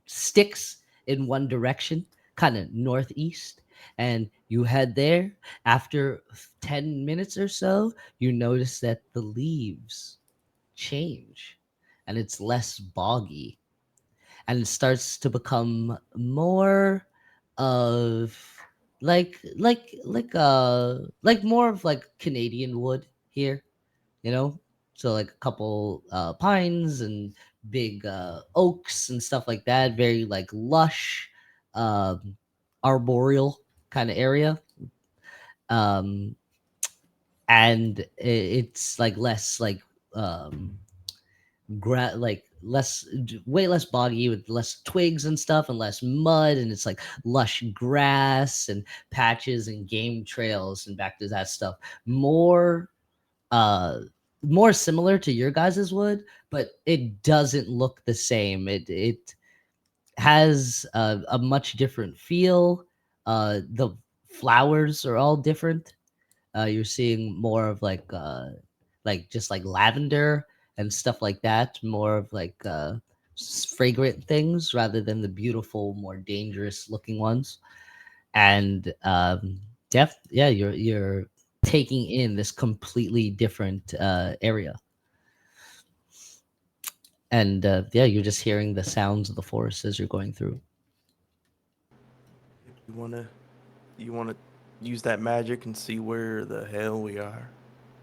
A: sticks in one direction, kind of northeast, and you head there. After 10 minutes or so, you notice that the leaves change and it's less boggy and it starts to become more of like more of like Canadian wood here, you know, so like a couple pines and big oaks and stuff like that, very like lush arboreal kind of area. um it's like less like um way less boggy with less twigs and stuff and less mud, and it's like lush grass and patches and game trails and back to that stuff. More uh more similar to your guys's wood, but it doesn't look the same. It has a much different feel. The flowers are all different. You're seeing more of like just like lavender and stuff like that, more of like fragrant things rather than the beautiful, more dangerous looking ones. And yeah, you're taking in this completely different area. And yeah, you're just hearing the sounds of the forest as you're going through.
D: You wanna use that magic and see where the hell we are?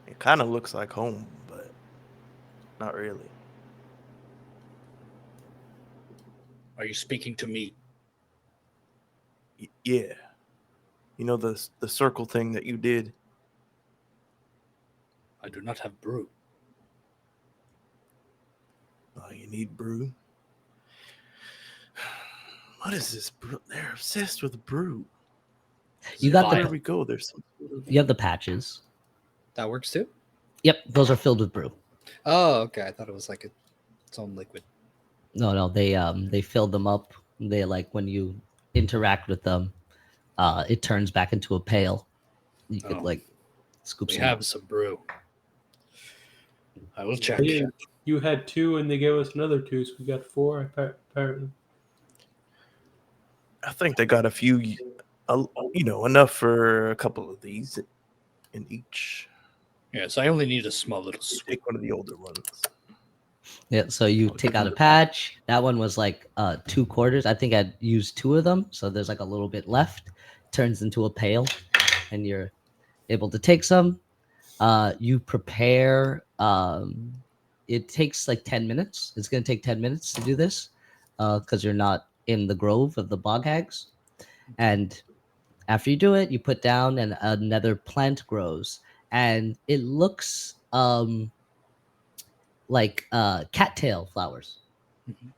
D: It kind of looks like home, but not really.
E: Are you speaking to me?
D: Yeah. You know the circle thing that you did?
E: I do not have brew.
D: Oh, you need brew? What is this brew? They're obsessed with brew.
A: You got
D: Where
A: the
D: we go, there's some.
A: you have the patches.
B: That works too.
A: Yep, those are filled with brew.
B: Oh, okay. I thought it was like its own liquid.
A: No, they filled them up. They like when you interact with them, it turns back into a pail. You could
E: Oh.
A: like Scoop
E: We
A: some.
E: have some brew. I will check.
C: Yeah, you had 2, and they gave us another 2, so we got 4 apparently.
D: I think they got a few, enough for a couple of these in each.
E: Yes, I only need a small little sweet.
D: Take one of the older ones.
A: Yeah, so you take out a patch. That one was like 2 quarters. I think I'd used 2 of them, so there's like a little bit left. Turns into a pail, and you're able to take some. You prepare. It takes like 10 minutes. It's going to take 10 minutes to do this because you're not in the grove of the Bog Hags. And after you do it, you put down and another plant grows. And it looks like cattail flowers.
E: Mhm.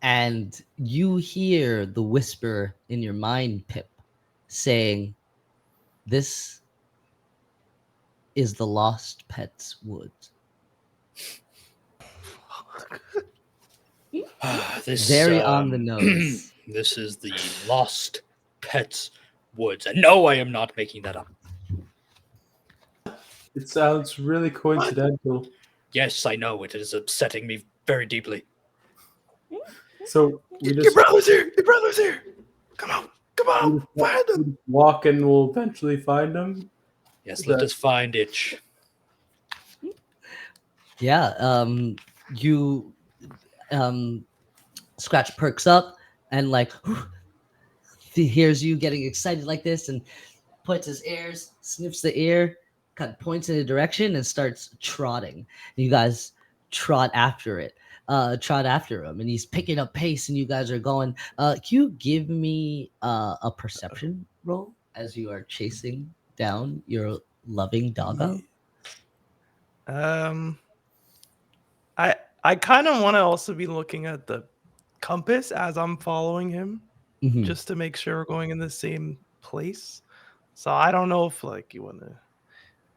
A: And you hear the whisper in your mind, Pip, saying, "This is the Lost Pets Woods."
E: This
A: Very on the nose.
E: This is the Lost Pets Woods. And no, I am not making that up.
C: It sounds really coincidental.
E: Yes, I know. It is upsetting me very deeply.
C: So we
D: Your
C: just
D: brother's here. Your brother's here. Come on. Find him.
C: walk and we'll eventually find them.
E: Yes,
C: Is
E: let
C: that-
E: us find Itch.
A: Yeah, you Scratch perks up and like he hears you getting excited like this and points his ears, sniffs the ear, kind of points in a direction and starts trotting. You guys trot after it. Trot after him, and he's picking up pace, and you guys are going. Can you give me a perception roll as you are chasing down your loving doggo?
G: I kind of want to also be looking at the compass as I'm following him,
A: Mhm.
G: just to make sure we're going in the same place. So I don't know if like you want to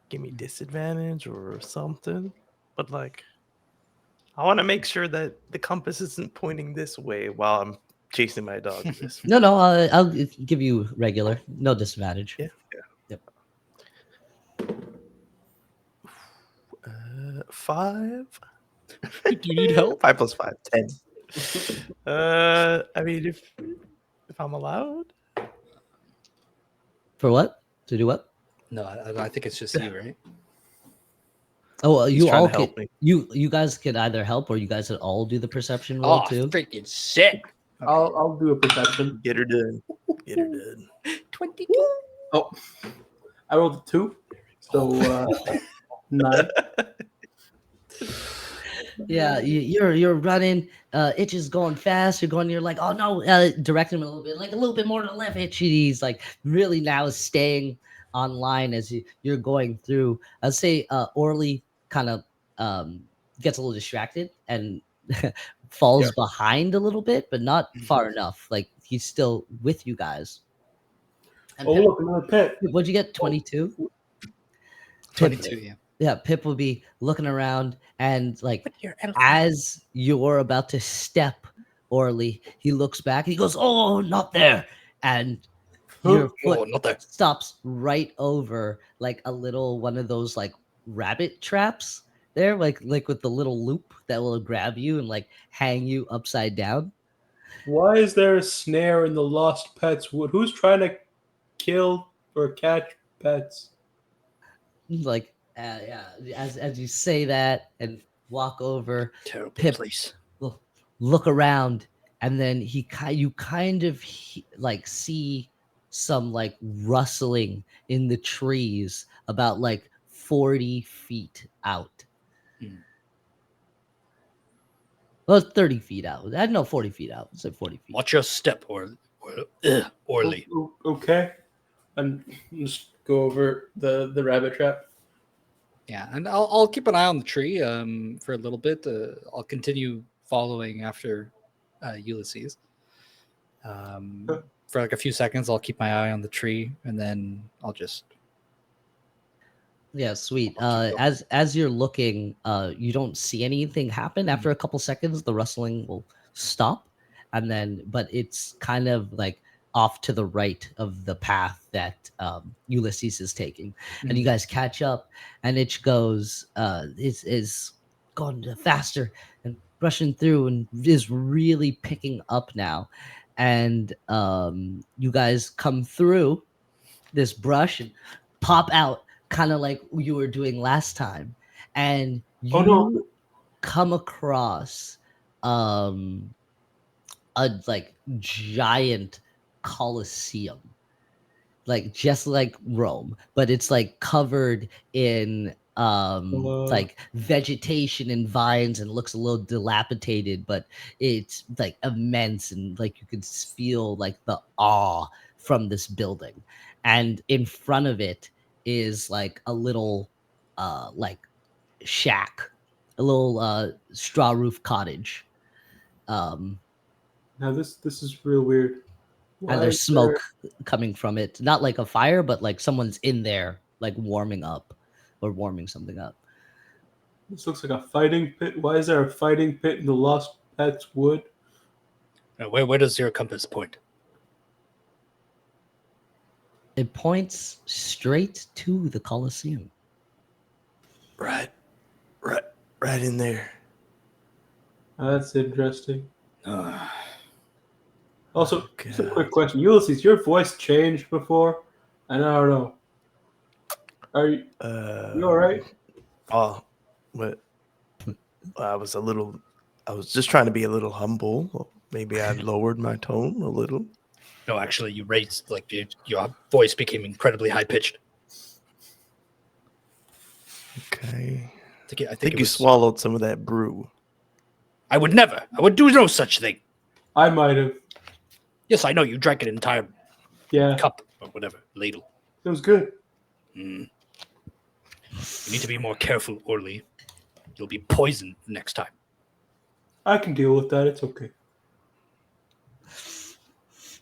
G: give me disadvantage or something, but like I want to make sure that the compass isn't pointing this way while I'm chasing my dog this way.
A: No, I'll give you regular, no disadvantage.
G: Yeah. 5.
E: Do you need help?
D: 5 plus 5, 10.
G: I mean, if I'm allowed.
A: For what? To do what?
B: No, I think it's just you, right?
A: Oh, well,
D: He's
A: you
D: trying
A: all
D: to help
A: can,
D: me.
A: you guys can either help or you guys can all do the perception roll
E: Oh,
A: too.
E: freaking sick.
C: I'll do a perception.
D: Get her done. Get her done.
E: 22.
C: Oh, I rolled a 2, so 9.
A: Yeah, you're running. Itch is going fast. You're like, oh no, direct him a little bit more to the left. Itch, he's like really now staying online as you're going through. I'd say Orly kind of gets a little distracted and falls behind a little bit, but not far enough. Like he's still with you guys. And
C: Oh,
A: Pip,
C: look, another pit.
A: what'd you get? 22.
B: 22, yeah.
A: Yeah, Pip will be looking around and like as you're about to step, Orly, he looks back and he goes, "Oh, not there!" And your
E: Oh,
A: foot
E: not there.
A: stops right over like a little one of those like rabbit traps there, like with the little loop that will grab you and like hang you upside down.
C: Why is there a snare in the Lost Pets Wood? Who's trying to kill or catch pets?
A: Like, yeah, as you say that and walk over,
E: Terrible
A: Pip
E: place.
A: look around, and then you kind of like see some like rustling in the trees about like 40 feet out.
E: Hmm.
A: Well, 30 feet out. I don't know, 40 feet out. It's like 40 feet.
E: Watch your step, Orly.
C: Okay. And just go over the rabbit trap.
B: Yeah, and I'll keep an eye on the tree for a little bit. I'll continue following after Ulysses. For like a few seconds, I'll keep my eye on the tree, and then I'll just.
A: Yeah, sweet.
B: I'll keep
A: As you're looking, you don't see anything happen. After a couple seconds, the rustling will stop, and then but it's kind of like off to the right of the path that Ulysses is taking, and you guys catch up, and it goes is going faster and rushing through, and is really picking up now, and you guys come through this brush and pop out, kind of like you were doing last time, and you
C: Oh, no.
A: come across a like giant Colosseum, like just like Rome, but it's like covered in like vegetation and vines, and looks a little dilapidated, but it's like immense, and like you could feel like the awe from this building. And in front of it is like a little like shack, a little straw roof cottage.
C: Now this is real weird. Why
A: And there's
C: is
A: smoke coming from it, not like a fire, but like someone's in there like warming up or warming something up.
C: This looks like a fighting pit. Why is there a fighting pit in the Lost Pets Wood?
E: Where does your compass point?
A: It points straight to the Colosseum.
D: Right in there.
C: That's interesting.
E: Uh,
C: Also, just a quick question. Ulysses, your voice changed before? And I don't know. Are you all right?
D: Oh, but I was just trying to be a little humble. Maybe I lowered my tone a little.
E: no, actually, you raised, like, your voice became incredibly high-pitched.
D: Okay.
E: I
D: I think
E: it
D: you
E: was,
D: swallowed some of that brew.
E: I would never. I would do no such thing.
C: I might have.
E: Yes, I know. You drank an entire
C: Yeah,
E: cup or whatever, ladle.
C: it was good.
E: You need to be more careful, Orly. You'll be poisoned next time.
C: I can deal with that. It's okay.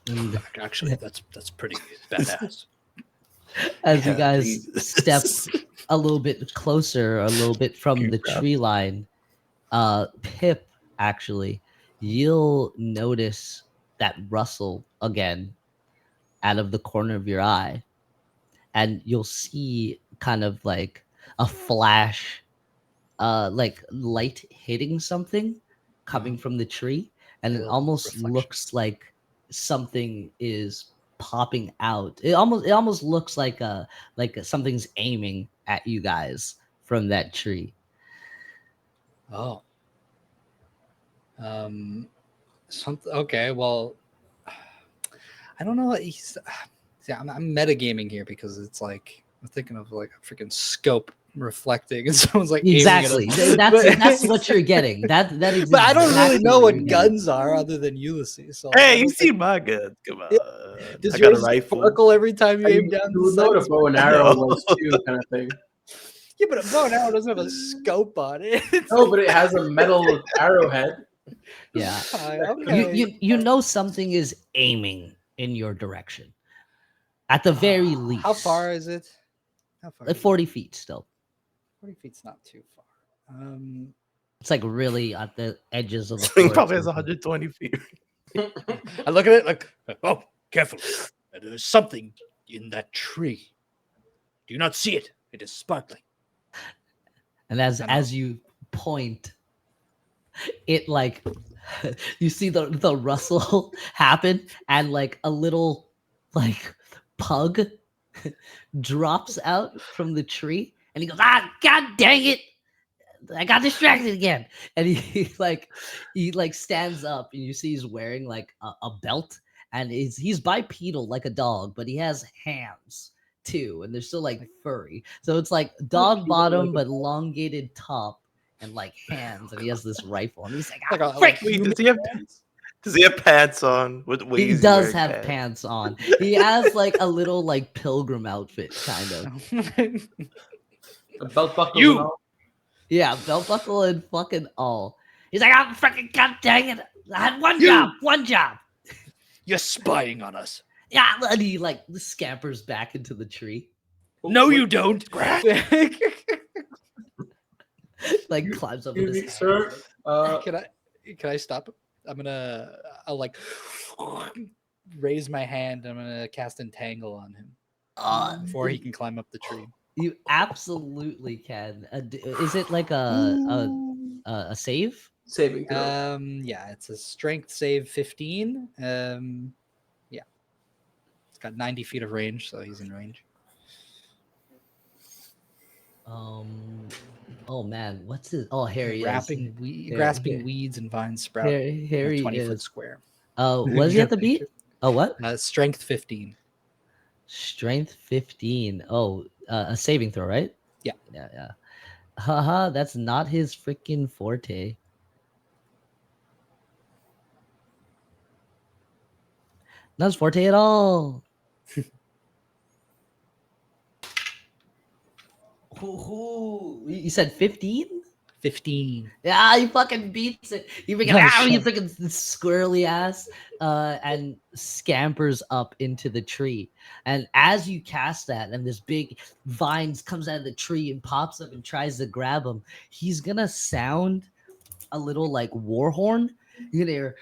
A: And
E: Actually, that's pretty badass.
A: as you
D: Yeah,
A: guys
D: Jesus.
A: step a little bit closer, a little bit from the tree line, Pip, actually, you'll notice that rustle again out of the corner of your eye, and you'll see kind of like a flash, like light hitting something coming from the tree, and it almost
E: Reflection.
A: looks like something is popping out. It almost looks like something's aiming at you guys from that tree.
B: Oh. Something. Okay. Well, I don't know what he's. See, I'm metagaming here because it's like I'm thinking of like a freaking scope reflecting, and someone's like
A: Exactly.
B: aiming at us.
A: That's what you're getting. That is.
B: But I don't really
A: exactly
B: know
A: what
B: what
A: you're getting.
B: guns are other than Ulysses. So I
D: Hey,
B: don't
D: you
B: think-
D: see my guns? Come on.
B: Does
D: I got a
B: yours
D: rifle.
B: sparkle every time you aim down
C: You
B: the
C: would know what a
B: sights?
C: bow and arrow
D: No.
C: was too, kind of thing.
B: Yeah, but a bow and arrow doesn't have a scope on it.
C: No, but it has a metal arrowhead.
A: Yeah.
B: Okay.
A: You know something is aiming in your direction. At the very least.
B: How far is it? How far?
A: Like
B: is it?
A: 40 feet still.
B: 40 feet's not too far.
A: It's like really at the edges of the
G: Thing
A: forest
G: probably
A: or
G: has
A: something.
G: 120 feet.
E: I look at it like, oh, careful. There's something in that tree. Do you not see it? It is sparkling.
A: And as
E: I know.
A: as you point, it like you see the rustle happen, and like a little like pug drops out from the tree, and he goes, "Ah, god dang it! I got distracted again." And he stands up, and you see he's wearing like a belt, and he's bipedal like a dog, but he has hands too, and they're still like furry. So it's like dog bottom but elongated top and like hands, and he has this rifle, and he's like,
B: Like
A: "Ah,
B: a-
A: frick!"
D: Wait, does he have pants on?
A: He does have pants on. He has like a little like pilgrim outfit, kind of.
C: A belt buckle.
E: You!
C: And all.
A: Yeah, belt buckle and fucking all. He's like, "I'm freaking god dang it! I had one job."
E: You're spying on us.
A: Yeah, and he like scampers back into the tree,
E: No, you don't.
A: like climbs up. in
C: Excuse me,
A: his
C: sir.
B: Can I stop? I'll like raise my hand. I'm gonna cast Entangle on him before he can climb up the tree.
A: You absolutely can. Is it like a save?
C: Saving throw.
B: Yeah, it's a Strength save 15. Yeah, it's got 90 feet of range, so he's in range.
A: Oh man, what's his? Oh, Harry.
B: Grasping weeds and vines sprout.
A: Harry
B: 20-foot
A: is.
B: square.
A: What does he have to beat? Oh, what?
B: Strength 15.
A: Strength 15. Oh, a saving throw, right?
B: Yeah.
A: Yeah. Haha, that's not his freaking forte. Not his forte at all. You said 15?
B: 15.
A: Yeah, he fucking beats it. You freaking you freaking squirrely ass, and scampers up into the tree. And as you cast that, and this big vines comes out of the tree and pops up and tries to grab him, he's gonna sound a little like war horn. You're gonna hear,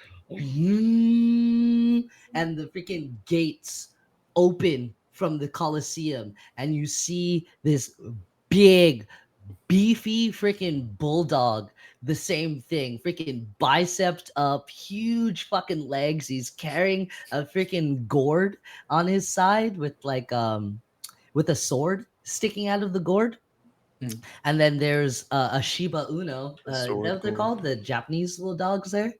A: and the freaking gates open from the Colosseum, and you see this big, beefy freaking bulldog. The same thing, freaking biceps up, huge fucking legs. He's carrying a freaking gourd on his side with like with a sword sticking out of the gourd. And then there's a Shiba Uno. Is that what they're called? The Japanese little dogs there,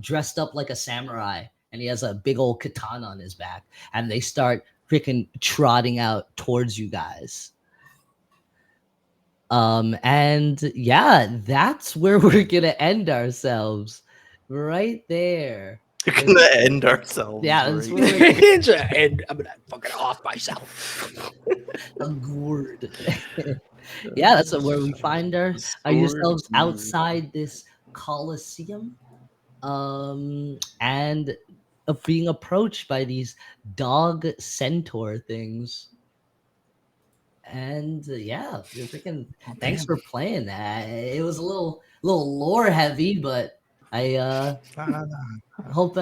A: dressed up like a samurai, and he has a big old katana on his back. And they start freaking trotting out towards you guys. And yeah, that's where we're gonna end ourselves, right there.
D: We're gonna end ourselves.
A: Yeah, that's
D: right?
E: And I'm gonna fucking off myself.
A: A gourd. Yeah, that's where we find ourselves outside this Colosseum, and being approached by these dog centaur things. And yeah, you're freaking. Thanks for playing that. It was a little lore heavy, but I hope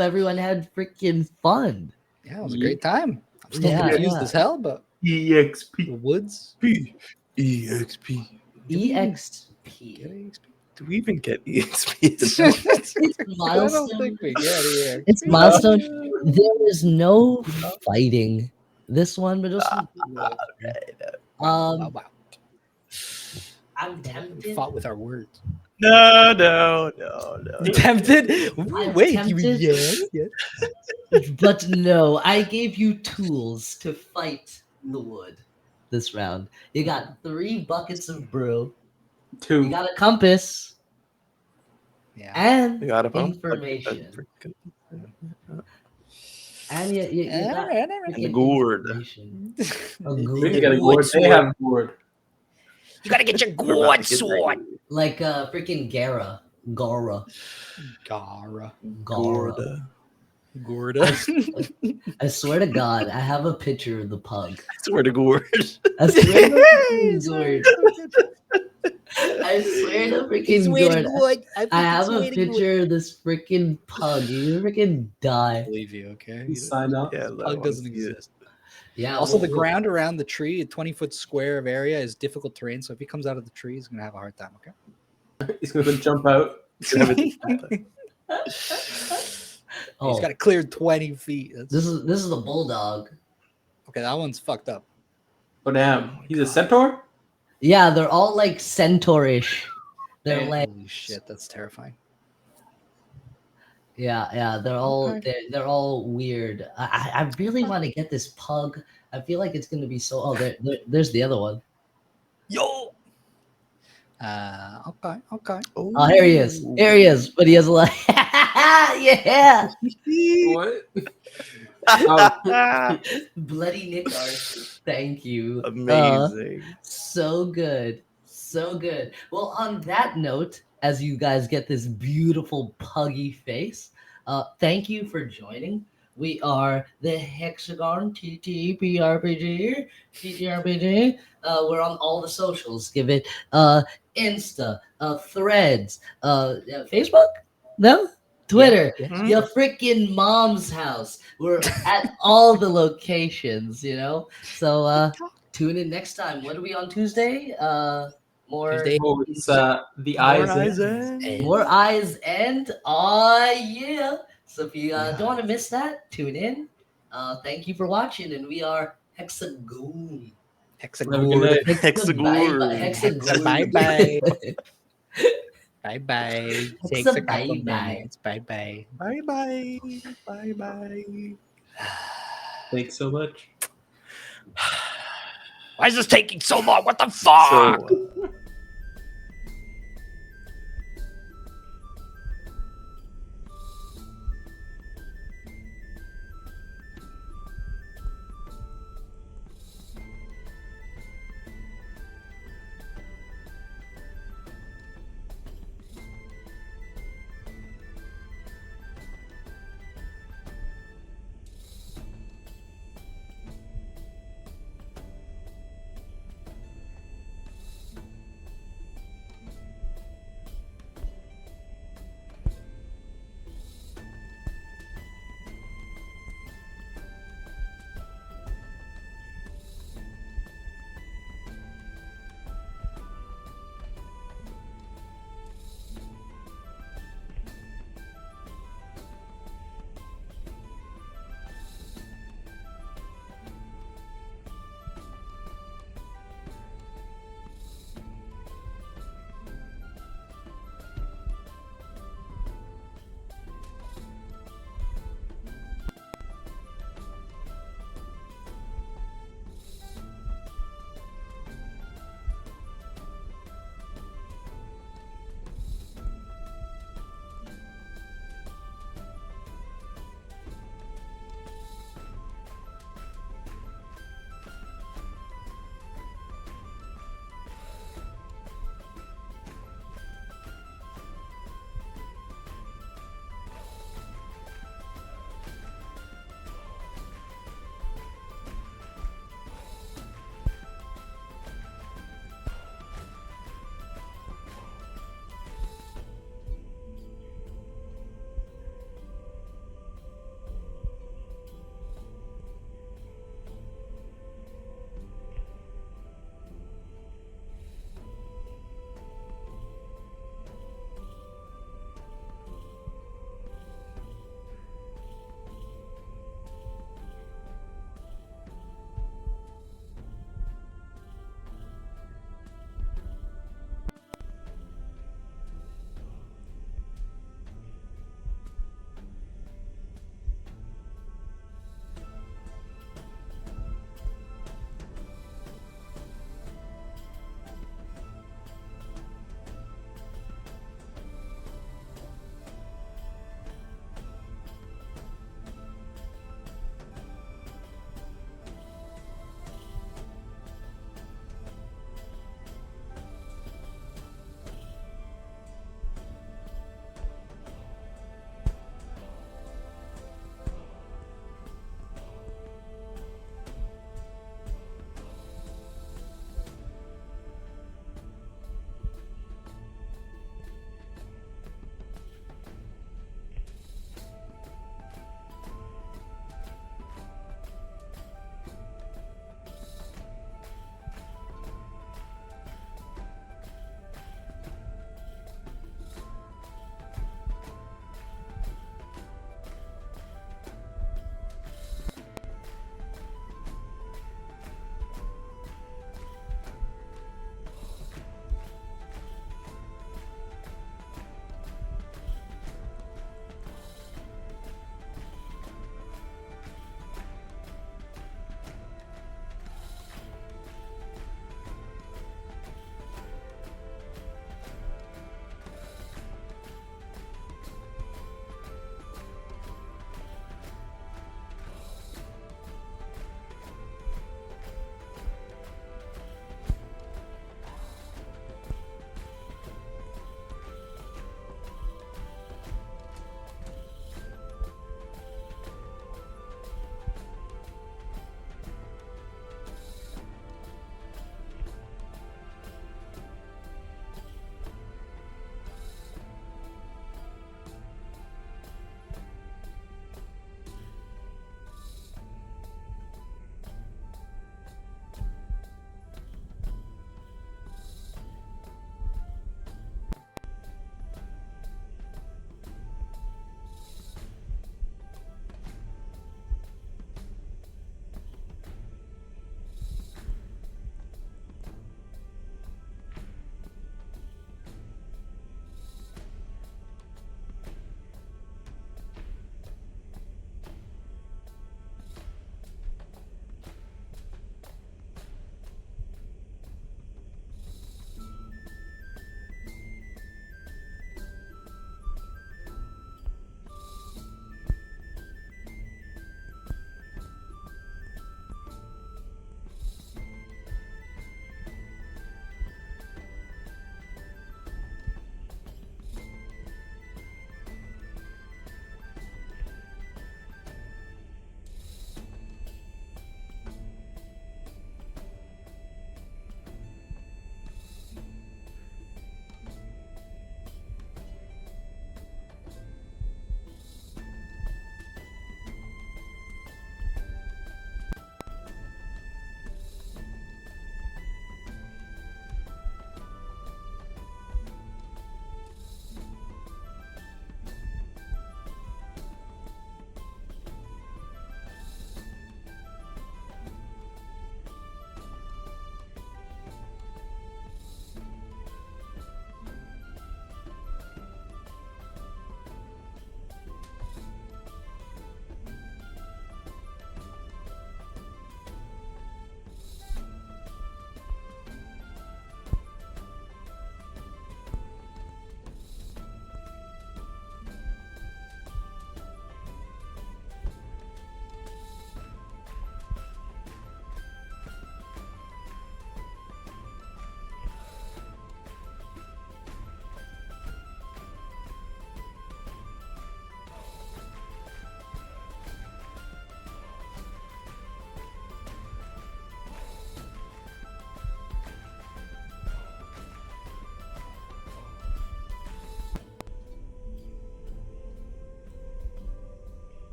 A: everyone had freaking fun.
B: Yeah, it was a great time. I'm still confused as hell, but
C: EXP.
B: the woods.
D: EXP.
A: EXP.
D: Do we even get EXP?
A: It's milestone.
B: I don't think we get it.
A: It's milestone. There is no fighting this one, but just
B: Wow.
A: I'm tempted.
B: Fought with our words.
D: No.
B: Tempted?
A: I'm
B: Wait,
A: tempted.
B: yes.
A: But no, I gave you tools to fight the wood this round. You got 3 buckets of brew.
C: 2.
A: You got a compass.
B: Yeah.
A: And
D: You got a bump?
A: information. And you got
D: The gourd.
A: information. A
C: We
A: gourd.
C: can get a gourd. They have gourd.
E: You gotta get your gourd sword.
A: Like freaking Gara.
B: Gara. Gorda.
A: I swear to God, I have a picture of the pug.
D: I swear to gourd.
A: I swear to gourd. I swear to freaking gourd. I have a picture of this freaking pug. You freaking die.
B: I believe you, okay?
C: You sign up.
D: Yeah,
B: Pug doesn't exist.
A: Yeah.
B: Also, the ground around the tree, a 20-foot square of area, is difficult terrain. So if he comes out of the tree, he's gonna have a hard time. Okay.
C: He's going to jump out.
B: He's got to clear 20 feet.
A: This is the bulldog.
B: Okay, that one's fucked up.
C: Oh, damn. He's a centaur?
A: Yeah, they're all like centaurish. They're like
B: Holy shit, that's terrifying.
A: yeah. They're all they're all weird. I really want to get this pug. I feel like it's gonna be so. Oh, there's the other one.
B: Yo. Okay.
A: Oh, here he is. Here he is. But he has a lot. Yeah.
C: What? Oh.
A: Bloody Nick art. Thank you.
D: Amazing.
A: So good. Well, on that note, as you guys get this beautiful puggy face, thank you for joining. We are the Hexagon TTRPG. We're on all the socials. Give it Insta, Threads, Facebook. No, Twitter,
E: Yeah.
A: your freaking mom's house. We're at all the locations, you know. So tune in next time. What are we on Tuesday? More
E: Tuesday.
C: Oh, it's the
D: More
C: eyes.
D: eyes
C: in.
D: in.
A: more eyes and yeah. So if you don't want to miss that, tune in. Thank you for watching, and we are Hexagon.
C: Have a good night.
D: Hexagon.
A: Hexagon.
E: Bye-bye. Bye-bye. Thanks a couple
A: Bye-bye.
E: minutes. Bye-bye.
D: Bye bye. Bye bye.
C: Thanks so much.
E: Why is this taking so long? What the fuck?
D: So,